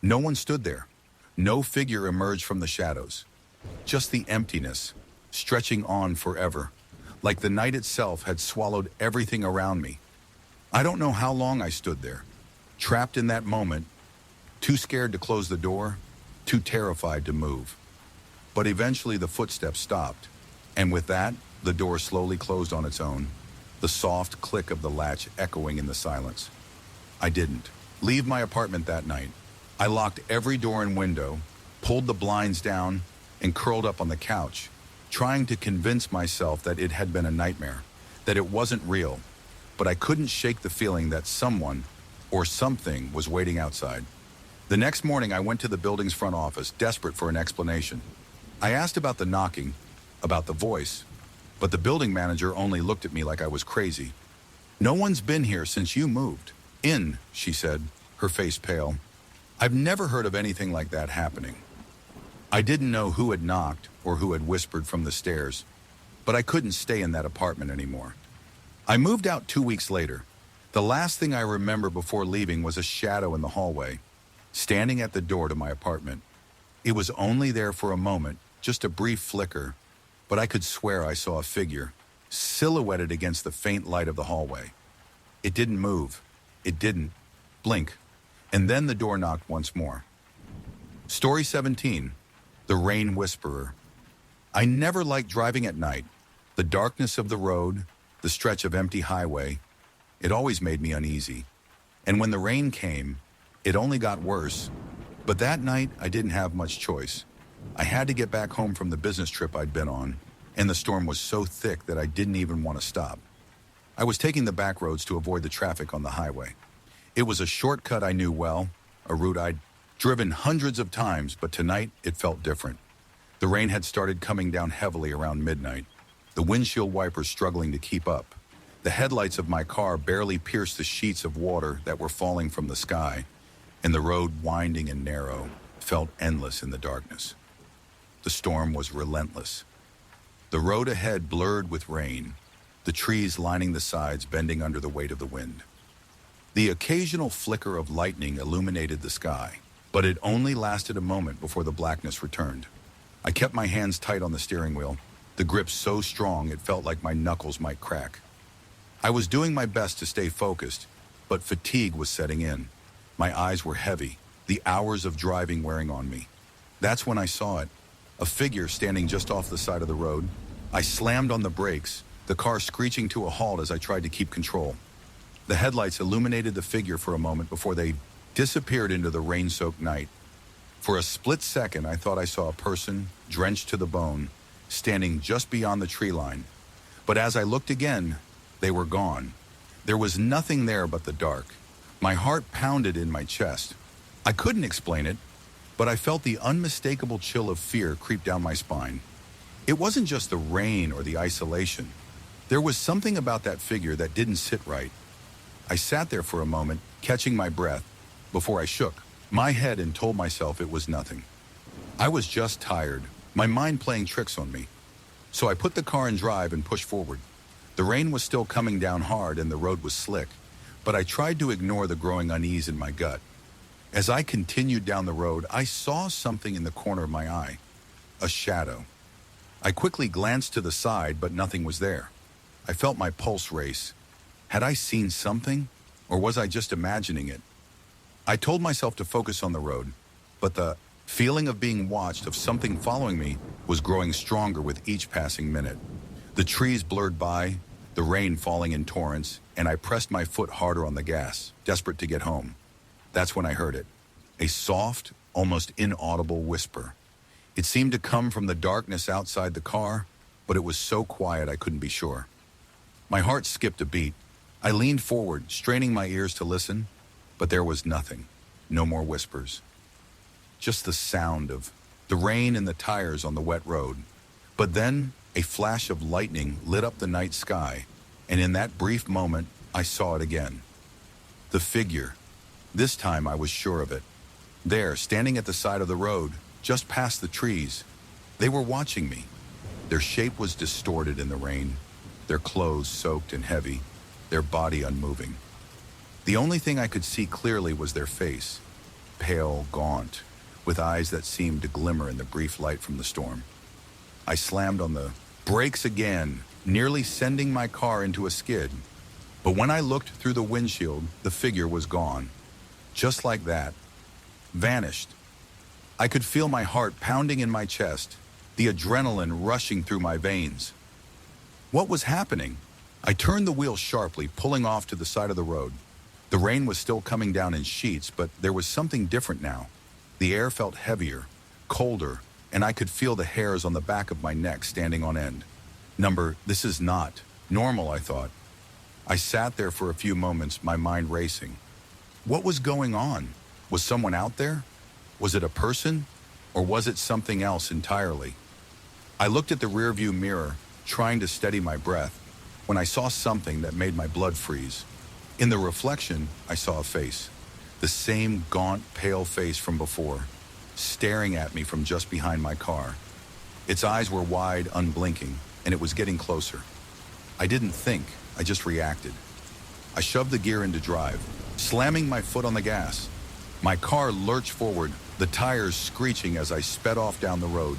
No one stood there. No figure emerged from the shadows. Just the emptiness, stretching on forever, like the night itself had swallowed everything around me. I don't know how long I stood there, trapped in that moment, too scared to close the door, too terrified to move. But eventually the footsteps stopped, and with that, the door slowly closed on its own, the soft click of the latch echoing in the silence. I didn't leave my apartment that night. I locked every door and window, pulled the blinds down, and curled up on the couch, trying to convince myself that it had been a nightmare, that it wasn't real. But I couldn't shake the feeling that someone or something was waiting outside. The next morning, I went to the building's front office, desperate for an explanation. I asked about the knocking, about the voice, but the building manager only looked at me like I was crazy. "No one's been here since you moved in," she said, her face pale. I've never heard of anything like that happening. I didn't know who had knocked or who had whispered from the stairs, but I couldn't stay in that apartment anymore. I moved out 2 weeks later. The last thing I remember before leaving was a shadow in the hallway, standing at the door to my apartment. It was only there for a moment, just a brief flicker, but I could swear I saw a figure, silhouetted against the faint light of the hallway. It didn't move. It didn't blink. And then the door knocked once more. Story 17, The Rain Whisperer. I never liked driving at night. The darkness of the road, the stretch of empty highway, it always made me uneasy. And when the rain came, it only got worse. But that night, I didn't have much choice. I had to get back home from the business trip I'd been on, and the storm was so thick that I didn't even want to stop. I was taking the back roads to avoid the traffic on the highway. It was a shortcut I knew well, a route I'd driven hundreds of times, but tonight it felt different. The rain had started coming down heavily around midnight, the windshield wipers struggling to keep up, The headlights of my car barely pierced the sheets of water that were falling from the sky, and the road, winding and narrow, felt endless in the darkness. The storm was relentless. The road ahead blurred with rain, the trees lining the sides bending under the weight of the wind. The occasional flicker of lightning illuminated the sky, but it only lasted a moment before the blackness returned. I kept my hands tight on the steering wheel, the grip so strong it felt like my knuckles might crack. I was doing my best to stay focused, but fatigue was setting in. My eyes were heavy, the hours of driving wearing on me. That's when I saw it, a figure standing just off the side of the road. I slammed on the brakes, the car screeching to a halt as I tried to keep control. The headlights illuminated the figure for a moment before they disappeared into the rain-soaked night. For a split second, I thought I saw a person, drenched to the bone, standing just beyond the tree line. But as I looked again, they were gone. There was nothing there but the dark. My heart pounded in my chest. I couldn't explain it, but I felt the unmistakable chill of fear creep down my spine. It wasn't just the rain or the isolation. There was something about that figure that didn't sit right. I sat there for a moment, catching my breath, before I shook my head and told myself it was nothing. I was just tired, my mind playing tricks on me. So I put the car in drive and pushed forward. The rain was still coming down hard and the road was slick, but I tried to ignore the growing unease in my gut. As I continued down the road, I saw something in the corner of my eye, a shadow. I quickly glanced to the side, but nothing was there. I felt my pulse race. Had I seen something, or was I just imagining it? I told myself to focus on the road, but the feeling of being watched, of something following me, was growing stronger with each passing minute. The trees blurred by, the rain falling in torrents, and I pressed my foot harder on the gas, desperate to get home. That's when I heard it, a soft, almost inaudible whisper. It seemed to come from the darkness outside the car, but it was so quiet I couldn't be sure. My heart skipped a beat. I leaned forward, straining my ears to listen, but there was nothing, no more whispers. Just the sound of the rain and the tires on the wet road. But then, a flash of lightning lit up the night sky, and in that brief moment, I saw it again. The figure. This time I was sure of it. There, standing at the side of the road, just past the trees, they were watching me. Their shape was distorted in the rain, their clothes soaked and heavy, their body unmoving. The only thing I could see clearly was their face, pale, gaunt, with eyes that seemed to glimmer in the brief light from the storm. I slammed on the brakes again, nearly sending my car into a skid. But when I looked through the windshield, the figure was gone. Just like that. Vanished. I could feel my heart pounding in my chest, the adrenaline rushing through my veins. What was happening? I turned the wheel sharply, pulling off to the side of the road. The rain was still coming down in sheets, but there was something different now. The air felt heavier, colder, and I could feel the hairs on the back of my neck standing on end. This is not normal, I thought. I sat there for a few moments, my mind racing. What was going on? Was someone out there? Was it a person? Or was it something else entirely? I looked at the rearview mirror, trying to steady my breath, when I saw something that made my blood freeze. In the reflection, I saw a face. The same gaunt, pale face from before, staring at me from just behind my car. Its eyes were wide, unblinking, and it was getting closer. I didn't think, I just reacted. I shoved the gear into drive, slamming my foot on the gas. My car lurched forward, the tires screeching as I sped off down the road,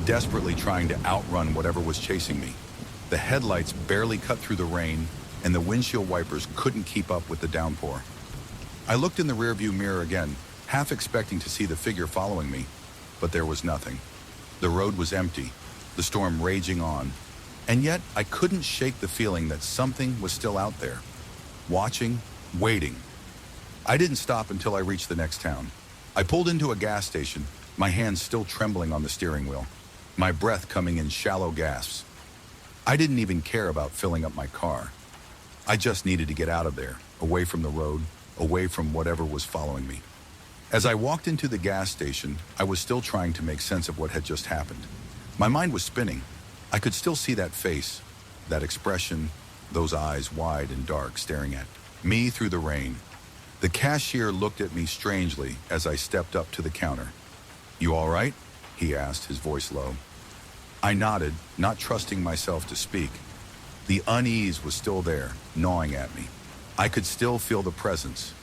desperately trying to outrun whatever was chasing me. The headlights barely cut through the rain, and the windshield wipers couldn't keep up with the downpour. I looked in the rearview mirror again, half expecting to see the figure following me, but there was nothing. The road was empty, the storm raging on, and yet I couldn't shake the feeling that something was still out there, watching, waiting. I didn't stop until I reached the next town. I pulled into a gas station, my hands still trembling on the steering wheel, my breath coming in shallow gasps. I didn't even care about filling up my car. I just needed to get out of there, away from the road, away from whatever was following me. As I walked into the gas station, I was still trying to make sense of what had just happened. My mind was spinning. I could still see that face, that expression, those eyes wide and dark staring at me through the rain. The cashier looked at me strangely as I stepped up to the counter. "You all right?" he asked, his voice low. I nodded, not trusting myself to speak. The unease was still there, gnawing at me. I could still feel the presence,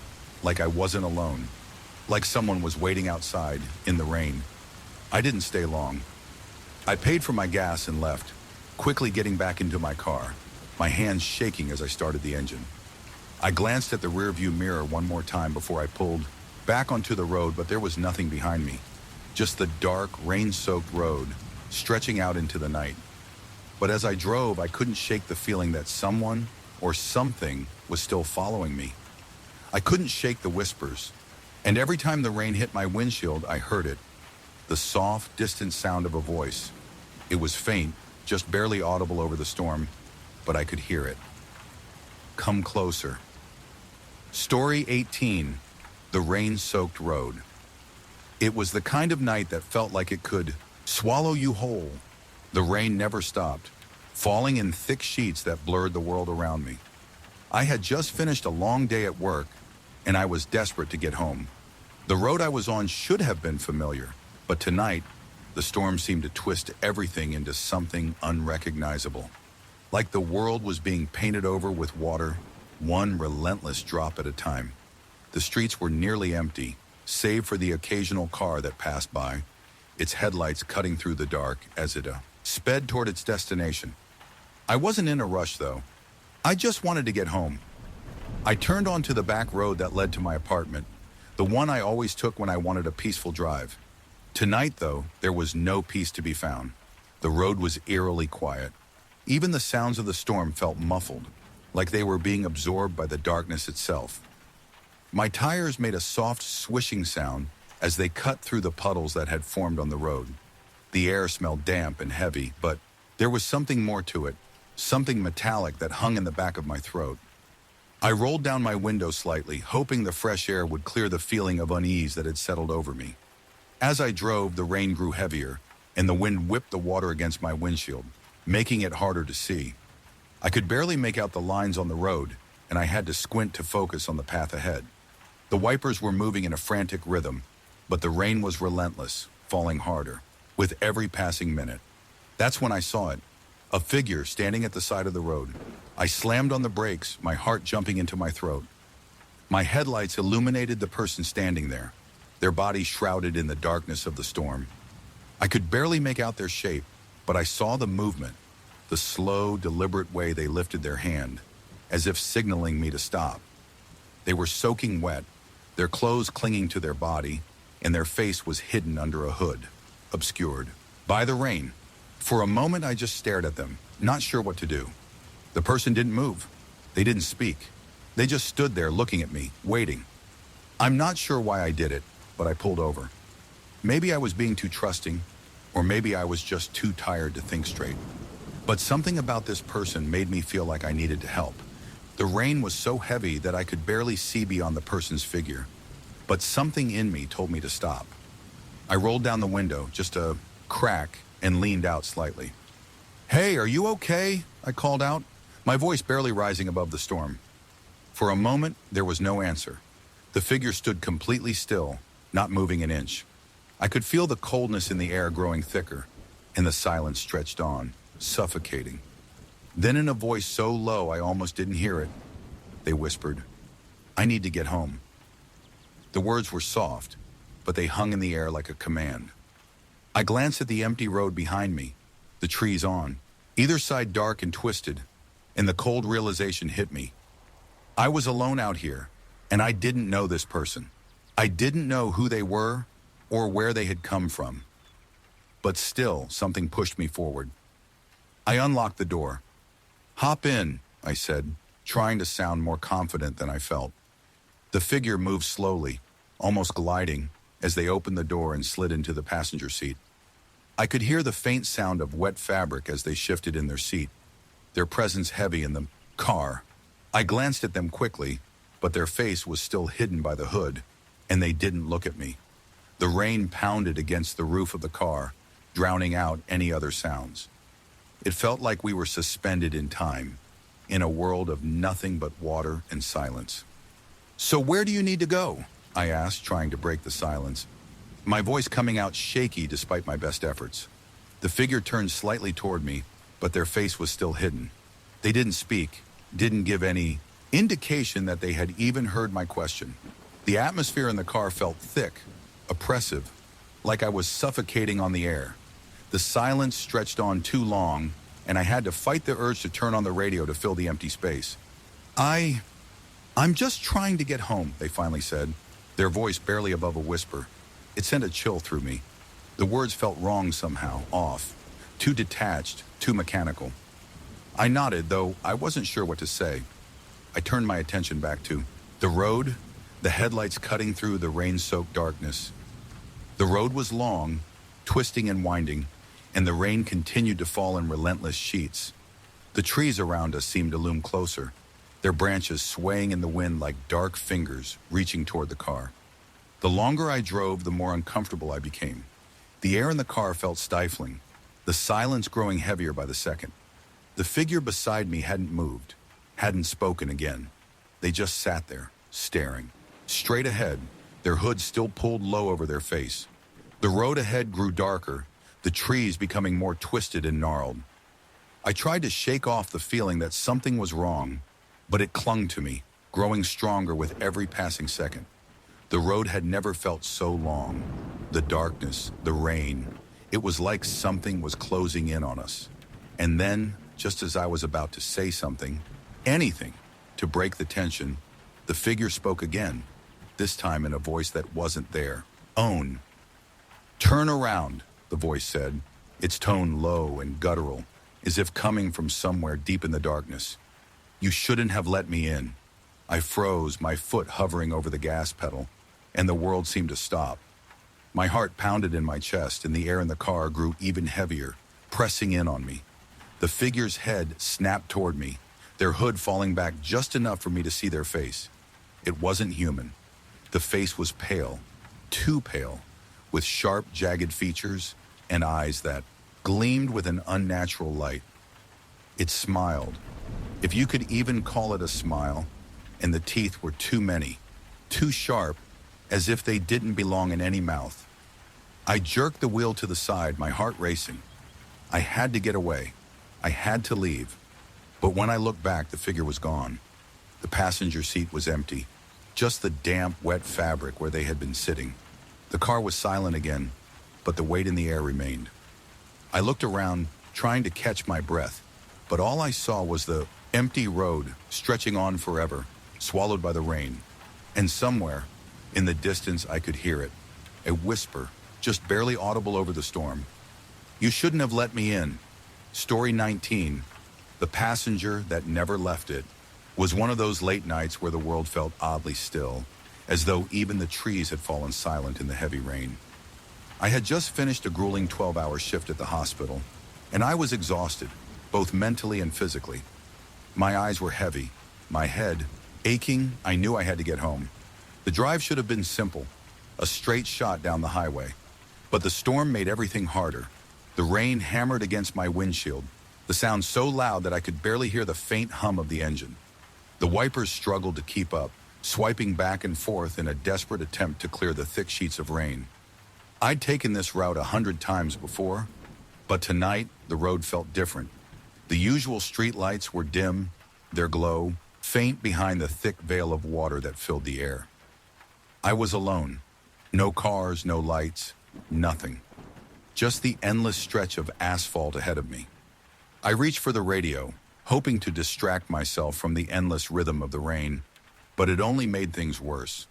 like I wasn't alone, like someone was waiting outside in the rain. I didn't stay long. I paid for my gas and left, quickly getting back into my car, my hands shaking as I started the engine. I glanced at the rearview mirror one more time before I pulled back onto the road, but there was nothing behind me, just the dark, rain-soaked road stretching out into the night. But as I drove, I couldn't shake the feeling that someone or something was still following me. I couldn't shake the whispers, and every time the rain hit my windshield, I heard it. The soft, distant sound of a voice. It was faint, just barely audible over the storm, but I could hear it. Come closer. Story 18, The Rain-Soaked Road. It was the kind of night that felt like it could swallow you whole. The rain never stopped, falling in thick sheets that blurred the world around me. I had just finished a long day at work, and I was desperate to get home. The road I was on should have been familiar, but tonight, the storm seemed to twist everything into something unrecognizable. Like the world was being painted over with water, one relentless drop at a time. The streets were nearly empty, save for the occasional car that passed by, its headlights cutting through the dark as it sped toward its destination. I wasn't in a rush, though. I just wanted to get home. I turned onto the back road that led to my apartment, the one I always took when I wanted a peaceful drive. Tonight, though, there was no peace to be found. The road was eerily quiet. Even the sounds of the storm felt muffled, like they were being absorbed by the darkness itself. My tires made a soft swishing sound as they cut through the puddles that had formed on the road. The air smelled damp and heavy, but there was something more to it, something metallic that hung in the back of my throat. I rolled down my window slightly, hoping the fresh air would clear the feeling of unease that had settled over me. As I drove, the rain grew heavier, and the wind whipped the water against my windshield, making it harder to see. I could barely make out the lines on the road, and I had to squint to focus on the path ahead. The wipers were moving in a frantic rhythm, but the rain was relentless, falling harder, with every passing minute. That's when I saw it, a figure standing at the side of the road. I slammed on the brakes, my heart jumping into my throat. My headlights illuminated the person standing there, their bodies shrouded in the darkness of the storm. I could barely make out their shape, but I saw the movement, the slow, deliberate way they lifted their hand, as if signaling me to stop. They were soaking wet, their clothes clinging to their body, and their face was hidden under a hood, obscured by the rain. For a moment, I just stared at them, not sure what to do. The person didn't move. They didn't speak. They just stood there looking at me, waiting. I'm not sure why I did it, but I pulled over. Maybe I was being too trusting, or maybe I was just too tired to think straight. But something about this person made me feel like I needed to help. The rain was so heavy that I could barely see beyond the person's figure, but something in me told me to stop. I rolled down the window, just a crack, and leaned out slightly. "Hey, are you okay?" I called out, my voice barely rising above the storm. For a moment, there was no answer. The figure stood completely still, not moving an inch. I could feel the coldness in the air growing thicker, and the silence stretched on, suffocating. Then in a voice so low I almost didn't hear it, they whispered, "I need to get home." The words were soft, but they hung in the air like a command. I glanced at the empty road behind me, the trees on, either side dark and twisted, and the cold realization hit me. I was alone out here, and I didn't know this person. I didn't know who they were or where they had come from. But still, something pushed me forward. I unlocked the door. "Hop in," I said, trying to sound more confident than I felt. The figure moved slowly, almost gliding, as they opened the door and slid into the passenger seat. I could hear the faint sound of wet fabric as they shifted in their seat, their presence heavy in the car. I glanced at them quickly, but their face was still hidden by the hood, and they didn't look at me. The rain pounded against the roof of the car, drowning out any other sounds. It felt like we were suspended in time, in a world of nothing but water and silence. "So where do you need to go?" I asked, trying to break the silence, my voice coming out shaky despite my best efforts. The figure turned slightly toward me, but their face was still hidden. They didn't speak, didn't give any indication that they had even heard my question. The atmosphere in the car felt thick, oppressive, like I was suffocating on the air. The silence stretched on too long, and I had to fight the urge to turn on the radio to fill the empty space. I'm just trying to get home," they finally said, their voice barely above a whisper. It sent a chill through me. The words felt wrong somehow, off, too detached, too mechanical. I nodded, though I wasn't sure what to say. I turned my attention back to the road, the headlights cutting through the rain-soaked darkness. The road was long, twisting and winding, and the rain continued to fall in relentless sheets. The trees around us seemed to loom closer, their branches swaying in the wind like dark fingers reaching toward the car. The longer I drove, the more uncomfortable I became. The air in the car felt stifling, the silence growing heavier by the second. The figure beside me hadn't moved, hadn't spoken again. They just sat there, staring, straight ahead, their hoods still pulled low over their face. The road ahead grew darker, the trees becoming more twisted and gnarled. I tried to shake off the feeling that something was wrong, but it clung to me, growing stronger with every passing second. The road had never felt so long. The darkness, the rain, it was like something was closing in on us. And then, just as I was about to say something, anything, to break the tension, the figure spoke again, this time in a voice that wasn't there. "Own." "Turn around," the voice said, its tone low and guttural, as if coming from somewhere deep in the darkness. "You shouldn't have let me in." I froze, my foot hovering over the gas pedal, and the world seemed to stop. My heart pounded in my chest, and the air in the car grew even heavier, pressing in on me. The figure's head snapped toward me, their hood falling back just enough for me to see their face. It wasn't human. The face was pale, too pale, with sharp, jagged features and eyes that gleamed with an unnatural light. It smiled, if you could even call it a smile, and the teeth were too many, too sharp, as if they didn't belong in any mouth. I jerked the wheel to the side, my heart racing. I had to get away. I had to leave. But when I looked back, the figure was gone. The passenger seat was empty, just the damp, wet fabric where they had been sitting. The car was silent again, but the weight in the air remained. I looked around, trying to catch my breath, but all I saw was the empty road stretching on forever, swallowed by the rain. And somewhere, in the distance, I could hear it, a whisper, just barely audible over the storm. "You shouldn't have let me in." Story 19, The Passenger That Never Left It, was one of those late nights where the world felt oddly still, as though even the trees had fallen silent in the heavy rain. I had just finished a grueling 12-hour shift at the hospital, and I was exhausted, both mentally and physically. My eyes were heavy, my head aching. I knew I had to get home. The drive should have been simple, a straight shot down the highway. But the storm made everything harder. The rain hammered against my windshield, the sound so loud that I could barely hear the faint hum of the engine. The wipers struggled to keep up, swiping back and forth in a desperate attempt to clear the thick sheets of rain. I'd taken this route 100 times before, but tonight the road felt different. The usual street lights were dim, their glow faint behind the thick veil of water that filled the air. I was alone. No cars, no lights, nothing. Just the endless stretch of asphalt ahead of me. I reached for the radio, hoping to distract myself from the endless rhythm of the rain, but it only made things worse.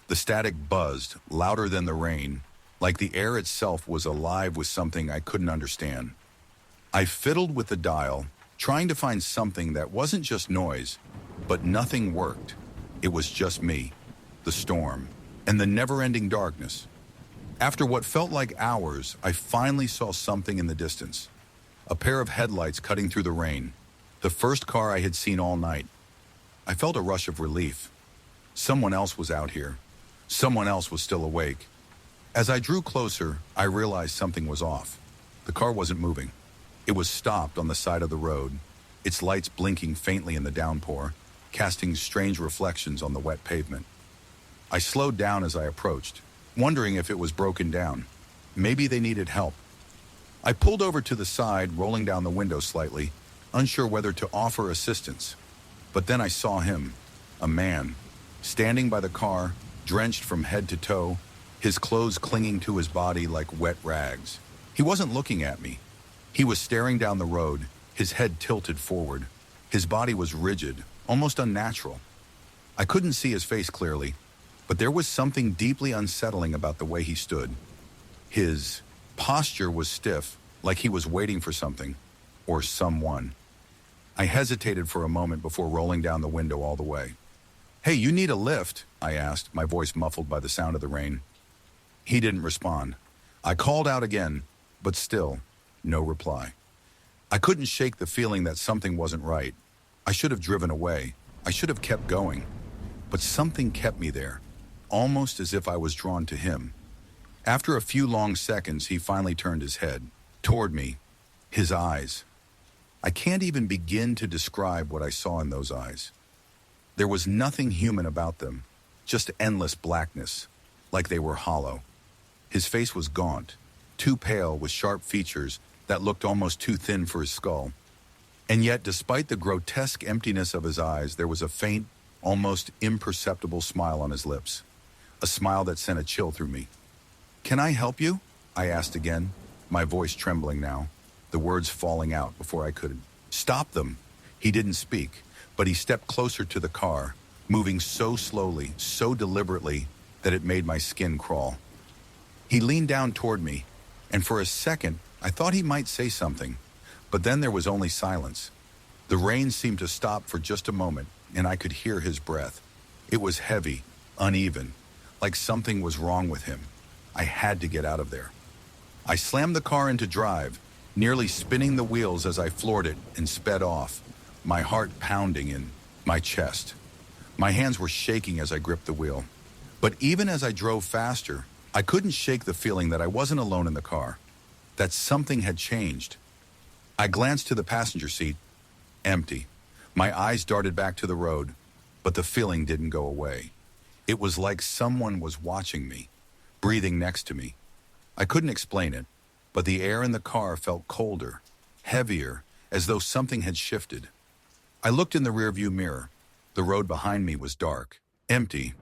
The static buzzed, louder than the rain, like the air itself was alive with something I couldn't understand. I fiddled with the dial, trying to find something that wasn't just noise, but nothing worked. It was just me, the storm, and the never-ending darkness. After what felt like hours, I finally saw something in the distance. A pair of headlights cutting through the rain. The first car I had seen all night. I felt a rush of relief. Someone else was out here. Someone else was still awake. As I drew closer, I realized something was off. The car wasn't moving. It was stopped on the side of the road, its lights blinking faintly in the downpour, casting strange reflections on the wet pavement. I slowed down as I approached, wondering if it was broken down. Maybe they needed help. I pulled over to the side, rolling down the window slightly, unsure whether to offer assistance. But then I saw him, a man, standing by the car, drenched from head to toe, his clothes clinging to his body like wet rags. He wasn't looking at me. He was staring down the road, his head tilted forward. His body was rigid, almost unnatural. I couldn't see his face clearly, but there was something deeply unsettling about the way he stood. His posture was stiff, like he was waiting for something, or someone. I hesitated for a moment before rolling down the window all the way. "Hey, you need a lift?" I asked, my voice muffled by the sound of the rain. He didn't respond. I called out again, but still, no reply. I couldn't shake the feeling that something wasn't right. I should have driven away. I should have kept going. But something kept me there, almost as if I was drawn to him. After a few long seconds, he finally turned his head, toward me, his eyes. I can't even begin to describe what I saw in those eyes. There was nothing human about them, just endless blackness, like they were hollow. His face was gaunt, too pale with sharp features that looked almost too thin for his skull. And yet, despite the grotesque emptiness of his eyes, there was a faint, almost imperceptible smile on his lips, a smile that sent a chill through me. "Can I help you?" I asked again, my voice trembling now, the words falling out before I could stop them. He didn't speak, but he stepped closer to the car, moving so slowly, so deliberately, that it made my skin crawl. He leaned down toward me, and for a second, I thought he might say something, but then there was only silence. The rain seemed to stop for just a moment, and I could hear his breath. It was heavy, uneven, like something was wrong with him. I had to get out of there. I slammed the car into drive, nearly spinning the wheels as I floored it and sped off, my heart pounding in my chest. My hands were shaking as I gripped the wheel. But even as I drove faster, I couldn't shake the feeling that I wasn't alone in the car, that something had changed. I glanced to the passenger seat, empty. My eyes darted back to the road, but the feeling didn't go away. It was like someone was watching me, breathing next to me. I couldn't explain it, but the air in the car felt colder, heavier, as though something had shifted. I looked in the rearview mirror. The road behind me was dark, empty,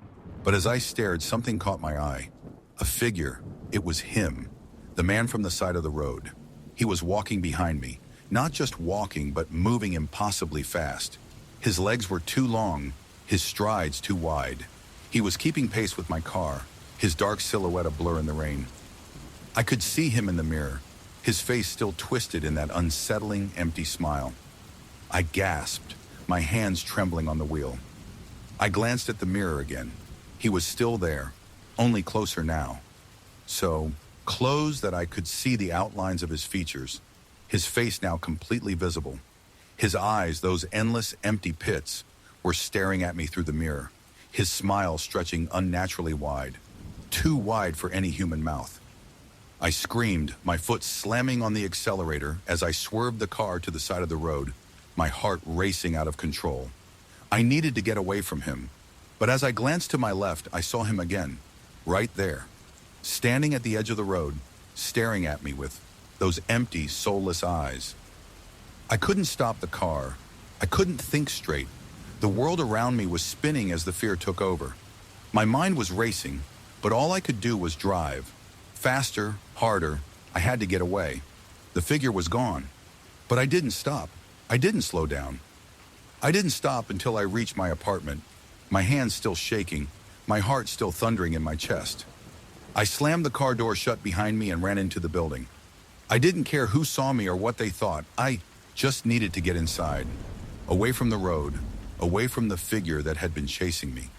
but as I stared, something caught my eye. A figure. It was him, the man from the side of the road. He was walking behind me, not just walking, but moving impossibly fast. His legs were too long, his strides too wide. He was keeping pace with my car, his dark silhouette a blur in the rain. I could see him in the mirror, his face still twisted in that unsettling, empty smile. I gasped, my hands trembling on the wheel. I glanced at the mirror again. He was still there, only closer now. So close that I could see the outlines of his features, his face now completely visible. His eyes, those endless empty pits, were staring at me through the mirror, his smile stretching unnaturally wide, too wide for any human mouth. I screamed, my foot slamming on the accelerator as I swerved the car to the side of the road, my heart racing out of control. I needed to get away from him, but as I glanced to my left, I saw him again, right there, standing at the edge of the road, staring at me with those empty, soulless eyes. I couldn't stop the car. I couldn't think straight. The world around me was spinning as the fear took over. My mind was racing, but all I could do was drive. Faster, harder. I had to get away. The figure was gone. But I didn't stop. I didn't slow down. I didn't stop until I reached my apartment, my hands still shaking, my heart still thundering in my chest. I slammed the car door shut behind me and ran into the building. I didn't care who saw me or what they thought. I just needed to get inside, away from the road, away from the figure that had been chasing me.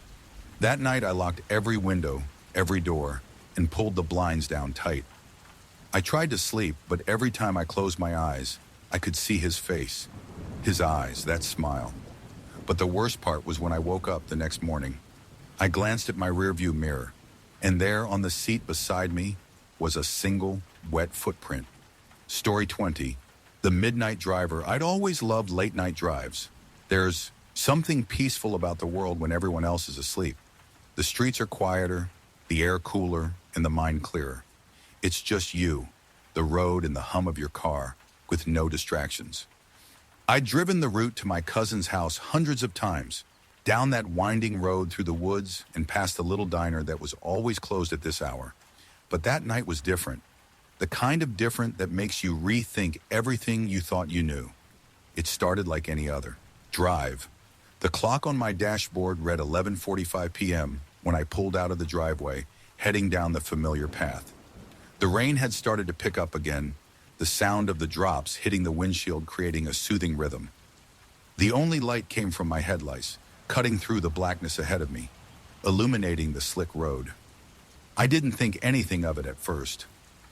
That night I locked every window, every door, and pulled the blinds down tight. I tried to sleep, but every time I closed my eyes, I could see his face, his eyes, that smile. But the worst part was when I woke up the next morning. I glanced at my rearview mirror, and there on the seat beside me was a single wet footprint. Story 20, The midnight driver. I'd always loved late night drives. There's something peaceful about the world when everyone else is asleep. The streets are quieter, the air cooler, and the mind clearer. It's just you, the road, and the hum of your car, with no distractions. I'd driven the route to my cousin's house hundreds of times, down that winding road through the woods and past the little diner that was always closed at this hour. But that night was different. The kind of different that makes you rethink everything you thought you knew. It started like any other. Drive. The clock on my dashboard read 11:45 p.m. when I pulled out of the driveway, heading down the familiar path. The rain had started to pick up again, the sound of the drops hitting the windshield creating a soothing rhythm. The only light came from my headlights, cutting through the blackness ahead of me, illuminating the slick road. I didn't think anything of it at first.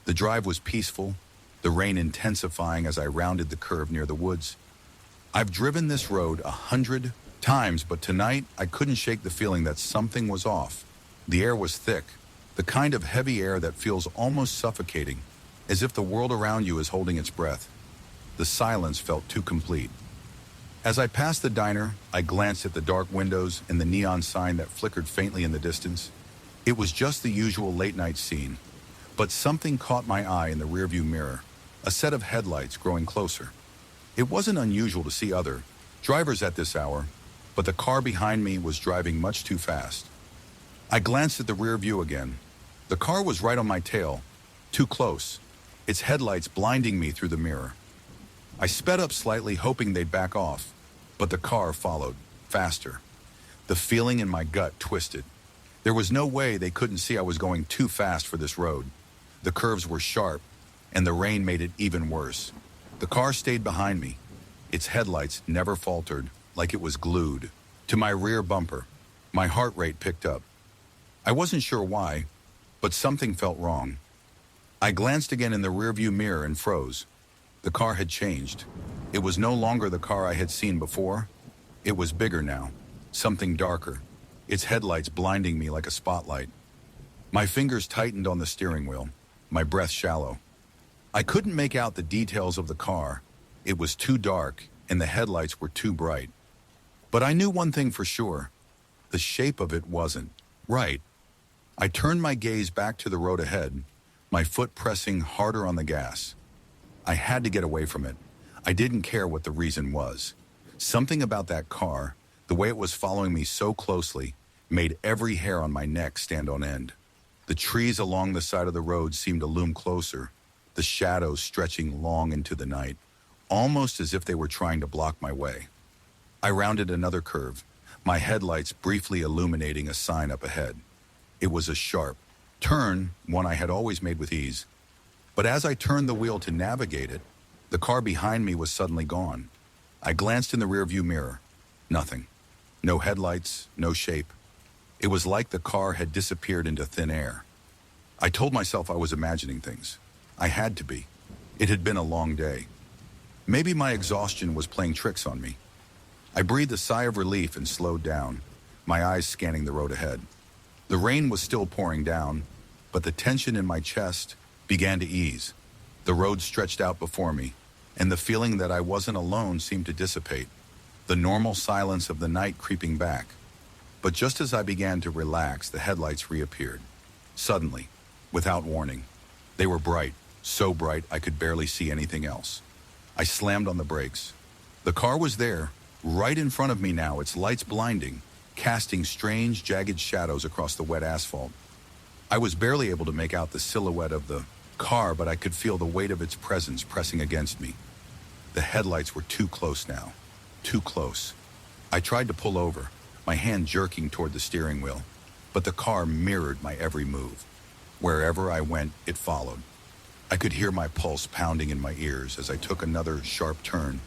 The drive was peaceful, the rain intensifying as I rounded the curve near the woods. I've driven this road 100 times, but tonight I couldn't shake the feeling that something was off. The air was thick, the kind of heavy air that feels almost suffocating, as if the world around you is holding its breath. The silence felt too complete. As I passed the diner, I glanced at the dark windows and the neon sign that flickered faintly in the distance. It was just the usual late-night scene. But something caught my eye in the rearview mirror, a set of headlights growing closer. It wasn't unusual to see other drivers at this hour, but the car behind me was driving much too fast. I glanced at the rear view again. The car was right on my tail, too close, its headlights blinding me through the mirror. I sped up slightly, hoping they'd back off, but the car followed, faster. The feeling in my gut twisted. There was no way they couldn't see I was going too fast for this road. The curves were sharp, and the rain made it even worse. The car stayed behind me. Its headlights never faltered, like it was glued to my rear bumper. My heart rate picked up. I wasn't sure why, but something felt wrong. I glanced again in the rearview mirror and froze. The car had changed. It was no longer the car I had seen before. It was bigger now, something darker, its headlights blinding me like a spotlight. My fingers tightened on the steering wheel, my breath shallow. I couldn't make out the details of the car. It was too dark, and the headlights were too bright. But I knew one thing for sure. The shape of it wasn't right. I turned my gaze back to the road ahead, my foot pressing harder on the gas. I had to get away from it. I didn't care what the reason was. Something about that car, the way it was following me so closely, made every hair on my neck stand on end. The trees along the side of the road seemed to loom closer, the shadows stretching long into the night, almost as if they were trying to block my way. I rounded another curve, my headlights briefly illuminating a sign up ahead. It was a sharp turn, one I had always made with ease. But as I turned the wheel to navigate it, the car behind me was suddenly gone. I glanced in the rearview mirror. Nothing. No headlights, no shape. It was like the car had disappeared into thin air. I told myself I was imagining things. I had to be. It had been a long day. Maybe my exhaustion was playing tricks on me. I breathed a sigh of relief and slowed down, my eyes scanning the road ahead. The rain was still pouring down, but the tension in my chest began to ease. The road stretched out before me, and the feeling that I wasn't alone seemed to dissipate, the normal silence of the night creeping back. But just as I began to relax, the headlights reappeared. Suddenly, without warning. They were bright, so bright I could barely see anything else. I slammed on the brakes. The car was there, right in front of me now, its lights blinding, casting strange, jagged shadows across the wet asphalt. I was barely able to make out the silhouette of the car, but I could feel the weight of its presence pressing against me. The headlights were too close now. Too close. I tried to pull over, my hand jerking toward the steering wheel, but the car mirrored my every move. Wherever I went, it followed. I could hear my pulse pounding in my ears as I took another sharp turn,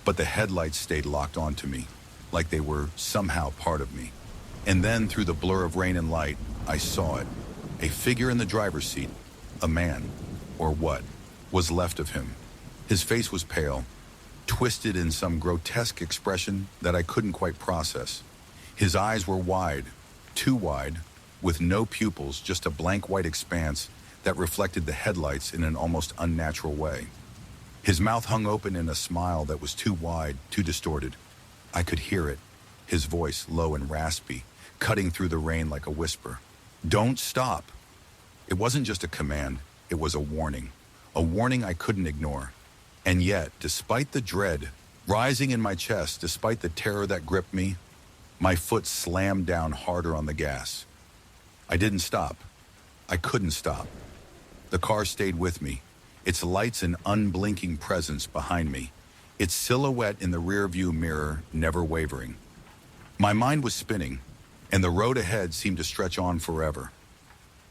but the headlights stayed locked onto me, like they were somehow part of me. And then, through the blur of rain and light, I saw it. A figure in the driver's seat. A man, or what was left of him. His face was pale, twisted in some grotesque expression that I couldn't quite process. His eyes were wide, too wide, with no pupils, just a blank white expanse that reflected the headlights in an almost unnatural way. His mouth hung open in a smile that was too wide, too distorted. I could hear it, his voice low and raspy, cutting through the rain like a whisper. Don't stop. It wasn't just a command, it was a warning I couldn't ignore. And yet, despite the dread rising in my chest, despite the terror that gripped me, my foot slammed down harder on the gas. I didn't stop. I couldn't stop. The car stayed with me, its lights an unblinking presence behind me, its silhouette in the rearview mirror never wavering. My mind was spinning, and the road ahead seemed to stretch on forever.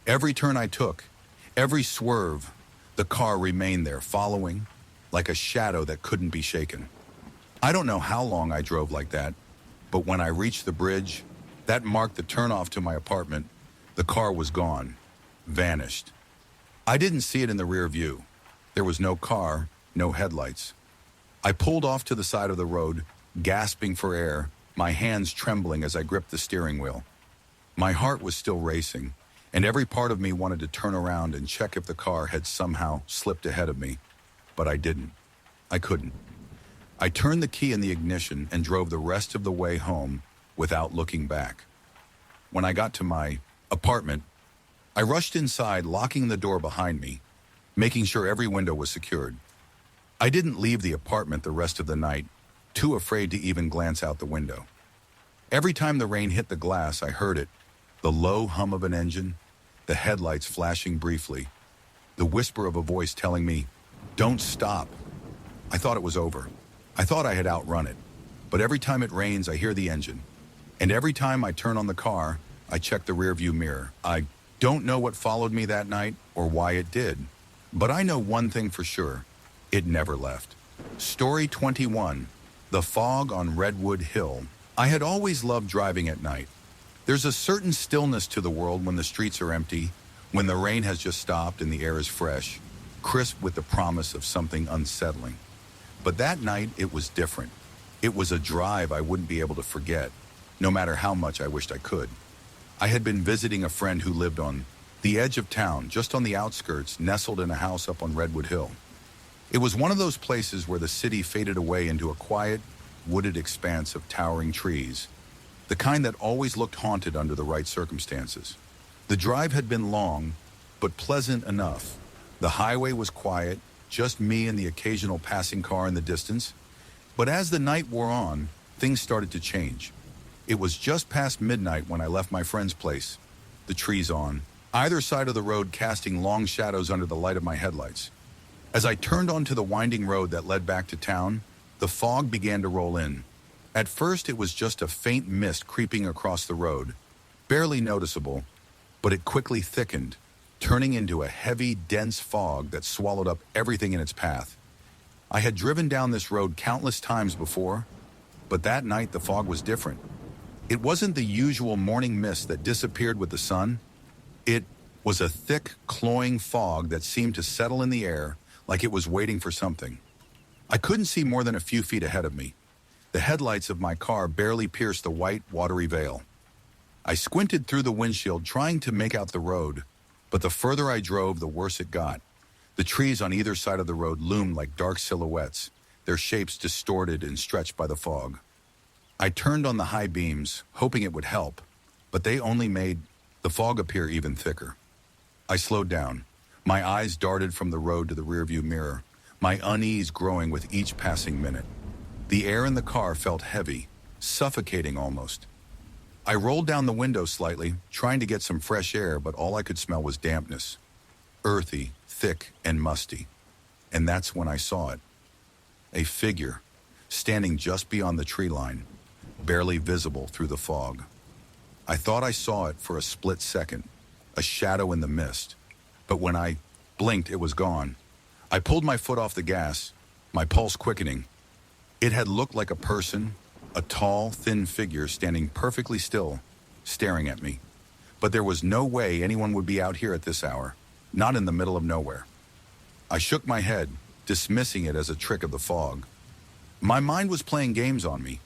Every turn I took, every swerve, the car remained there, following, like a shadow that couldn't be shaken. I don't know how long I drove like that, but when I reached the bridge, that marked the turnoff to my apartment, the car was gone, vanished. I didn't see it in the rear view. There was no car, no headlights. I pulled off to the side of the road, gasping for air, my hands trembling as I gripped the steering wheel. My heart was still racing, and every part of me wanted to turn around and check if the car had somehow slipped ahead of me, but I didn't. I couldn't. I turned the key in the ignition and drove the rest of the way home without looking back. When I got to my apartment, I rushed inside, locking the door behind me, making sure every window was secured. I didn't leave the apartment the rest of the night, too afraid to even glance out the window. Every time the rain hit the glass, I heard it, the low hum of an engine, the headlights flashing briefly, the whisper of a voice telling me, "Don't stop." I thought it was over. I thought I had outrun it. But every time it rains, I hear the engine. And every time I turn on the car, I check the rearview mirror. I don't know what followed me that night or why it did. But I know one thing for sure. It never left. Story 21. The Fog on Redwood Hill. I had always loved driving at night. There's a certain stillness to the world when the streets are empty, when the rain has just stopped and the air is fresh, crisp with the promise of something unsettling. But that night, it was different. It was a drive I wouldn't be able to forget, no matter how much I wished I could. I had been visiting a friend who lived on the edge of town, just on the outskirts, nestled in a house up on Redwood Hill. It was one of those places where the city faded away into a quiet, wooded expanse of towering trees, the kind that always looked haunted under the right circumstances. The drive had been long, but pleasant enough. The highway was quiet, just me and the occasional passing car in the distance. But as the night wore on, things started to change. It was just past midnight when I left my friend's place, the trees on, either side of the road casting long shadows under the light of my headlights. As I turned onto the winding road that led back to town, the fog began to roll in. At first, it was just a faint mist creeping across the road, barely noticeable, but it quickly thickened, turning into a heavy, dense fog that swallowed up everything in its path. I had driven down this road countless times before, but that night the fog was different. It wasn't the usual morning mist that disappeared with the sun. It was a thick, cloying fog that seemed to settle in the air like it was waiting for something. I couldn't see more than a few feet ahead of me. The headlights of my car barely pierced the white, watery veil. I squinted through the windshield, trying to make out the road, but the further I drove, the worse it got. The trees on either side of the road loomed like dark silhouettes, their shapes distorted and stretched by the fog. I turned on the high beams, hoping it would help, but they only made the fog appear even thicker. I slowed down. My eyes darted from the road to the rearview mirror, my unease growing with each passing minute. The air in the car felt heavy, suffocating almost. I rolled down the window slightly, trying to get some fresh air, but all I could smell was dampness. Earthy, thick, and musty. And that's when I saw it. A figure, standing just beyond the tree line, barely visible through the fog. I thought I saw it for a split second, a shadow in the mist. But when I blinked, it was gone. I pulled my foot off the gas, my pulse quickening. It had looked like a person, a tall, thin figure standing perfectly still, staring at me. But there was no way anyone would be out here at this hour, not in the middle of nowhere. I shook my head, dismissing it as a trick of the fog. My mind was playing games on me.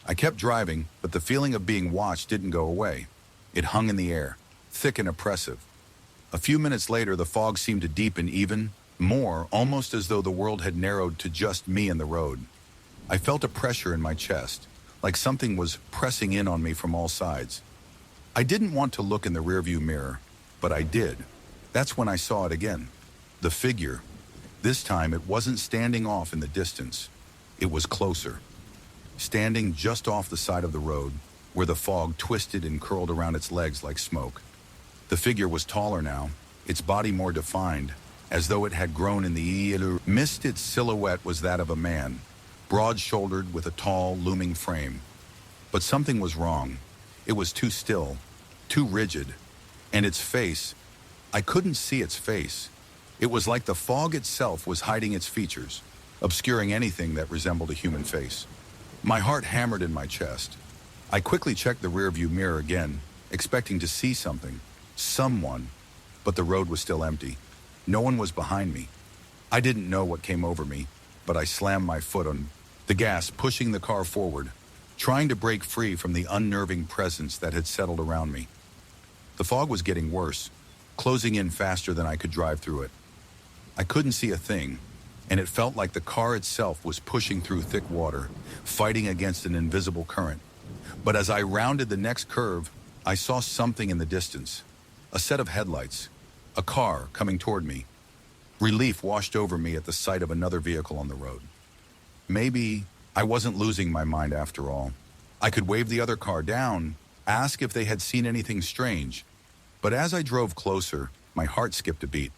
I kept driving, but the feeling of being watched didn't go away. It hung in the air, thick and oppressive. A few minutes later, the fog seemed to deepen even, More, almost as though the world had narrowed to just me and the road. I felt a pressure in my chest, like something was pressing in on me from all sides. I didn't want to look in the rearview mirror, but I did. That's when I saw it again. The figure. This time it wasn't standing off in the distance. It was closer. Standing just off the side of the road, where the fog twisted and curled around its legs like smoke. The figure was taller now, its body more defined, as though it had grown in the mist. Its silhouette was that of a man, broad-shouldered with a tall, looming frame. But something was wrong. It was too still, too rigid. And its face, I couldn't see its face. It was like the fog itself was hiding its features, obscuring anything that resembled a human face. My heart hammered in my chest. I quickly checked the rearview mirror again, expecting to see something, someone, but the road was still empty. No one was behind me. I didn't know what came over me, but I slammed my foot on the gas, pushing the car forward, trying to break free from the unnerving presence that had settled around me. The fog was getting worse, closing in faster than I could drive through it. I couldn't see a thing, and it felt like the car itself was pushing through thick water, fighting against an invisible current. But as I rounded the next curve, I saw something in the distance. A set of headlights. A car coming toward me. Relief washed over me at the sight of another vehicle on the road. Maybe I wasn't losing my mind after all. I could wave the other car down, ask if they had seen anything strange. But as I drove closer, my heart skipped a beat.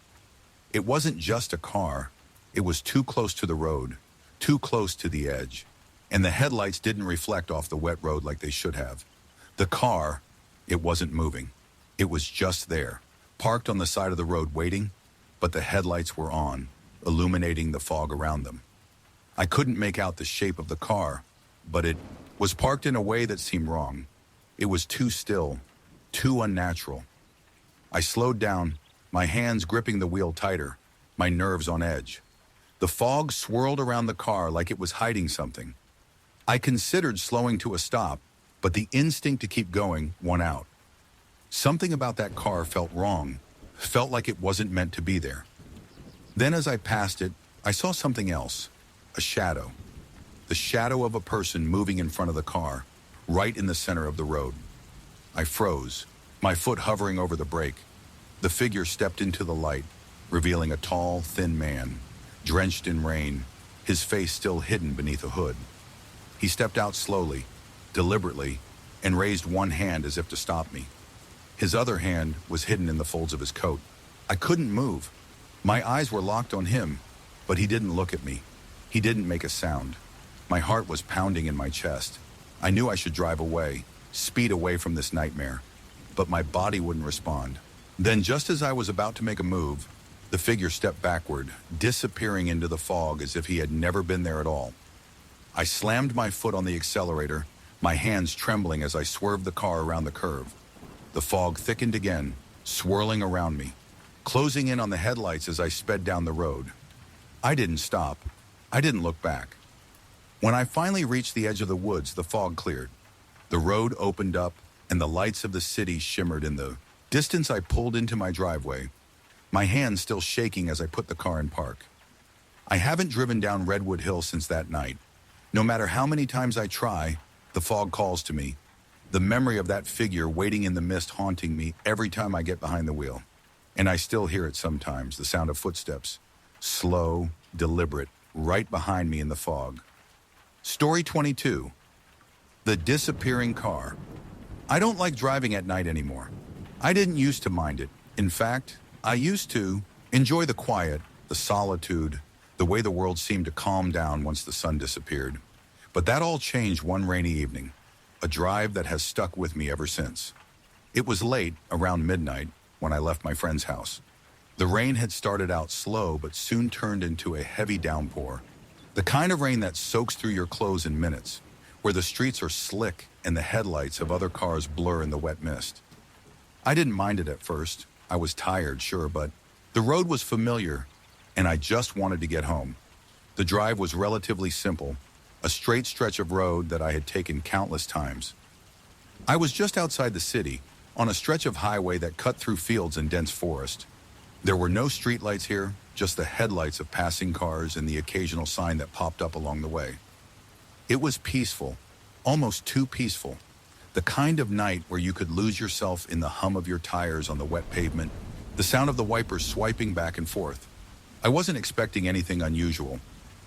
It wasn't just a car. It was too close to the road, too close to the edge. And the headlights didn't reflect off the wet road like they should have. The car, it wasn't moving. It was just there, parked on the side of the road waiting, but the headlights were on, illuminating the fog around them. I couldn't make out the shape of the car, but it was parked in a way that seemed wrong. It was too still, too unnatural. I slowed down, my hands gripping the wheel tighter, my nerves on edge. The fog swirled around the car like it was hiding something. I considered slowing to a stop, but the instinct to keep going won out. Something about that car felt wrong, felt like it wasn't meant to be there. Then as I passed it, I saw something else, a shadow. The shadow of a person moving in front of the car, right in the center of the road. I froze, my foot hovering over the brake. The figure stepped into the light, revealing a tall, thin man, drenched in rain, his face still hidden beneath a hood. He stepped out slowly, deliberately, and raised one hand as if to stop me. His other hand was hidden in the folds of his coat. I couldn't move. My eyes were locked on him, but he didn't look at me. He didn't make a sound. My heart was pounding in my chest. I knew I should drive away, speed away from this nightmare, but my body wouldn't respond. Then just as I was about to make a move, the figure stepped backward, disappearing into the fog as if he had never been there at all. I slammed my foot on the accelerator, my hands trembling as I swerved the car around the curve. The fog thickened again, swirling around me, closing in on the headlights as I sped down the road. I didn't stop. I didn't look back. When I finally reached the edge of the woods, the fog cleared. The road opened up, and the lights of the city shimmered in the distance. I pulled into my driveway, my hands still shaking as I put the car in park. I haven't driven down Redwood Hill since that night. No matter how many times I try, the fog calls to me. The memory of that figure waiting in the mist haunting me every time I get behind the wheel. And I still hear it sometimes, the sound of footsteps. Slow, deliberate, right behind me in the fog. Story 22. The disappearing car. I don't like driving at night anymore. I didn't used to mind it. In fact, I used to enjoy the quiet, the solitude, the way the world seemed to calm down once the sun disappeared. But that all changed one rainy evening, a drive that has stuck with me ever since. It was late, around midnight, when I left my friend's house. The rain had started out slow but soon turned into a heavy downpour. The kind of rain that soaks through your clothes in minutes, where the streets are slick and the headlights of other cars blur in the wet mist. I didn't mind it at first. I was tired, sure, but the road was familiar, and I just wanted to get home. The drive was relatively simple, a straight stretch of road that I had taken countless times. I was just outside the city, on a stretch of highway that cut through fields and dense forest. There were no streetlights here, just the headlights of passing cars and the occasional sign that popped up along the way. It was peaceful, almost too peaceful. The kind of night where you could lose yourself in the hum of your tires on the wet pavement, the sound of the wipers swiping back and forth. I wasn't expecting anything unusual.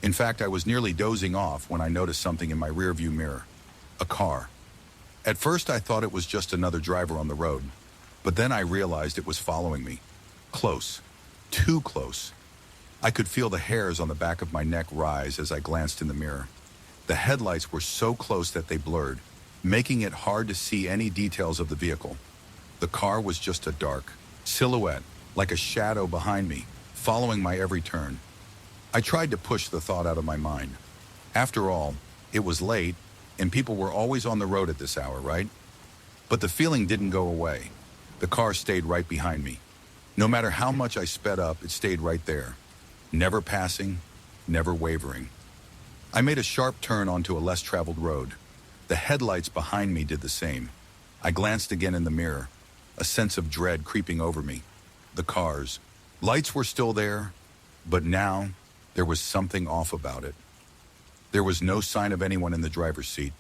In fact, I was nearly dozing off when I noticed something in my rearview mirror. A car. At first, I thought it was just another driver on the road, but then I realized it was following me. Close. Too close. I could feel the hairs on the back of my neck rise as I glanced in the mirror. The headlights were so close that they blurred, making it hard to see any details of the vehicle. The car was just a dark silhouette, like a shadow behind me, following my every turn. I tried to push the thought out of my mind. After all, it was late, and people were always on the road at this hour, right? But the feeling didn't go away. The car stayed right behind me. No matter how much I sped up, it stayed right there. Never passing, never wavering. I made a sharp turn onto a less traveled road. The headlights behind me did the same. I glanced again in the mirror, a sense of dread creeping over me. The cars. Lights were still there, but now there was something off about it. There was no sign of anyone in the driver's seat,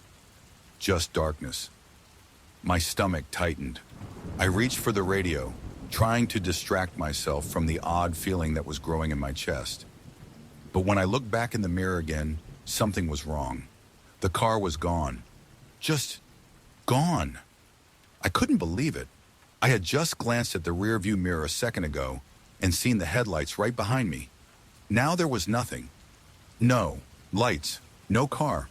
just darkness. My stomach tightened. I reached for the radio, trying to distract myself from the odd feeling that was growing in my chest. But when I looked back in the mirror again, something was wrong. The car was gone. Just gone. I couldn't believe it. I had just glanced at the rearview mirror a second ago and seen the headlights right behind me. Now there was nothing. No lights, no car.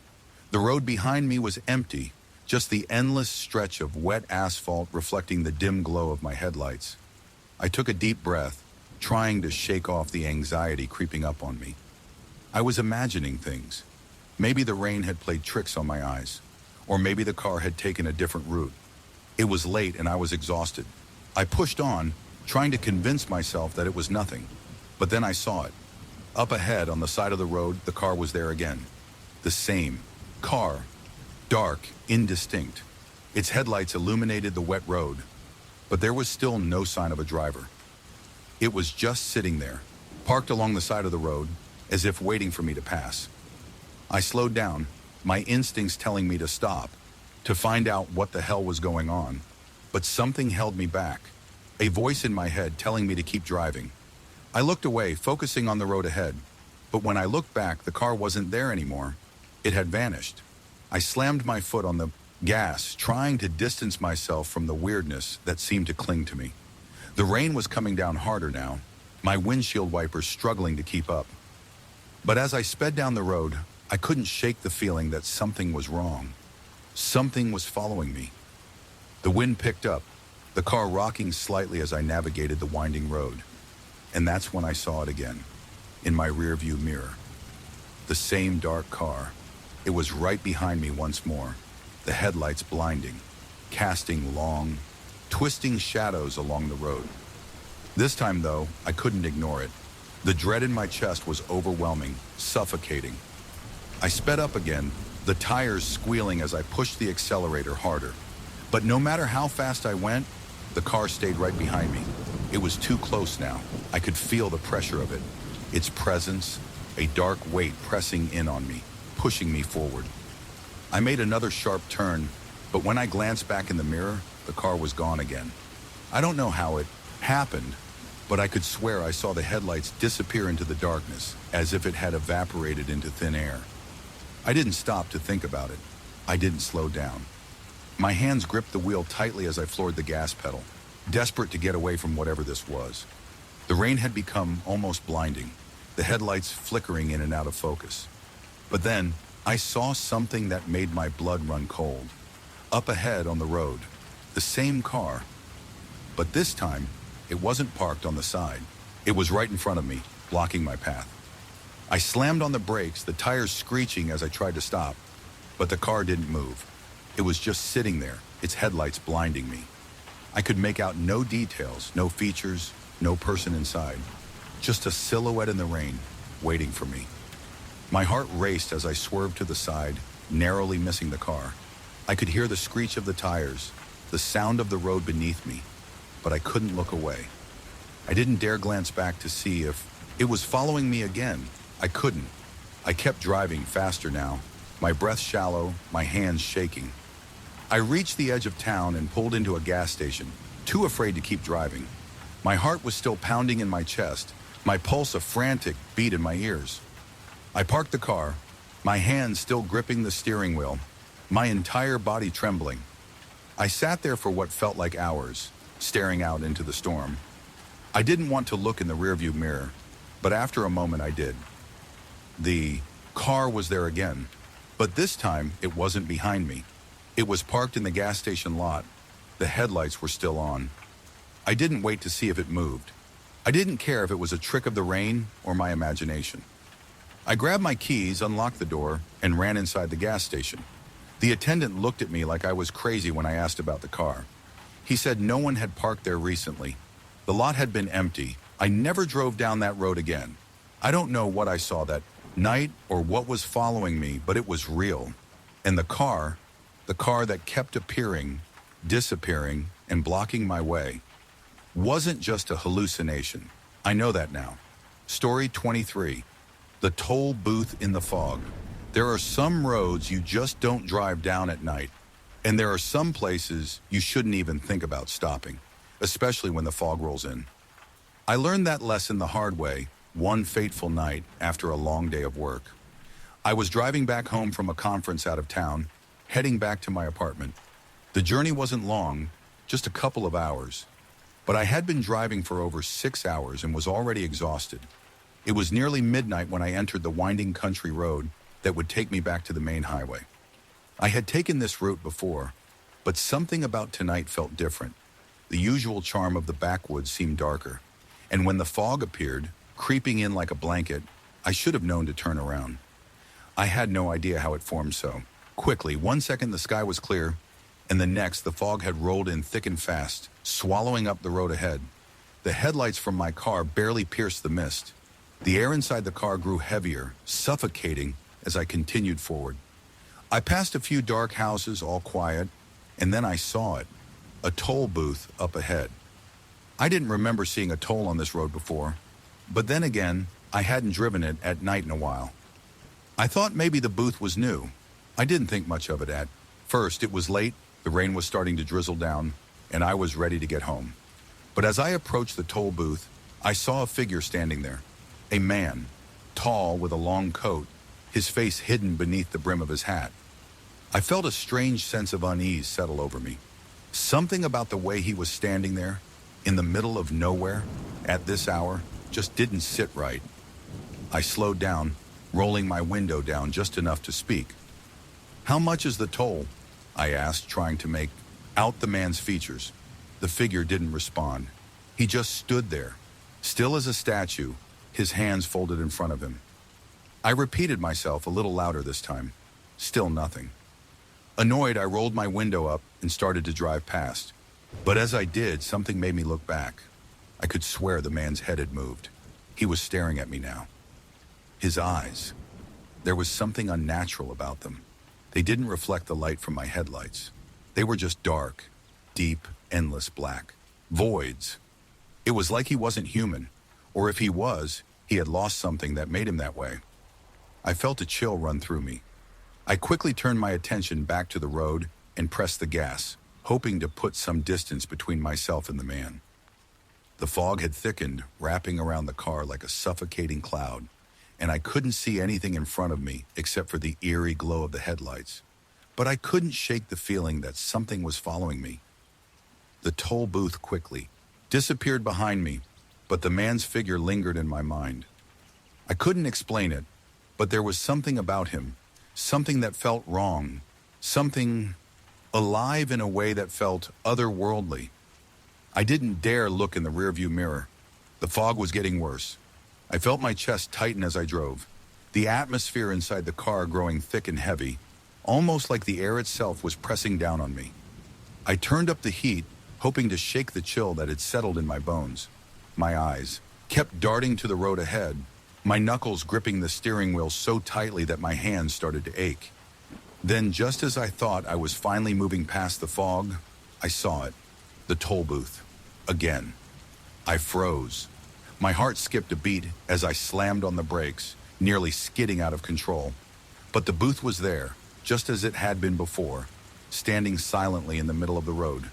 The road behind me was empty, just the endless stretch of wet asphalt reflecting the dim glow of my headlights. I took a deep breath, trying to shake off the anxiety creeping up on me. I was imagining things. Maybe the rain had played tricks on my eyes, or maybe the car had taken a different route. It was late and I was exhausted. I pushed on, trying to convince myself that it was nothing. But then I saw it. Up ahead on the side of the road, the car was there again. The same car, dark, indistinct. Its headlights illuminated the wet road, but there was still no sign of a driver. It was just sitting there, parked along the side of the road, as if waiting for me to pass. I slowed down, my instincts telling me to stop, to find out what the hell was going on. But something held me back, a voice in my head telling me to keep driving. I looked away, focusing on the road ahead. But when I looked back, the car wasn't there anymore. It had vanished. I slammed my foot on the gas, trying to distance myself from the weirdness that seemed to cling to me. The rain was coming down harder now, my windshield wipers struggling to keep up. But as I sped down the road, I couldn't shake the feeling that something was wrong. Something was following me. The wind picked up, the car rocking slightly as I navigated the winding road. And that's when I saw it again, in my rearview mirror. The same dark car. It was right behind me once more, the headlights blinding, casting long, twisting shadows along the road. This time, though, I couldn't ignore it. The dread in my chest was overwhelming, suffocating. I sped up again, the tires squealing as I pushed the accelerator harder. But no matter how fast I went, the car stayed right behind me. It was too close now. I could feel the pressure of it. Its presence, a dark weight pressing in on me, pushing me forward. I made another sharp turn, but when I glanced back in the mirror, the car was gone again. I don't know how it happened, but I could swear I saw the headlights disappear into the darkness, as if it had evaporated into thin air. I didn't stop to think about it. I didn't slow down. My hands gripped the wheel tightly as I floored the gas pedal, desperate to get away from whatever this was. The rain had become almost blinding, the headlights flickering in and out of focus. But then, I saw something that made my blood run cold. Up ahead on the road, the same car. But this time, it wasn't parked on the side. It was right in front of me, blocking my path. I slammed on the brakes, the tires screeching as I tried to stop. But the car didn't move. It was just sitting there, its headlights blinding me. I could make out no details, no features, no person inside. Just a silhouette in the rain, waiting for me. My heart raced as I swerved to the side, narrowly missing the car. I could hear the screech of the tires, the sound of the road beneath me, but I couldn't look away. I didn't dare glance back to see if It was following me again. I couldn't. I kept driving faster now, my breath shallow, my hands shaking. I reached the edge of town and pulled into a gas station, too afraid to keep driving. My heart was still pounding in my chest, my pulse a frantic beat in my ears. I parked the car, my hands still gripping the steering wheel, my entire body trembling. I sat there for what felt like hours, staring out into the storm. I didn't want to look in the rearview mirror, but after a moment I did. The car was there again, but this time it wasn't behind me. It was parked in the gas station lot. The headlights were still on. I didn't wait to see if it moved. I didn't care if it was a trick of the rain or my imagination. I grabbed my keys, unlocked the door, and ran inside the gas station. The attendant looked at me like I was crazy when I asked about the car. He said no one had parked there recently. The lot had been empty. I never drove down that road again. I don't know what I saw that night or what was following me, but it was real. And the car that kept appearing, disappearing, and blocking my way, wasn't just a hallucination. I know that now. Story 23. The toll booth in the fog. There are some roads you just don't drive down at night, and there are some places you shouldn't even think about stopping, especially when the fog rolls in. I learned that lesson the hard way, one fateful night after a long day of work. I was driving back home from a conference out of town, heading back to my apartment. The journey wasn't long, just a couple of hours, but I had been driving for over 6 hours and was already exhausted. It was nearly midnight when I entered the winding country road that would take me back to the main highway. I had taken this route before, but something about tonight felt different. The usual charm of the backwoods seemed darker, and when the fog appeared, creeping in like a blanket, I should have known to turn around. I had no idea how it formed so. Quickly, 1 second the sky was clear, and the next the fog had rolled in thick and fast, swallowing up the road ahead. The headlights from my car barely pierced the mist. The air inside the car grew heavier, suffocating as I continued forward. I passed a few dark houses, all quiet, and then I saw it, a toll booth up ahead. I didn't remember seeing a toll on this road before, but then again, I hadn't driven it at night in a while. I thought maybe the booth was new. I didn't think much of it at first. It was late, the rain was starting to drizzle down, and I was ready to get home. But as I approached the toll booth, I saw a figure standing there. A man, tall with a long coat, his face hidden beneath the brim of his hat. I felt a strange sense of unease settle over me. Something about the way he was standing there, in the middle of nowhere, at this hour, just didn't sit right. I slowed down, rolling my window down just enough to speak. "How much is the toll?" I asked, trying to make out the man's features. The figure didn't respond. He just stood there, still as a statue, his hands folded in front of him. I repeated myself a little louder this time. Still nothing. Annoyed, I rolled my window up and started to drive past. But as I did, something made me look back. I could swear the man's head had moved. He was staring at me now. His eyes. There was something unnatural about them. They didn't reflect the light from my headlights. They were just dark, deep, endless black. Voids. It was like he wasn't human, or if he was, he had lost something that made him that way. I felt a chill run through me. I quickly turned my attention back to the road and pressed the gas, hoping to put some distance between myself and the man. The fog had thickened, wrapping around the car like a suffocating cloud, and I couldn't see anything in front of me except for the eerie glow of the headlights. But I couldn't shake the feeling that something was following me. The toll booth quickly disappeared behind me, but the man's figure lingered in my mind. I couldn't explain it, but there was something about him, something that felt wrong, something alive in a way that felt otherworldly. I didn't dare look in the rearview mirror. The fog was getting worse. I felt my chest tighten as I drove, the atmosphere inside the car growing thick and heavy, almost like the air itself was pressing down on me. I turned up the heat, hoping to shake the chill that had settled in my bones. My eyes kept darting to the road ahead, my knuckles gripping the steering wheel so tightly that my hands started to ache. Then, just as I thought I was finally moving past the fog, I saw it, the toll booth. Again. I froze. My heart skipped a beat as I slammed on the brakes, nearly skidding out of control. But the booth was there, just as it had been before, standing silently in the middle of the road.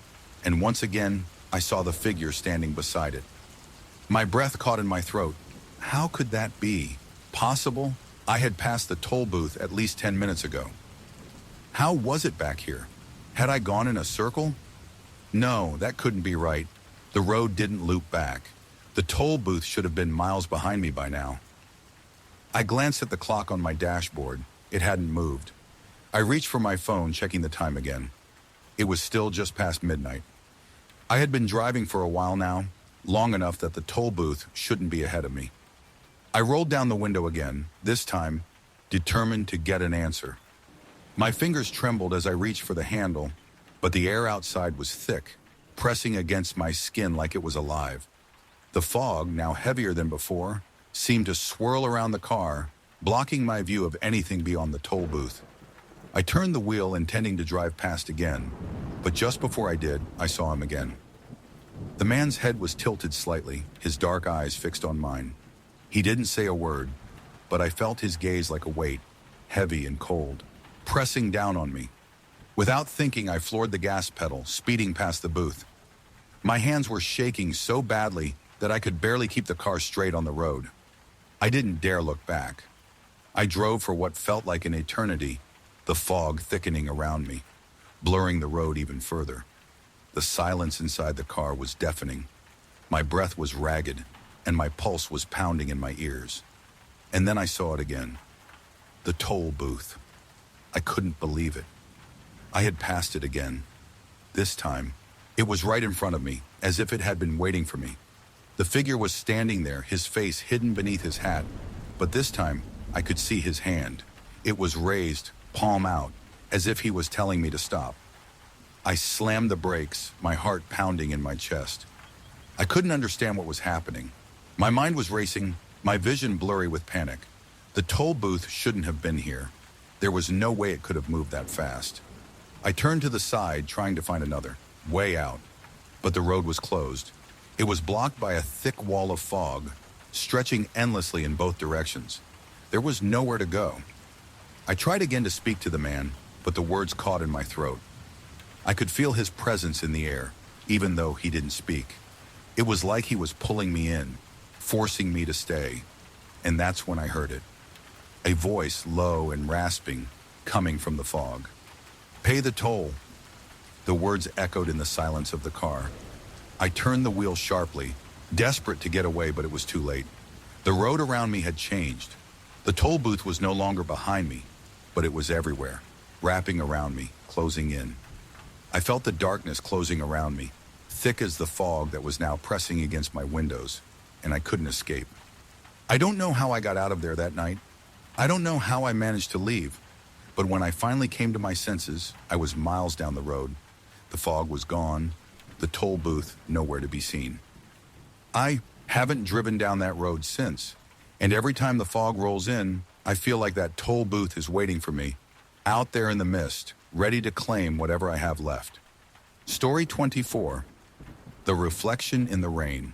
And once again, I saw the figure standing beside it. My breath caught in my throat. How could that be? Possible? I had passed the toll booth at least 10 minutes ago. How was it back here? Had I gone in a circle? No, that couldn't be right. The road didn't loop back. The toll booth should have been miles behind me by now. I glanced at the clock on my dashboard. It hadn't moved. I reached for my phone, checking the time again. It was still just past midnight. I had been driving for a while now, long enough that the toll booth shouldn't be ahead of me. I rolled down the window again, this time determined to get an answer. My fingers trembled as I reached for the handle, but the air outside was thick, pressing against my skin like it was alive. The fog, now heavier than before, seemed to swirl around the car, blocking my view of anything beyond the toll booth. I turned the wheel, intending to drive past again, but just before I did, I saw him again. The man's head was tilted slightly, his dark eyes fixed on mine. He didn't say a word, but I felt his gaze like a weight, heavy and cold, pressing down on me. Without thinking, I floored the gas pedal, speeding past the booth. My hands were shaking so badly that I could barely keep the car straight on the road. I didn't dare look back. I drove for what felt like an eternity, the fog thickening around me, blurring the road even further. The silence inside the car was deafening. My breath was ragged, and my pulse was pounding in my ears. And then I saw it again. The toll booth. I couldn't believe it. I had passed it again. This time, it was right in front of me, as if it had been waiting for me. The figure was standing there, his face hidden beneath his hat, but this time I could see his hand. It was raised, palm out, as if he was telling me to stop. I slammed the brakes, my heart pounding in my chest. I couldn't understand what was happening. My mind was racing, my vision blurry with panic. The toll booth shouldn't have been here. There was no way it could have moved that fast. I turned to the side, trying to find another way out, but the road was closed. It was blocked by a thick wall of fog, stretching endlessly in both directions. There was nowhere to go. I tried again to speak to the man, but the words caught in my throat. I could feel his presence in the air, even though he didn't speak. It was like he was pulling me in, forcing me to stay, and that's when I heard it. A voice, low and rasping, coming from the fog. "Pay the toll." The words echoed in the silence of the car. I turned the wheel sharply, desperate to get away, but it was too late. The road around me had changed. The toll booth was no longer behind me, but it was everywhere, wrapping around me, closing in. I felt the darkness closing around me, thick as the fog that was now pressing against my windows, and I couldn't escape. I don't know how I got out of there that night. I don't know how I managed to leave, but when I finally came to my senses, I was miles down the road. The fog was gone, the toll booth nowhere to be seen. I haven't driven down that road since, and every time the fog rolls in, I feel like that toll booth is waiting for me, out there in the mist, ready to claim whatever I have left. Story 24. The Reflection in the Rain.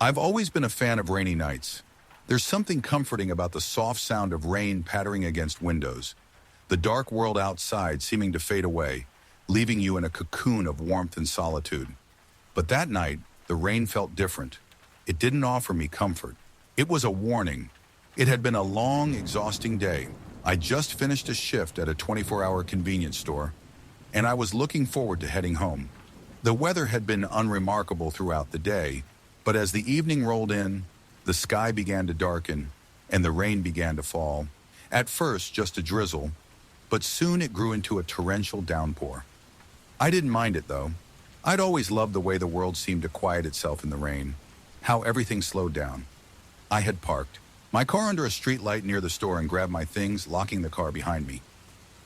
I've always been a fan of rainy nights. There's something comforting about the soft sound of rain pattering against windows, the dark world outside seeming to fade away, leaving you in a cocoon of warmth and solitude. But that night, the rain felt different. It didn't offer me comfort. It was a warning. It had been a long, exhausting day. I just finished a shift at a 24-hour convenience store, and I was looking forward to heading home. The weather had been unremarkable throughout the day, but as the evening rolled in, the sky began to darken, and the rain began to fall. At first, just a drizzle, but soon it grew into a torrential downpour. I didn't mind it, though. I'd always loved the way the world seemed to quiet itself in the rain, how everything slowed down. I had parked my car under a street light near the store and grabbed my things, locking the car behind me.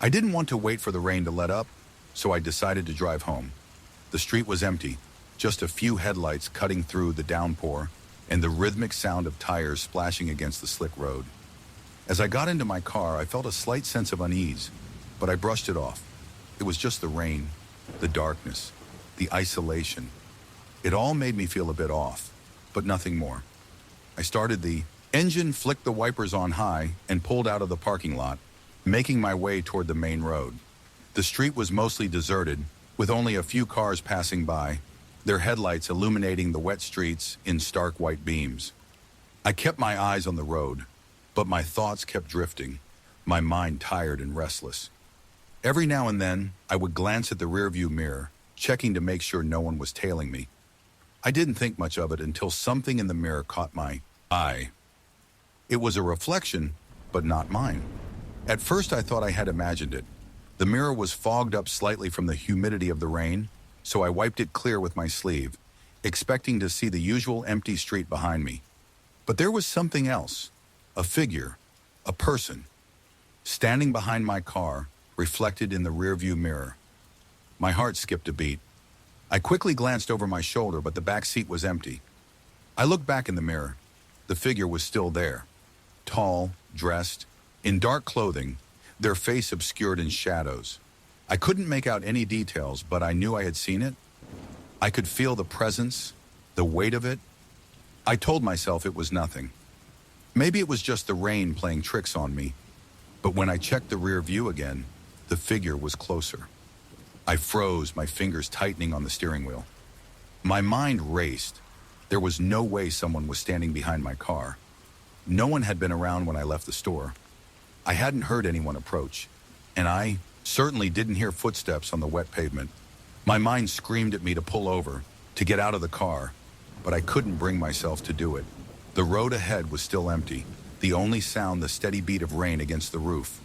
I didn't want to wait for the rain to let up, so I decided to drive home. The street was empty, just a few headlights cutting through the downpour and the rhythmic sound of tires splashing against the slick road. As I got into my car, I felt a slight sense of unease, but I brushed it off. It was just the rain, the darkness, the isolation. It all made me feel a bit off, but nothing more. I started the engine, flicked the wipers on high, and pulled out of the parking lot, making my way toward the main road. The street was mostly deserted, with only a few cars passing by, their headlights illuminating the wet streets in stark white beams. I kept my eyes on the road, but my thoughts kept drifting, my mind tired and restless. Every now and then, I would glance at the rearview mirror, checking to make sure no one was tailing me. I didn't think much of it until something in the mirror caught my eye. It was a reflection, but not mine. At first, I thought I had imagined it. The mirror was fogged up slightly from the humidity of the rain, so I wiped it clear with my sleeve, expecting to see the usual empty street behind me. But there was something else, a figure, a person, standing behind my car, reflected in the rearview mirror. My heart skipped a beat. I quickly glanced over my shoulder, but the back seat was empty. I looked back in the mirror. The figure was still there, tall, dressed, in dark clothing, their face obscured in shadows. I couldn't make out any details, but I knew I had seen it. I could feel the presence, the weight of it. I told myself it was nothing. Maybe it was just the rain playing tricks on me. But when I checked the rear view again, the figure was closer. I froze, my fingers tightening on the steering wheel. My mind raced. There was no way someone was standing behind my car. No one had been around when I left the store. I hadn't heard anyone approach, and I certainly didn't hear footsteps on the wet pavement. My mind screamed at me to pull over, to get out of the car, but I couldn't bring myself to do it. The road ahead was still empty, the only sound the steady beat of rain against the roof.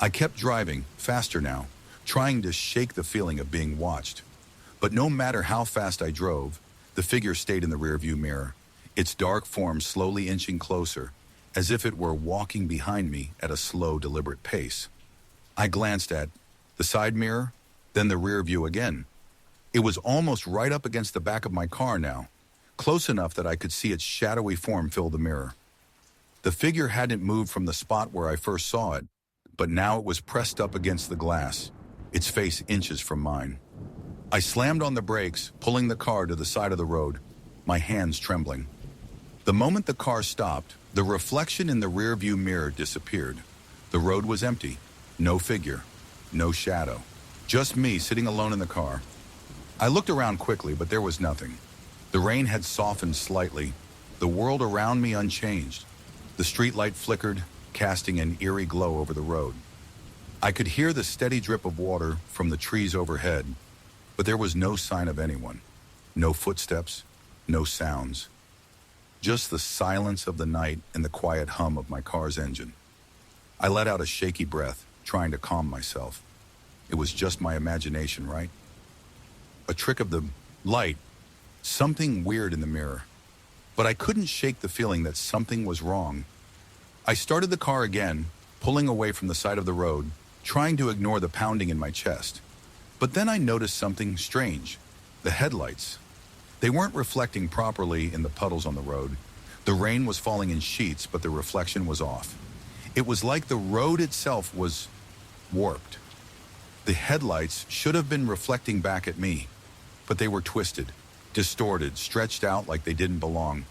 I kept driving, faster now, trying to shake the feeling of being watched. But no matter how fast I drove, the figure stayed in the rearview mirror, its dark form slowly inching closer, as if it were walking behind me at a slow, deliberate pace. I glanced at the side mirror, then the rear view again. It was almost right up against the back of my car now, close enough that I could see its shadowy form fill the mirror. The figure hadn't moved from the spot where I first saw it, but now it was pressed up against the glass, its face inches from mine. I slammed on the brakes, pulling the car to the side of the road, my hands trembling. The moment the car stopped, the reflection in the rearview mirror disappeared. The road was empty. No figure, no shadow, just me sitting alone in the car. I looked around quickly, but there was nothing. The rain had softened slightly, the world around me unchanged. The streetlight flickered, casting an eerie glow over the road. I could hear the steady drip of water from the trees overhead, but there was no sign of anyone. No footsteps, no sounds. Just the silence of the night and the quiet hum of my car's engine. I let out a shaky breath, trying to calm myself. It was just my imagination, right? A trick of the light, something weird in the mirror. But I couldn't shake the feeling that something was wrong. I started the car again, pulling away from the side of the road, trying to ignore the pounding in my chest. But then I noticed something strange. The headlights. They weren't reflecting properly in the puddles on the road. The rain was falling in sheets, but the reflection was off. It was like the road itself was warped. The headlights should have been reflecting back at me, but they were twisted, distorted, stretched out like they didn't belong.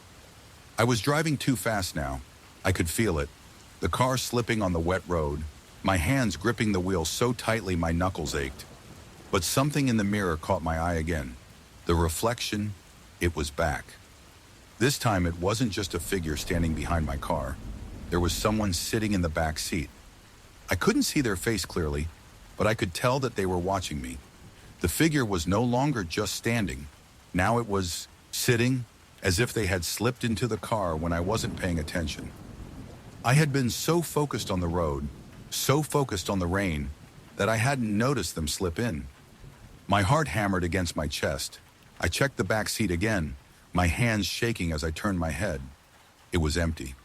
I was driving too fast now. I could feel it. The car slipping on the wet road, my hands gripping the wheel so tightly my knuckles ached. But something in the mirror caught my eye again. The reflection, it was back. This time it wasn't just a figure standing behind my car. There was someone sitting in the back seat. I couldn't see their face clearly, but I could tell that they were watching me. The figure was no longer just standing. Now it was sitting, as if they had slipped into the car when I wasn't paying attention. I had been so focused on the road, so focused on the rain, that I hadn't noticed them slip in. My heart hammered against my chest. I checked the back seat again, my hands shaking as I turned my head. It was empty.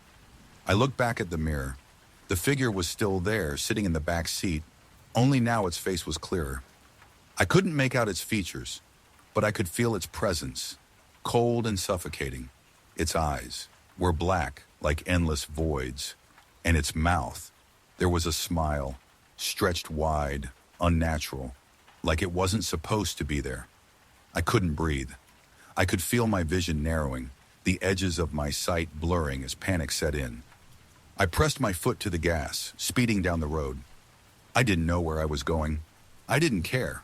I looked back at the mirror. The figure was still there, sitting in the back seat, only now its face was clearer. I couldn't make out its features, but I could feel its presence, cold and suffocating. Its eyes were black, like endless voids, and its mouth, there was a smile, stretched wide, unnatural, like it wasn't supposed to be there. I couldn't breathe. I could feel my vision narrowing, the edges of my sight blurring as panic set in. I pressed my foot to the gas, speeding down the road. I didn't know where I was going. I didn't care.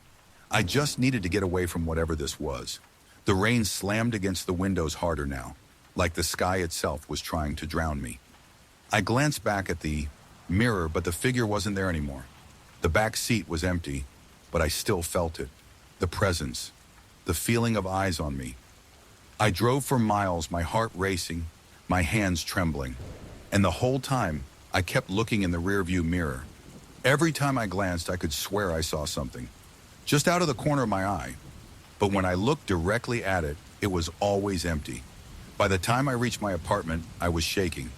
I just needed to get away from whatever this was. The rain slammed against the windows harder now, like the sky itself was trying to drown me. I glanced back at the mirror, but the figure wasn't there anymore. The back seat was empty, but I still felt it. The presence, the feeling of eyes on me. I drove for miles, my heart racing, my hands trembling. And the whole time, I kept looking in the rearview mirror. Every time I glanced, I could swear I saw something, just out of the corner of my eye. But when I looked directly at it, it was always empty. By the time I reached my apartment, I was shaking.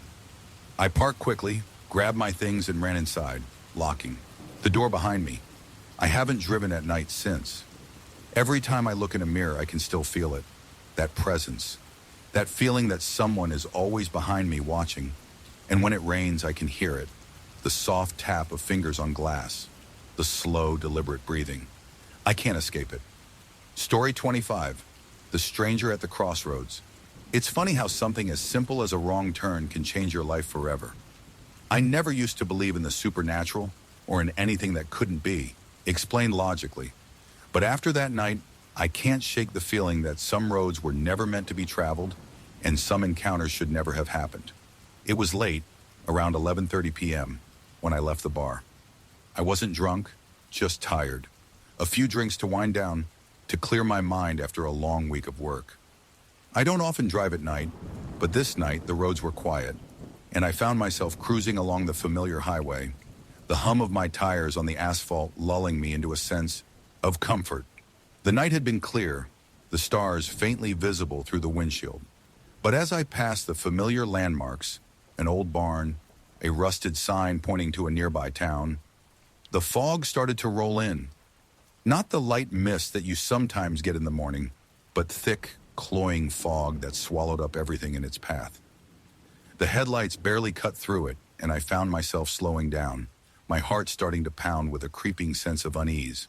I parked quickly, grabbed my things, and ran inside, locking the door behind me. I haven't driven at night since. Every time I look in a mirror, I can still feel it. That presence. That feeling that someone is always behind me watching. And when it rains, I can hear it. The soft tap of fingers on glass. The slow, deliberate breathing. I can't escape it. Story 25. The Stranger at the Crossroads. It's funny how something as simple as a wrong turn can change your life forever. I never used to believe in the supernatural or in anything that couldn't be, explained logically. But after that night, I can't shake the feeling that some roads were never meant to be traveled and some encounters should never have happened. It was late, around 11:30 p.m., when I left the bar. I wasn't drunk, just tired. A few drinks to wind down, to clear my mind after a long week of work. I don't often drive at night, but this night the roads were quiet, and I found myself cruising along the familiar highway, the hum of my tires on the asphalt lulling me into a sense of comfort. The night had been clear, the stars faintly visible through the windshield. But as I passed the familiar landmarks, an old barn, a rusted sign pointing to a nearby town, the fog started to roll in. Not the light mist that you sometimes get in the morning, but thick, cloying fog that swallowed up everything in its path. The headlights barely cut through it, and I found myself slowing down, my heart starting to pound with a creeping sense of unease.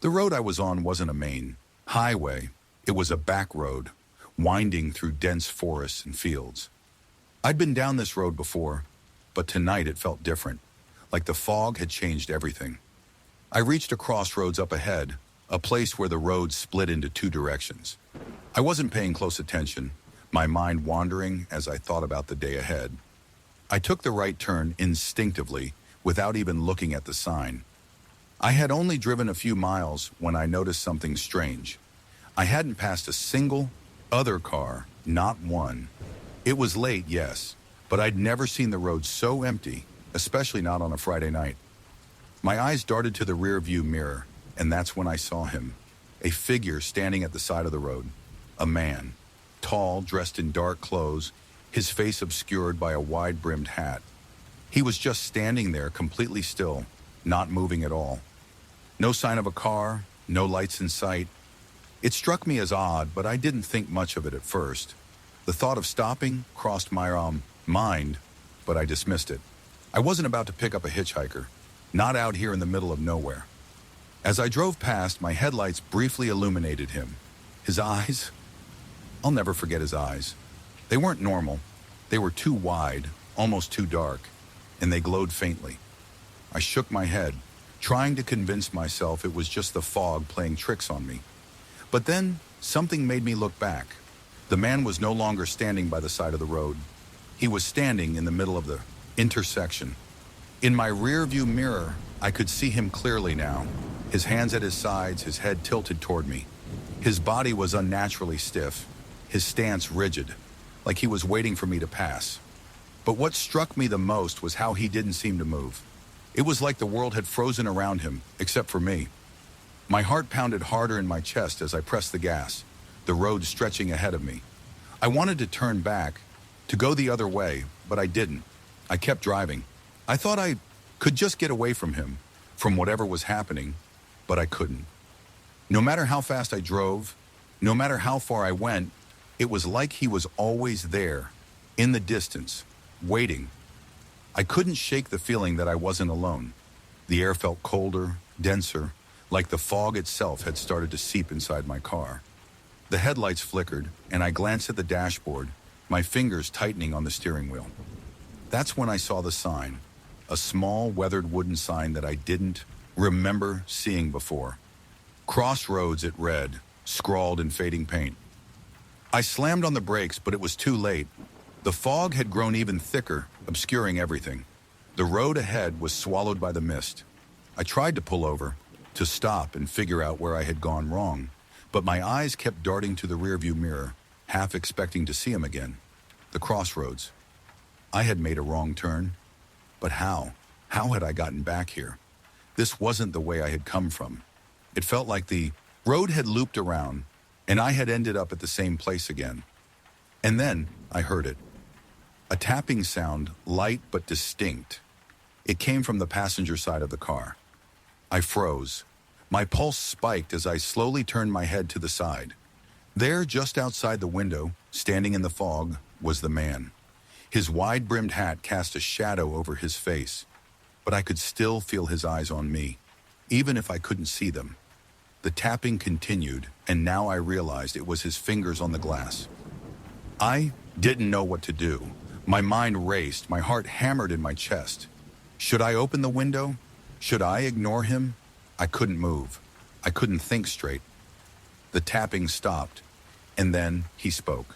The road I was on wasn't a main highway. It was a back road, winding through dense forests and fields. I'd been down this road before, but tonight it felt different, like the fog had changed everything. I reached a crossroads up ahead, a place where the road split into two directions. I wasn't paying close attention, my mind wandering as I thought about the day ahead. I took the right turn instinctively, without even looking at the sign. I had only driven a few miles when I noticed something strange. I hadn't passed a single other car, not one. It was late, yes, but I'd never seen the road so empty, especially not on a Friday night. My eyes darted to the rear-view mirror, and that's when I saw him. A figure standing at the side of the road. A man, tall, dressed in dark clothes, his face obscured by a wide-brimmed hat. He was just standing there, completely still, not moving at all. No sign of a car, no lights in sight. It struck me as odd, but I didn't think much of it at first. The thought of stopping crossed my mind, but I dismissed it. I wasn't about to pick up a hitchhiker, not out here in the middle of nowhere. As I drove past, my headlights briefly illuminated him. His eyes? I'll never forget his eyes. They weren't normal. They were too wide, almost too dark, and they glowed faintly. I shook my head, trying to convince myself it was just the fog playing tricks on me. But then, something made me look back. The man was no longer standing by the side of the road. He was standing in the middle of the intersection. In my rear-view mirror, I could see him clearly now, his hands at his sides, his head tilted toward me. His body was unnaturally stiff, his stance rigid, like he was waiting for me to pass. But what struck me the most was how he didn't seem to move. It was like the world had frozen around him, except for me. My heart pounded harder in my chest as I pressed the gas, the road stretching ahead of me. I wanted to turn back, to go the other way, but I didn't. I kept driving. I thought I could just get away from him, from whatever was happening, but I couldn't. No matter how fast I drove, no matter how far I went, it was like he was always there, in the distance, waiting. I couldn't shake the feeling that I wasn't alone. The air felt colder, denser, like the fog itself had started to seep inside my car. The headlights flickered, and I glanced at the dashboard, my fingers tightening on the steering wheel. That's when I saw the sign, a small, weathered wooden sign that I didn't remember seeing before. Crossroads, it read, scrawled in fading paint. I slammed on the brakes, but it was too late. The fog had grown even thicker, obscuring everything. The road ahead was swallowed by the mist. I tried to pull over, to stop and figure out where I had gone wrong, but my eyes kept darting to the rearview mirror, half expecting to see him again. The crossroads. I had made a wrong turn. But how? How had I gotten back here? This wasn't the way I had come from. It felt like the road had looped around, and I had ended up at the same place again. And then I heard it. A tapping sound, light but distinct. It came from the passenger side of the car. I froze. My pulse spiked as I slowly turned my head to the side. There, just outside the window, standing in the fog, was the man. His wide-brimmed hat cast a shadow over his face, but I could still feel his eyes on me, even if I couldn't see them. The tapping continued, and now I realized it was his fingers on the glass. I didn't know what to do. My mind raced, my heart hammered in my chest. Should I open the window? Should I ignore him? I couldn't move. I couldn't think straight. The tapping stopped, and then he spoke.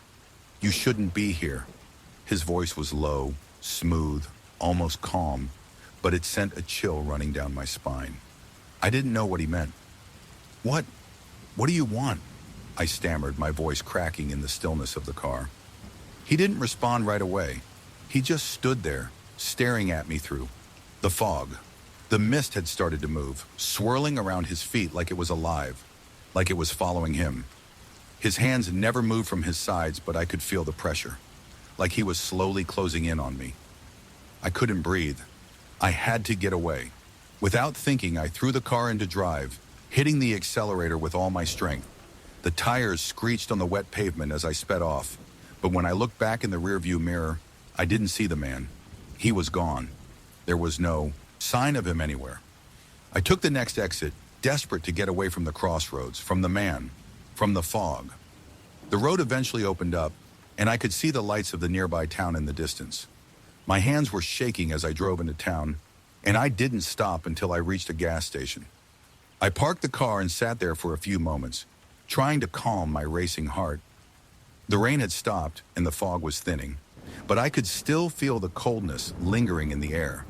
"You shouldn't be here." His voice was low, smooth, almost calm, but it sent a chill running down my spine. I didn't know what he meant. What do you want?" I stammered, my voice cracking in the stillness of the car. He didn't respond right away. He just stood there, staring at me through the fog. The mist had started to move, swirling around his feet like it was alive, like it was following him. His hands never moved from his sides, but I could feel the pressure, like he was slowly closing in on me. I couldn't breathe. I had to get away. Without thinking, I threw the car into drive, hitting the accelerator with all my strength. The tires screeched on the wet pavement as I sped off, but when I looked back in the rearview mirror, I didn't see the man. He was gone. There was no sign of him anywhere. I took the next exit, desperate to get away from the crossroads, from the man, from the fog. The road eventually opened up, and I could see the lights of the nearby town in the distance. My hands were shaking as I drove into town, and I didn't stop until I reached a gas station. I parked the car and sat there for a few moments, trying to calm my racing heart. The rain had stopped and the fog was thinning, but I could still feel the coldness lingering in the air.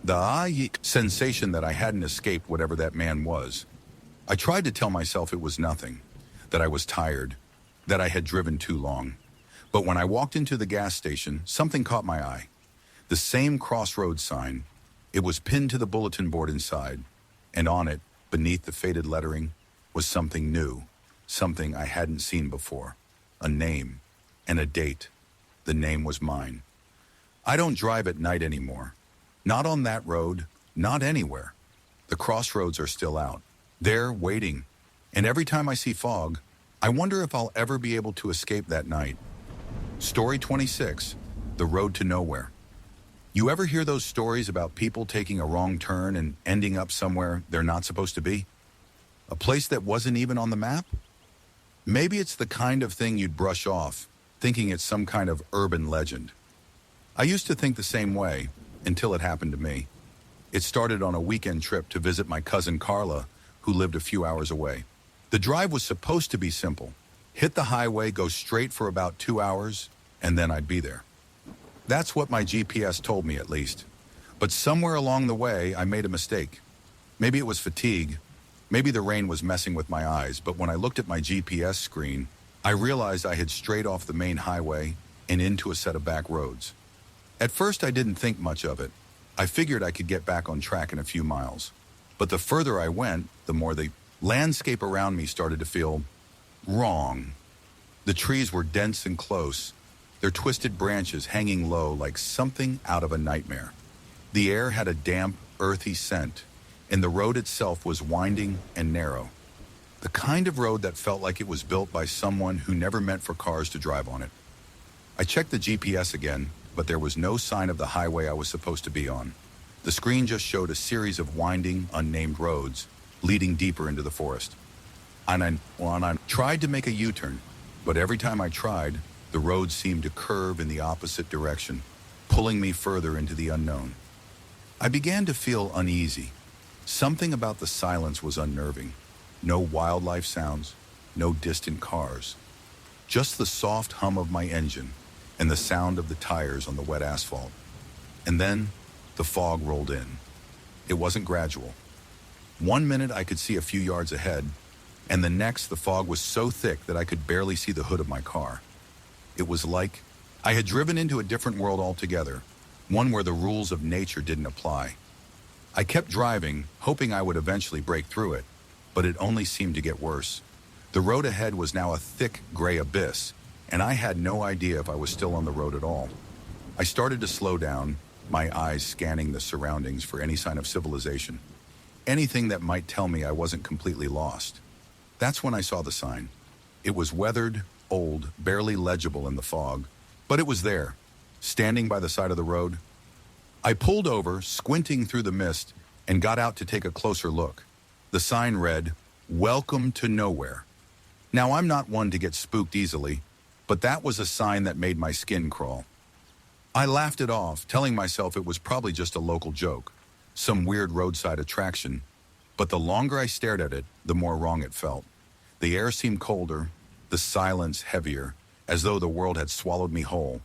The sensation that I hadn't escaped whatever that man was. I tried to tell myself it was nothing, that I was tired, that I had driven too long. But when I walked into the gas station, something caught my eye. The same crossroads sign. It was pinned to the bulletin board inside, and on it, beneath the faded lettering, was something new, something I hadn't seen before. A name and a date. The name was mine. I don't drive at night anymore. Not on that road, not anywhere. The crossroads are still out. They're waiting. And every time I see fog, I wonder if I'll ever be able to escape that night. Story 26, The Road to Nowhere. You ever hear those stories about people taking a wrong turn and ending up somewhere they're not supposed to be? A place that wasn't even on the map? Maybe it's the kind of thing you'd brush off, thinking it's some kind of urban legend. I used to think the same way, until it happened to me. It started on a weekend trip to visit my cousin Carla, who lived a few hours away. The drive was supposed to be simple. Hit the highway, go straight for about 2 hours, and then I'd be there. That's what my GPS told me, at least. But somewhere along the way, I made a mistake. Maybe it was fatigue. Maybe the rain was messing with my eyes, but when I looked at my GPS screen, I realized I had strayed off the main highway and into a set of back roads. At first, I didn't think much of it. I figured I could get back on track in a few miles. But the further I went, the more the landscape around me started to feel wrong. The trees were dense and close, their twisted branches hanging low like something out of a nightmare. The air had a damp, earthy scent, and the road itself was winding and narrow. The kind of road that felt like it was built by someone who never meant for cars to drive on it. I checked the GPS again, but there was no sign of the highway I was supposed to be on. The screen just showed a series of winding, unnamed roads leading deeper into the forest. I tried to make a U-turn, but every time I tried, the road seemed to curve in the opposite direction, pulling me further into the unknown. I began to feel uneasy. Something about the silence was unnerving. No wildlife sounds, no distant cars. Just the soft hum of my engine and the sound of the tires on the wet asphalt. And then, the fog rolled in. It wasn't gradual. 1 minute I could see a few yards ahead, and the next the fog was so thick that I could barely see the hood of my car. It was like I had driven into a different world altogether, one where the rules of nature didn't apply. I kept driving, hoping I would eventually break through it, but it only seemed to get worse. The road ahead was now a thick gray abyss, and I had no idea if I was still on the road at all. I started to slow down, my eyes scanning the surroundings for any sign of civilization, anything that might tell me I wasn't completely lost. That's when I saw the sign. It was weathered, old, barely legible in the fog, but it was there, standing by the side of the road. I pulled over, squinting through the mist, and got out to take a closer look. The sign read, "Welcome to Nowhere." Now, I'm not one to get spooked easily, but that was a sign that made my skin crawl. I laughed it off, telling myself it was probably just a local joke, some weird roadside attraction, but the longer I stared at it, the more wrong it felt. The air seemed colder, the silence heavier, as though the world had swallowed me whole.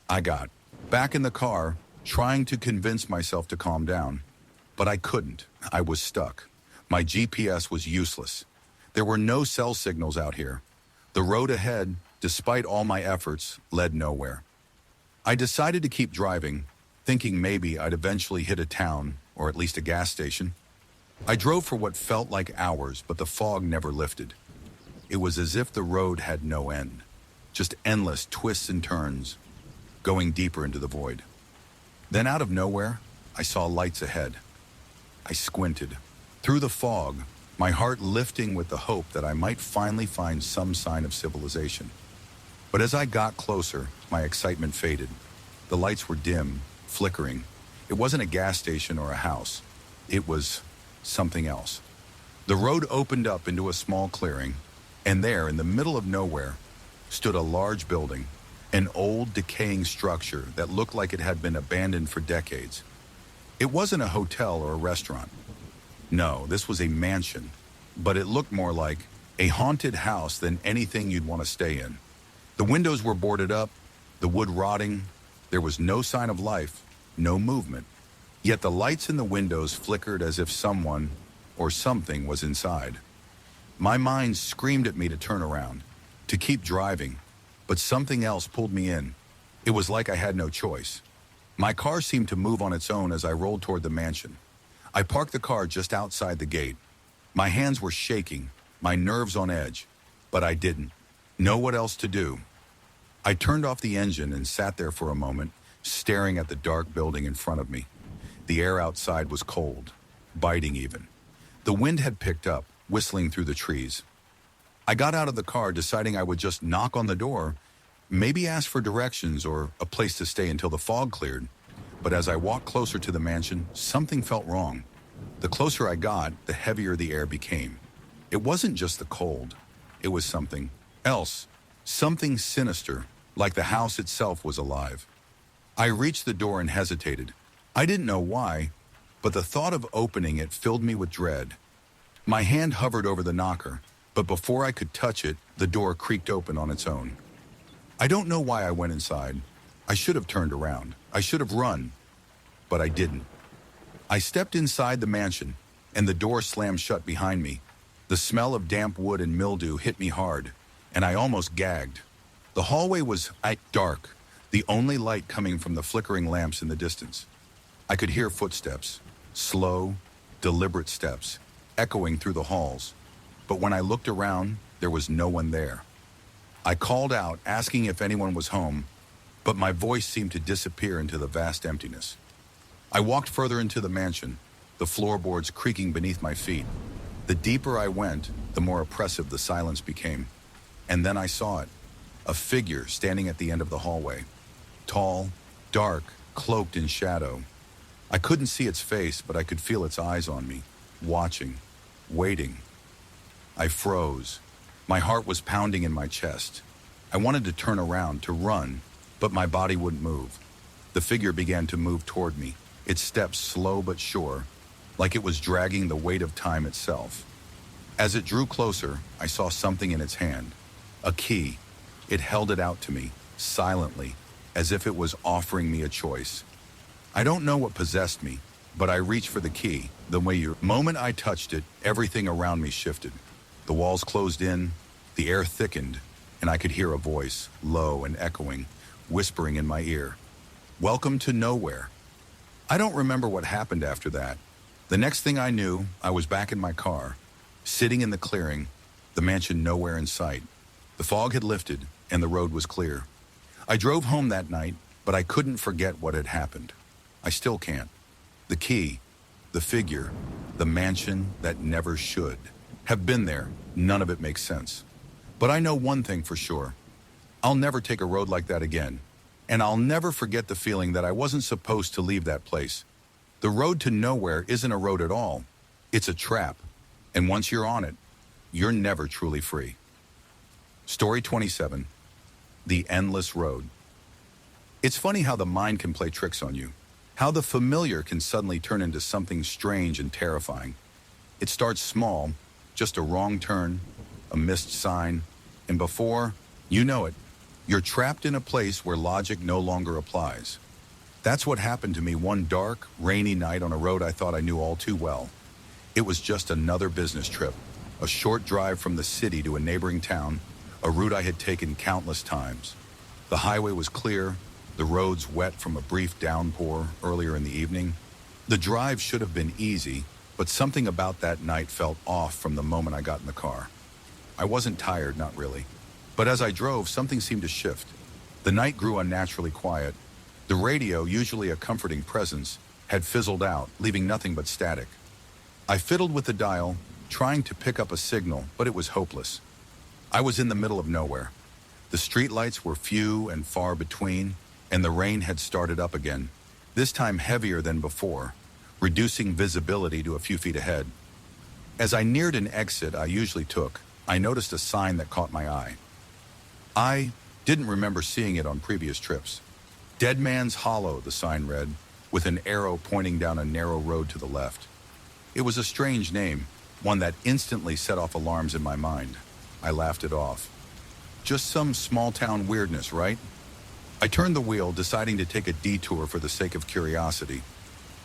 I got back in the car, trying to convince myself to calm down, but I couldn't. I was stuck. My GPS was useless. There were no cell signals out here. The road ahead, despite all my efforts, led nowhere. I decided to keep driving, thinking maybe I'd eventually hit a town, or at least a gas station. I drove for what felt like hours, but the fog never lifted. It was as if the road had no end, just endless twists and turns, going deeper into the void. Then out of nowhere, I saw lights ahead. I squinted. Through the fog, my heart lifting with the hope that I might finally find some sign of civilization. But as I got closer, my excitement faded. The lights were dim, flickering. It wasn't a gas station or a house. It was something else. The road opened up into a small clearing, and there, in the middle of nowhere, stood a large building, an old, decaying structure that looked like it had been abandoned for decades. It wasn't a hotel or a restaurant. No, this was a mansion, but it looked more like a haunted house than anything you'd want to stay in. The windows were boarded up, the wood rotting. There was no sign of life, no movement. Yet the lights in the windows flickered as if someone or something was inside. My mind screamed at me to turn around, to keep driving, but something else pulled me in. It was like I had no choice. My car seemed to move on its own as I rolled toward the mansion. I parked the car just outside the gate. My hands were shaking, my nerves on edge, but I didn't know what else to do. I turned off the engine and sat there for a moment, staring at the dark building in front of me. The air outside was cold, biting even. The wind had picked up, whistling through the trees. I got out of the car, deciding I would just knock on the door, maybe ask for directions or a place to stay until the fog cleared. But as I walked closer to the mansion, something felt wrong. The closer I got, the heavier the air became. It wasn't just the cold. It was something else, something sinister, like the house itself was alive. I reached the door and hesitated. I didn't know why, but the thought of opening it filled me with dread. My hand hovered over the knocker, but before I could touch it, the door creaked open on its own. I don't know why I went inside. I should have turned around. I should have run, but I didn't. I stepped inside the mansion, and the door slammed shut behind me. The smell of damp wood and mildew hit me hard, and I almost gagged. The hallway was dark, the only light coming from the flickering lamps in the distance. I could hear footsteps, slow, deliberate steps, echoing through the halls. But when I looked around, there was no one there. I called out, asking if anyone was home, but my voice seemed to disappear into the vast emptiness. I walked further into the mansion, the floorboards creaking beneath my feet. The deeper I went, the more oppressive the silence became. And then I saw it, a figure standing at the end of the hallway. Tall, dark, cloaked in shadow. I couldn't see its face, but I could feel its eyes on me, watching, waiting. I froze. My heart was pounding in my chest. I wanted to turn around, to run, but my body wouldn't move. The figure began to move toward me, its steps slow but sure, like it was dragging the weight of time itself. As it drew closer, I saw something in its hand. A key. It held it out to me, silently, as if it was offering me a choice. I don't know what possessed me, but I reached for the key. The moment I touched it, everything around me shifted. The walls closed in, the air thickened, and I could hear a voice, low and echoing, whispering in my ear. "Welcome to nowhere." I don't remember what happened after that. The next thing I knew, I was back in my car, sitting in the clearing, the mansion nowhere in sight. The fog had lifted, and the road was clear. I drove home that night, but I couldn't forget what had happened. I still can't. The key, the figure, the mansion that never should have been there. None of it makes sense. But I know one thing for sure. I'll never take a road like that again. And I'll never forget the feeling that I wasn't supposed to leave that place. The road to nowhere isn't a road at all. It's a trap. And once you're on it, you're never truly free. Story 27. The Endless Road. It's funny how the mind can play tricks on you. How the familiar can suddenly turn into something strange and terrifying. It starts small, just a wrong turn, a missed sign, and before you know it, you're trapped in a place where logic no longer applies. That's what happened to me one dark, rainy night on a road I thought I knew all too well. It was just another business trip, a short drive from the city to a neighboring town, a route I had taken countless times. The highway was clear, the roads wet from a brief downpour earlier in the evening. The drive should have been easy, but something about that night felt off from the moment I got in the car. I wasn't tired, not really. But as I drove, something seemed to shift. The night grew unnaturally quiet. The radio, usually a comforting presence, had fizzled out, leaving nothing but static. I fiddled with the dial, trying to pick up a signal, but it was hopeless. I was in the middle of nowhere. The streetlights were few and far between, and the rain had started up again, this time heavier than before, reducing visibility to a few feet ahead. As I neared an exit I usually took, I noticed a sign that caught my eye. I didn't remember seeing it on previous trips. Dead Man's Hollow, the sign read, with an arrow pointing down a narrow road to the left. It was a strange name, one that instantly set off alarms in my mind. I laughed it off. Just some small-town weirdness, right? I turned the wheel, deciding to take a detour for the sake of curiosity.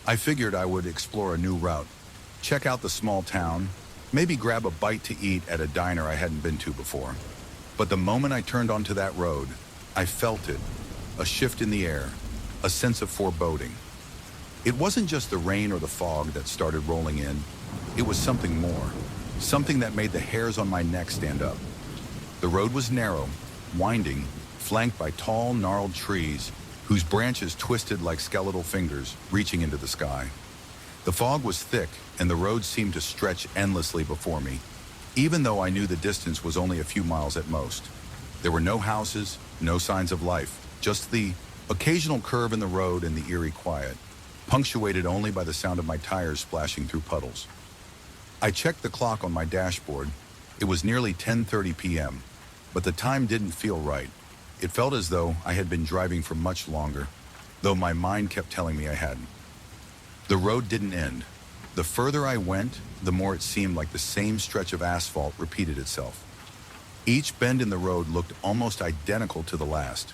I figured I would explore a new route, check out the small town, maybe grab a bite to eat at a diner I hadn't been to before. But the moment I turned onto that road, I felt it, a shift in the air, a sense of foreboding. It wasn't just the rain or the fog that started rolling in. It was something more, something that made the hairs on my neck stand up. The road was narrow, winding, flanked by tall, gnarled trees whose branches twisted like skeletal fingers reaching into the sky. The fog was thick, and the road seemed to stretch endlessly before me, even though I knew the distance was only a few miles at most. There were no houses, no signs of life, just the occasional curve in the road and the eerie quiet, punctuated only by the sound of my tires splashing through puddles. I checked the clock on my dashboard. It was nearly 10:30 p.m., but the time didn't feel right. It felt as though I had been driving for much longer, though my mind kept telling me I hadn't. The road didn't end. The further I went, the more it seemed like the same stretch of asphalt repeated itself. Each bend in the road looked almost identical to the last.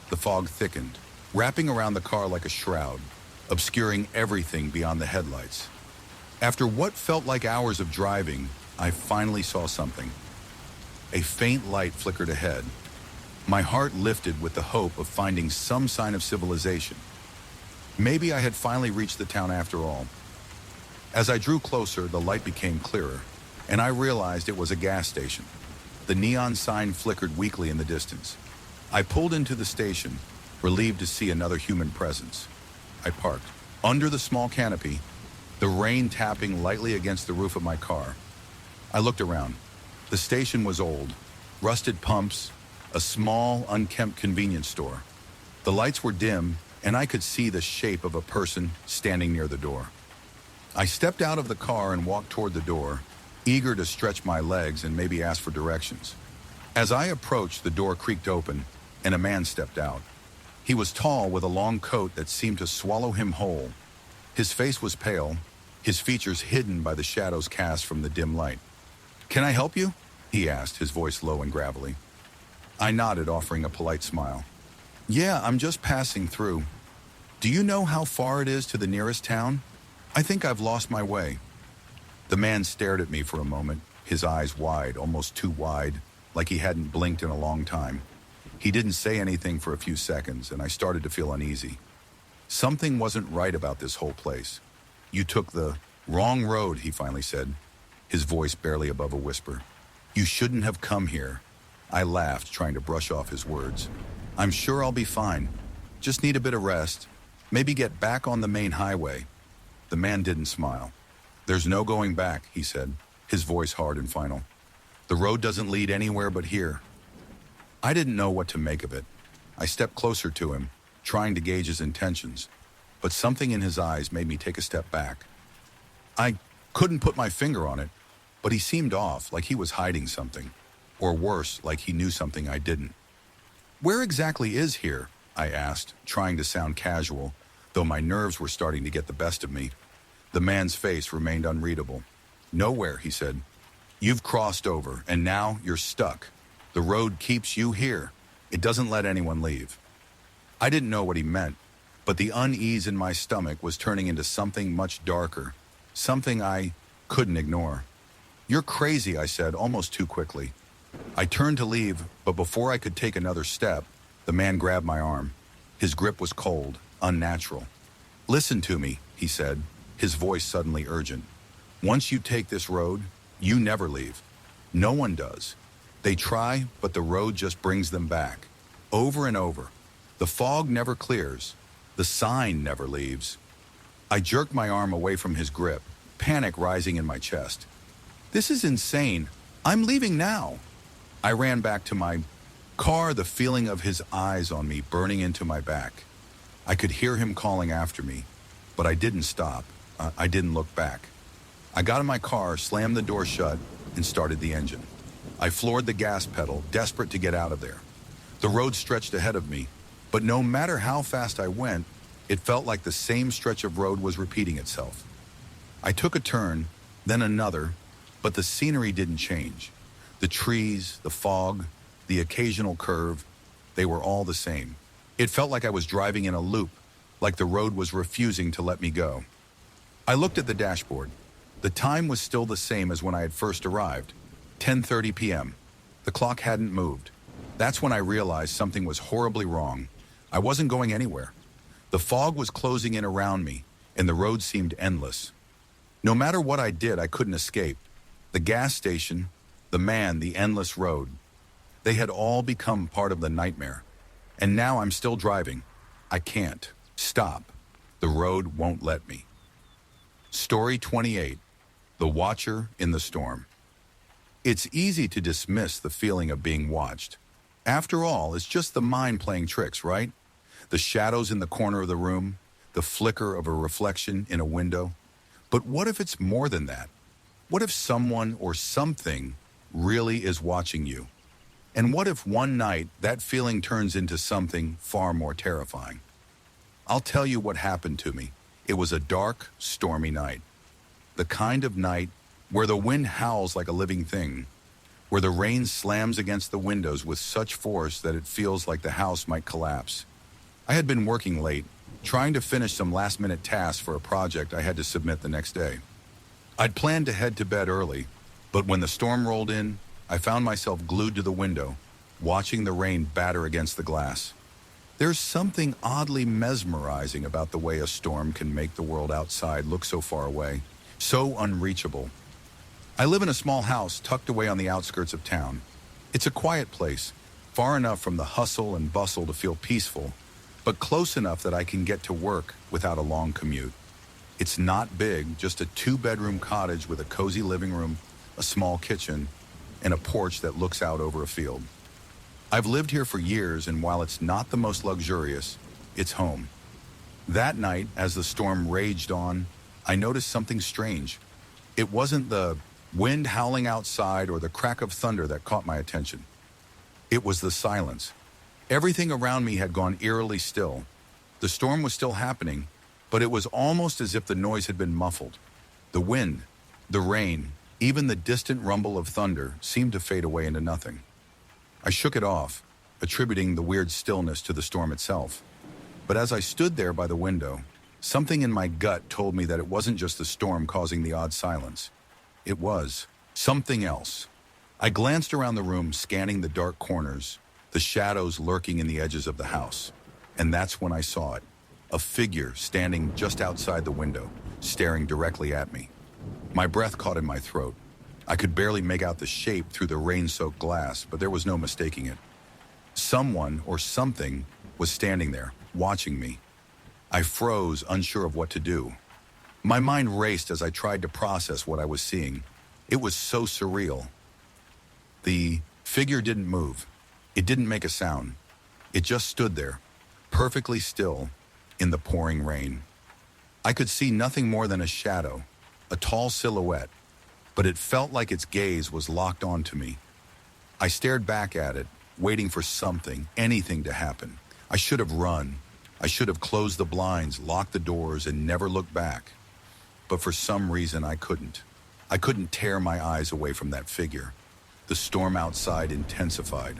The fog thickened, wrapping around the car like a shroud, obscuring everything beyond the headlights. After what felt like hours of driving, I finally saw something. A faint light flickered ahead. My heart lifted with the hope of finding some sign of civilization. Maybe I had finally reached the town after all. As I drew closer, the light became clearer, and I realized it was a gas station. The neon sign flickered weakly in the distance. I pulled into the station, relieved to see another human presence. I parked. Under the small canopy, the rain tapping lightly against the roof of my car. I looked around. The station was old, rusted pumps, a small, unkempt convenience store. The lights were dim, and I could see the shape of a person standing near the door. I stepped out of the car and walked toward the door, eager to stretch my legs and maybe ask for directions. As I approached, the door creaked open, and a man stepped out. He was tall with a long coat that seemed to swallow him whole. His face was pale, his features hidden by the shadows cast from the dim light. "Can I help you?" he asked, his voice low and gravelly. I nodded, offering a polite smile. "Yeah, I'm just passing through. Do you know how far it is to the nearest town? I think I've lost my way." The man stared at me for a moment, his eyes wide, almost too wide, like he hadn't blinked in a long time. He didn't say anything for a few seconds, and I started to feel uneasy. Something wasn't right about this whole place. "You took the wrong road," he finally said, his voice barely above a whisper. "You shouldn't have come here." I laughed, trying to brush off his words. "I'm sure I'll be fine. Just need a bit of rest. Maybe get back on the main highway." The man didn't smile. "There's no going back," he said, his voice hard and final. "The road doesn't lead anywhere but here." I didn't know what to make of it. I stepped closer to him, trying to gauge his intentions, but something in his eyes made me take a step back. I couldn't put my finger on it, but he seemed off, like he was hiding something, or worse, like he knew something I didn't. "Where exactly is here?" I asked, trying to sound casual, though my nerves were starting to get the best of me. The man's face remained unreadable. "Nowhere," he said. "You've crossed over, and now you're stuck. The road keeps you here. It doesn't let anyone leave." I didn't know what he meant, but the unease in my stomach was turning into something much darker, something I couldn't ignore. "You're crazy," I said, almost too quickly. I turned to leave, but before I could take another step, the man grabbed my arm. His grip was cold, unnatural. "Listen to me," he said, his voice suddenly urgent. "Once you take this road, you never leave. No one does. They try, but the road just brings them back. Over and over. The fog never clears. The sign never leaves." I jerked my arm away from his grip, panic rising in my chest. "This is insane. I'm leaving now." I ran back to my car, the feeling of his eyes on me burning into my back. I could hear him calling after me, but I didn't stop. I didn't look back. I got in my car, slammed the door shut, and started the engine. I floored the gas pedal, desperate to get out of there. The road stretched ahead of me, but no matter how fast I went, it felt like the same stretch of road was repeating itself. I took a turn, then another, but the scenery didn't change. The trees, the fog, the occasional curve, they were all the same. It felt like I was driving in a loop, like the road was refusing to let me go. I looked at the dashboard. The time was still the same as when I had first arrived, 10:30 p.m. The clock hadn't moved. That's when I realized something was horribly wrong. I wasn't going anywhere. The fog was closing in around me, and the road seemed endless. No matter what I did, I couldn't escape. The gas station, the man, the endless road. They had all become part of the nightmare. And now I'm still driving. I can't stop. The road won't let me. Story 28. The Watcher in the Storm. It's easy to dismiss the feeling of being watched. After all, it's just the mind playing tricks, right? The shadows in the corner of the room, the flicker of a reflection in a window. But what if it's more than that? What if someone or something really is watching you? And what if one night that feeling turns into something far more terrifying? I'll tell you what happened to me. It was a dark, stormy night. The kind of night where the wind howls like a living thing, where the rain slams against the windows with such force that it feels like the house might collapse. I had been working late, trying to finish some last-minute tasks for a project I had to submit the next day. I'd planned to head to bed early, but when the storm rolled in, I found myself glued to the window, watching the rain batter against the glass. There's something oddly mesmerizing about the way a storm can make the world outside look so far away, so unreachable. I live in a small house tucked away on the outskirts of town. It's a quiet place, far enough from the hustle and bustle to feel peaceful, but close enough that I can get to work without a long commute. It's not big, just a 2-bedroom cottage with a cozy living room, a small kitchen, and a porch that looks out over a field. I've lived here for years, and while it's not the most luxurious, it's home. That night, as the storm raged on, I noticed something strange. It wasn't the wind howling outside, or the crack of thunder that caught my attention. It was the silence. Everything around me had gone eerily still. The storm was still happening, but it was almost as if the noise had been muffled. The wind, the rain, even the distant rumble of thunder seemed to fade away into nothing. I shook it off, attributing the weird stillness to the storm itself. But as I stood there by the window, something in my gut told me that it wasn't just the storm causing the odd silence. It was something else. I glanced around the room, scanning the dark corners, the shadows lurking in the edges of the house. And that's when I saw it. A figure standing just outside the window, staring directly at me. My breath caught in my throat. I could barely make out the shape through the rain-soaked glass, but there was no mistaking it. Someone or something was standing there, watching me. I froze, unsure of what to do. My mind raced as I tried to process what I was seeing. It was so surreal. The figure didn't move. It didn't make a sound. It just stood there, perfectly still, in the pouring rain. I could see nothing more than a shadow, a tall silhouette, but it felt like its gaze was locked onto me. I stared back at it, waiting for something, anything to happen. I should have run. I should have closed the blinds, locked the doors, and never looked back. But for some reason, I couldn't. I couldn't tear my eyes away from that figure. The storm outside intensified,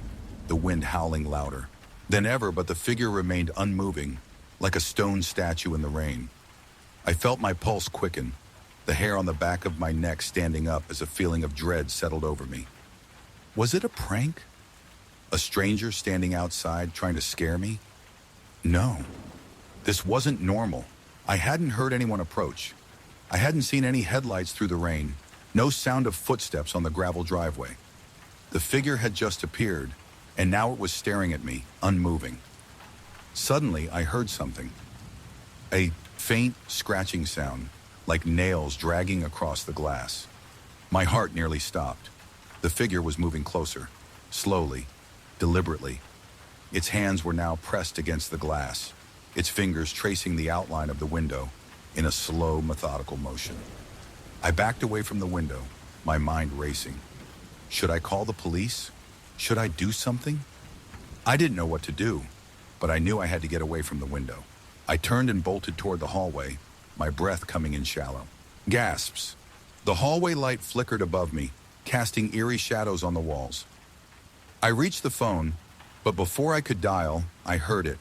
the wind howling louder than ever, but the figure remained unmoving, like a stone statue in the rain. I felt my pulse quicken, the hair on the back of my neck standing up as a feeling of dread settled over me. Was it a prank? A stranger standing outside trying to scare me? No, this wasn't normal. I hadn't heard anyone approach. I hadn't seen any headlights through the rain, no sound of footsteps on the gravel driveway. The figure had just appeared, and now it was staring at me, unmoving. Suddenly, I heard something. A faint scratching sound, like nails dragging across the glass. My heart nearly stopped. The figure was moving closer, slowly, deliberately. Its hands were now pressed against the glass, its fingers tracing the outline of the window in a slow, methodical motion. I backed away from the window, my mind racing. Should I call the police? Should I do something? I didn't know what to do, but I knew I had to get away from the window. I turned and bolted toward the hallway, my breath coming in shallow. Gasps. The hallway light flickered above me, casting eerie shadows on the walls. I reached the phone, but before I could dial, I heard it.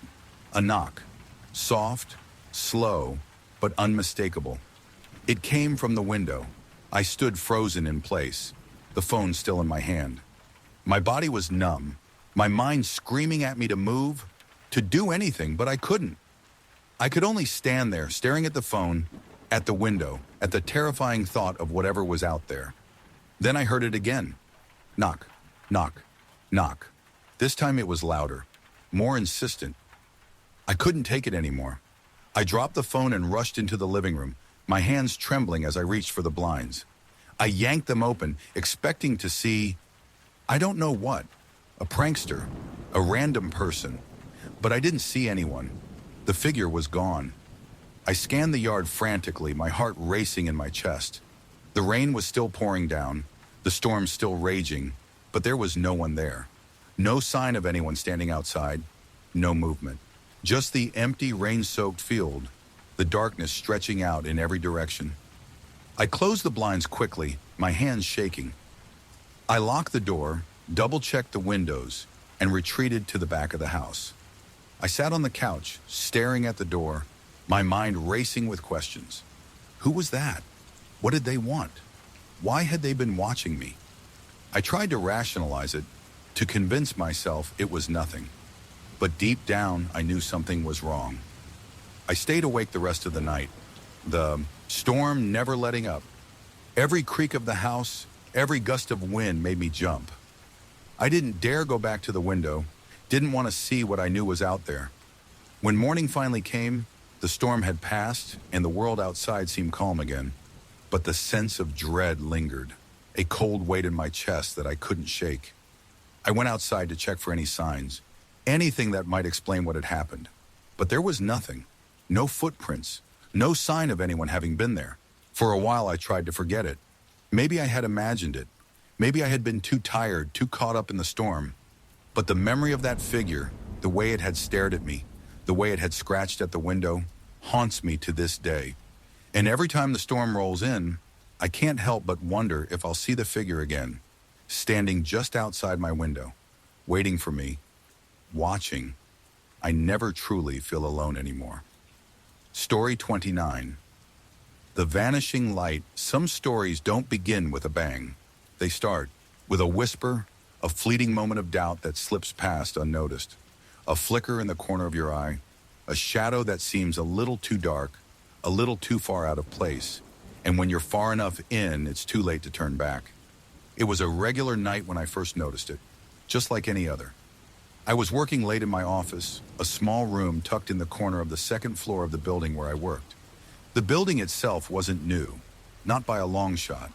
A knock. Soft, slow, but unmistakable. It came from the window. I stood frozen in place, the phone still in my hand. My body was numb, my mind screaming at me to move, to do anything, but I couldn't. I could only stand there, staring at the phone, at the window, at the terrifying thought of whatever was out there. Then I heard it again. Knock, knock, knock. This time it was louder, more insistent. I couldn't take it anymore. I dropped the phone and rushed into the living room, my hands trembling as I reached for the blinds. I yanked them open, expecting to see, I don't know what, a prankster, a random person. But I didn't see anyone. The figure was gone. I scanned the yard frantically, my heart racing in my chest. The rain was still pouring down, the storm still raging, but there was no one there. No sign of anyone standing outside, no movement. Just the empty, rain-soaked field, the darkness stretching out in every direction. I closed the blinds quickly, my hands shaking. I locked the door, double-checked the windows, and retreated to the back of the house. I sat on the couch, staring at the door, my mind racing with questions. Who was that? What did they want? Why had they been watching me? I tried to rationalize it, to convince myself it was nothing. But deep down, I knew something was wrong. I stayed awake the rest of the night, the storm never letting up. Every creak of the house, every gust of wind made me jump. I didn't dare go back to the window, didn't want to see what I knew was out there. When morning finally came, the storm had passed and the world outside seemed calm again. But the sense of dread lingered, a cold weight in my chest that I couldn't shake. I went outside to check for any signs, anything that might explain what had happened. But there was nothing, no footprints, no sign of anyone having been there. For a while I tried to forget it. Maybe I had imagined it. Maybe I had been too tired, too caught up in the storm. But the memory of that figure, the way it had stared at me, the way it had scratched at the window, haunts me to this day. And every time the storm rolls in, I can't help but wonder if I'll see the figure again, standing just outside my window, waiting for me, watching. I never truly feel alone anymore. Story 29. The Vanishing Light. Some stories don't begin with a bang. They start with a whisper, a fleeting moment of doubt that slips past unnoticed, a flicker in the corner of your eye, a shadow that seems a little too dark, a little too far out of place, and when you're far enough in, it's too late to turn back. It was a regular night when I first noticed it, just like any other. I was working late in my office, a small room tucked in the corner of the second floor of the building where I worked. The building itself wasn't new, not by a long shot.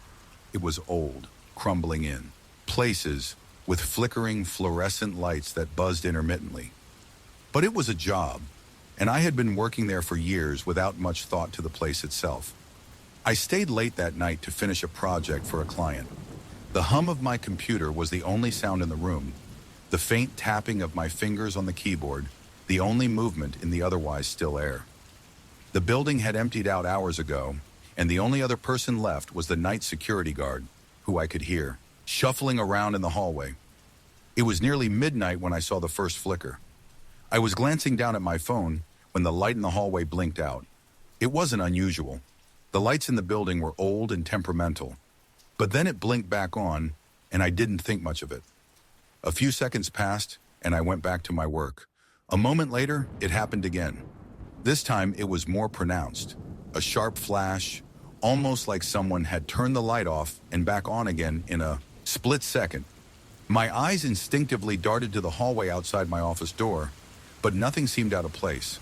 It was old, crumbling in, places with flickering fluorescent lights that buzzed intermittently. But it was a job, and I had been working there for years without much thought to the place itself. I stayed late that night to finish a project for a client. The hum of my computer was the only sound in the room, the faint tapping of my fingers on the keyboard, the only movement in the otherwise still air. The building had emptied out hours ago, and the only other person left was the night security guard, who I could hear, shuffling around in the hallway. It was nearly midnight when I saw the first flicker. I was glancing down at my phone when the light in the hallway blinked out. It wasn't unusual. The lights in the building were old and temperamental. But then it blinked back on, and I didn't think much of it. A few seconds passed, and I went back to my work. A moment later, it happened again. This time, it was more pronounced. A sharp flash, almost like someone had turned the light off and back on again in a split second. My eyes instinctively darted to the hallway outside my office door, but nothing seemed out of place.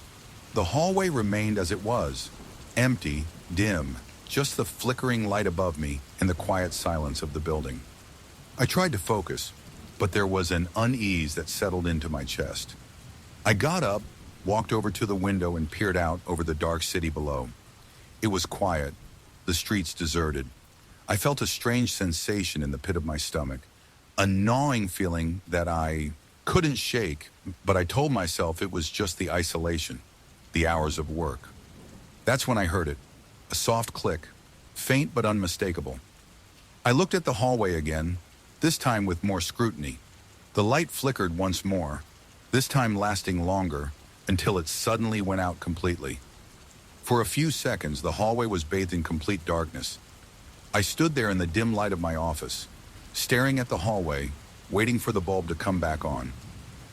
The hallway remained as it was, empty, dim, just the flickering light above me and the quiet silence of the building. I tried to focus, but there was an unease that settled into my chest. I got up, walked over to the window and peered out over the dark city below. It was quiet, the streets deserted. I felt a strange sensation in the pit of my stomach, a gnawing feeling that I couldn't shake, but I told myself it was just the isolation, the hours of work. That's when I heard it, a soft click, faint but unmistakable. I looked at the hallway again, this time with more scrutiny. The light flickered once more, this time lasting longer, until it suddenly went out completely. For a few seconds, the hallway was bathed in complete darkness. I stood there in the dim light of my office, staring at the hallway, waiting for the bulb to come back on.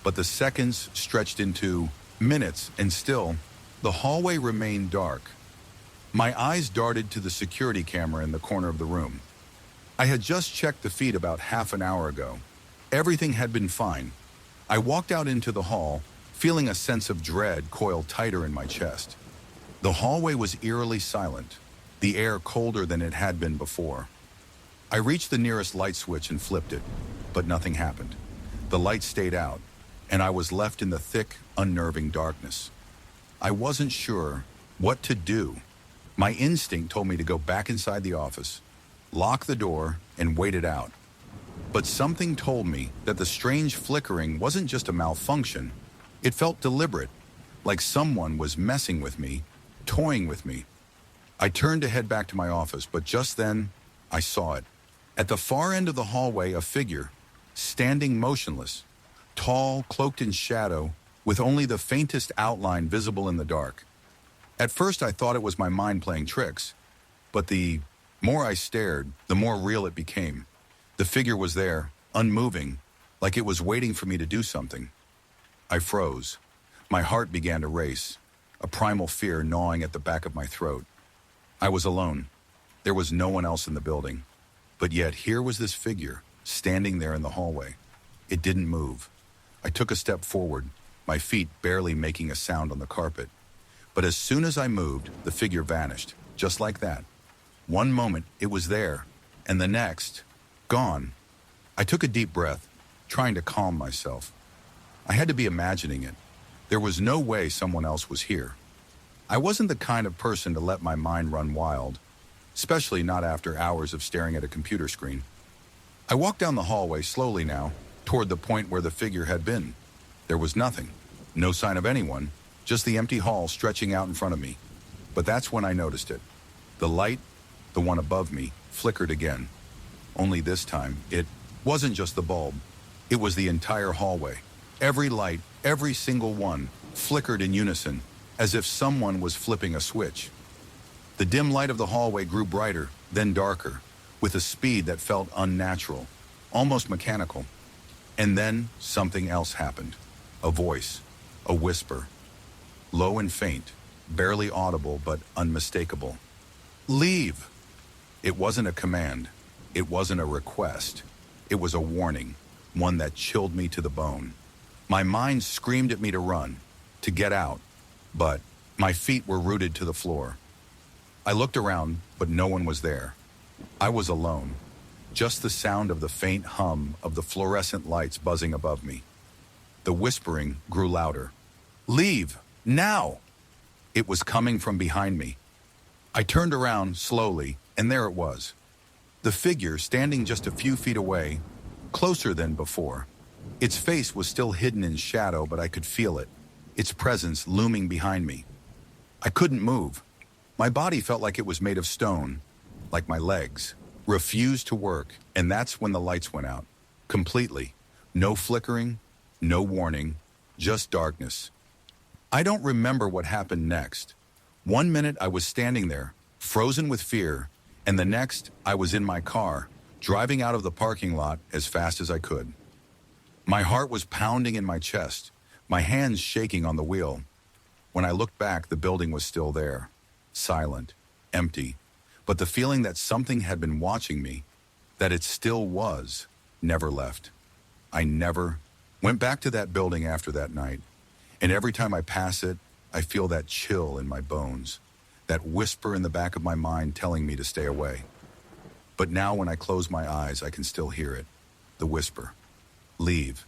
But the seconds stretched into minutes, and still, the hallway remained dark. My eyes darted to the security camera in the corner of the room. I had just checked the feed about half an hour ago. Everything had been fine. I walked out into the hall, feeling a sense of dread coil tighter in my chest. The hallway was eerily silent, the air colder than it had been before. I reached the nearest light switch and flipped it, but nothing happened. The light stayed out, and I was left in the thick, unnerving darkness. I wasn't sure what to do. My instinct told me to go back inside the office, lock the door, and wait it out. But something told me that the strange flickering wasn't just a malfunction. It felt deliberate, like someone was messing with me, toying with me. I turned to head back to my office, but just then, I saw it. At the far end of the hallway, a figure, standing motionless, tall, cloaked in shadow, with only the faintest outline visible in the dark. At first, I thought it was my mind playing tricks, but the more I stared, the more real it became. The figure was there, unmoving, like it was waiting for me to do something. I froze. My heart began to race, a primal fear gnawing at the back of my throat. I was alone. There was no one else in the building. But yet here was this figure, standing there in the hallway. It didn't move. I took a step forward, my feet barely making a sound on the carpet. But as soon as I moved, the figure vanished, just like that. One moment, it was there, and the next, gone. I took a deep breath, trying to calm myself. I had to be imagining it. There was no way someone else was here. I wasn't the kind of person to let my mind run wild, especially not after hours of staring at a computer screen. I walked down the hallway slowly now, toward the point where the figure had been. There was nothing, no sign of anyone, just the empty hall stretching out in front of me. But that's when I noticed it. The light, the one above me, flickered again. Only this time, it wasn't just the bulb. It was the entire hallway. Every light, every single one, flickered in unison, as if someone was flipping a switch. The dim light of the hallway grew brighter, then darker, with a speed that felt unnatural, almost mechanical. And then something else happened. A voice, a whisper, low and faint, barely audible but unmistakable. Leave! It wasn't a command. It wasn't a request. It was a warning, one that chilled me to the bone. My mind screamed at me to run, to get out, but my feet were rooted to the floor. I looked around, but no one was there. I was alone, just the sound of the faint hum of the fluorescent lights buzzing above me. The whispering grew louder. Leave, now! It was coming from behind me. I turned around slowly, and there it was. The figure standing just a few feet away, closer than before. Its face was still hidden in shadow, but I could feel it, its presence looming behind me. I couldn't move. My body felt like it was made of stone, like my legs, refused to work, and that's when the lights went out. Completely. No flickering, no warning, just darkness. I don't remember what happened next. 1 minute I was standing there, frozen with fear, and the next I was in my car, driving out of the parking lot as fast as I could. My heart was pounding in my chest, my hands shaking on the wheel. When I looked back, the building was still there, silent, empty, but the feeling that something had been watching me, that it still was, never left. I never went back to that building after that night, and every time I pass it, I feel that chill in my bones, that whisper in the back of my mind telling me to stay away. But now when I close my eyes, I can still hear it, the whisper. Leave.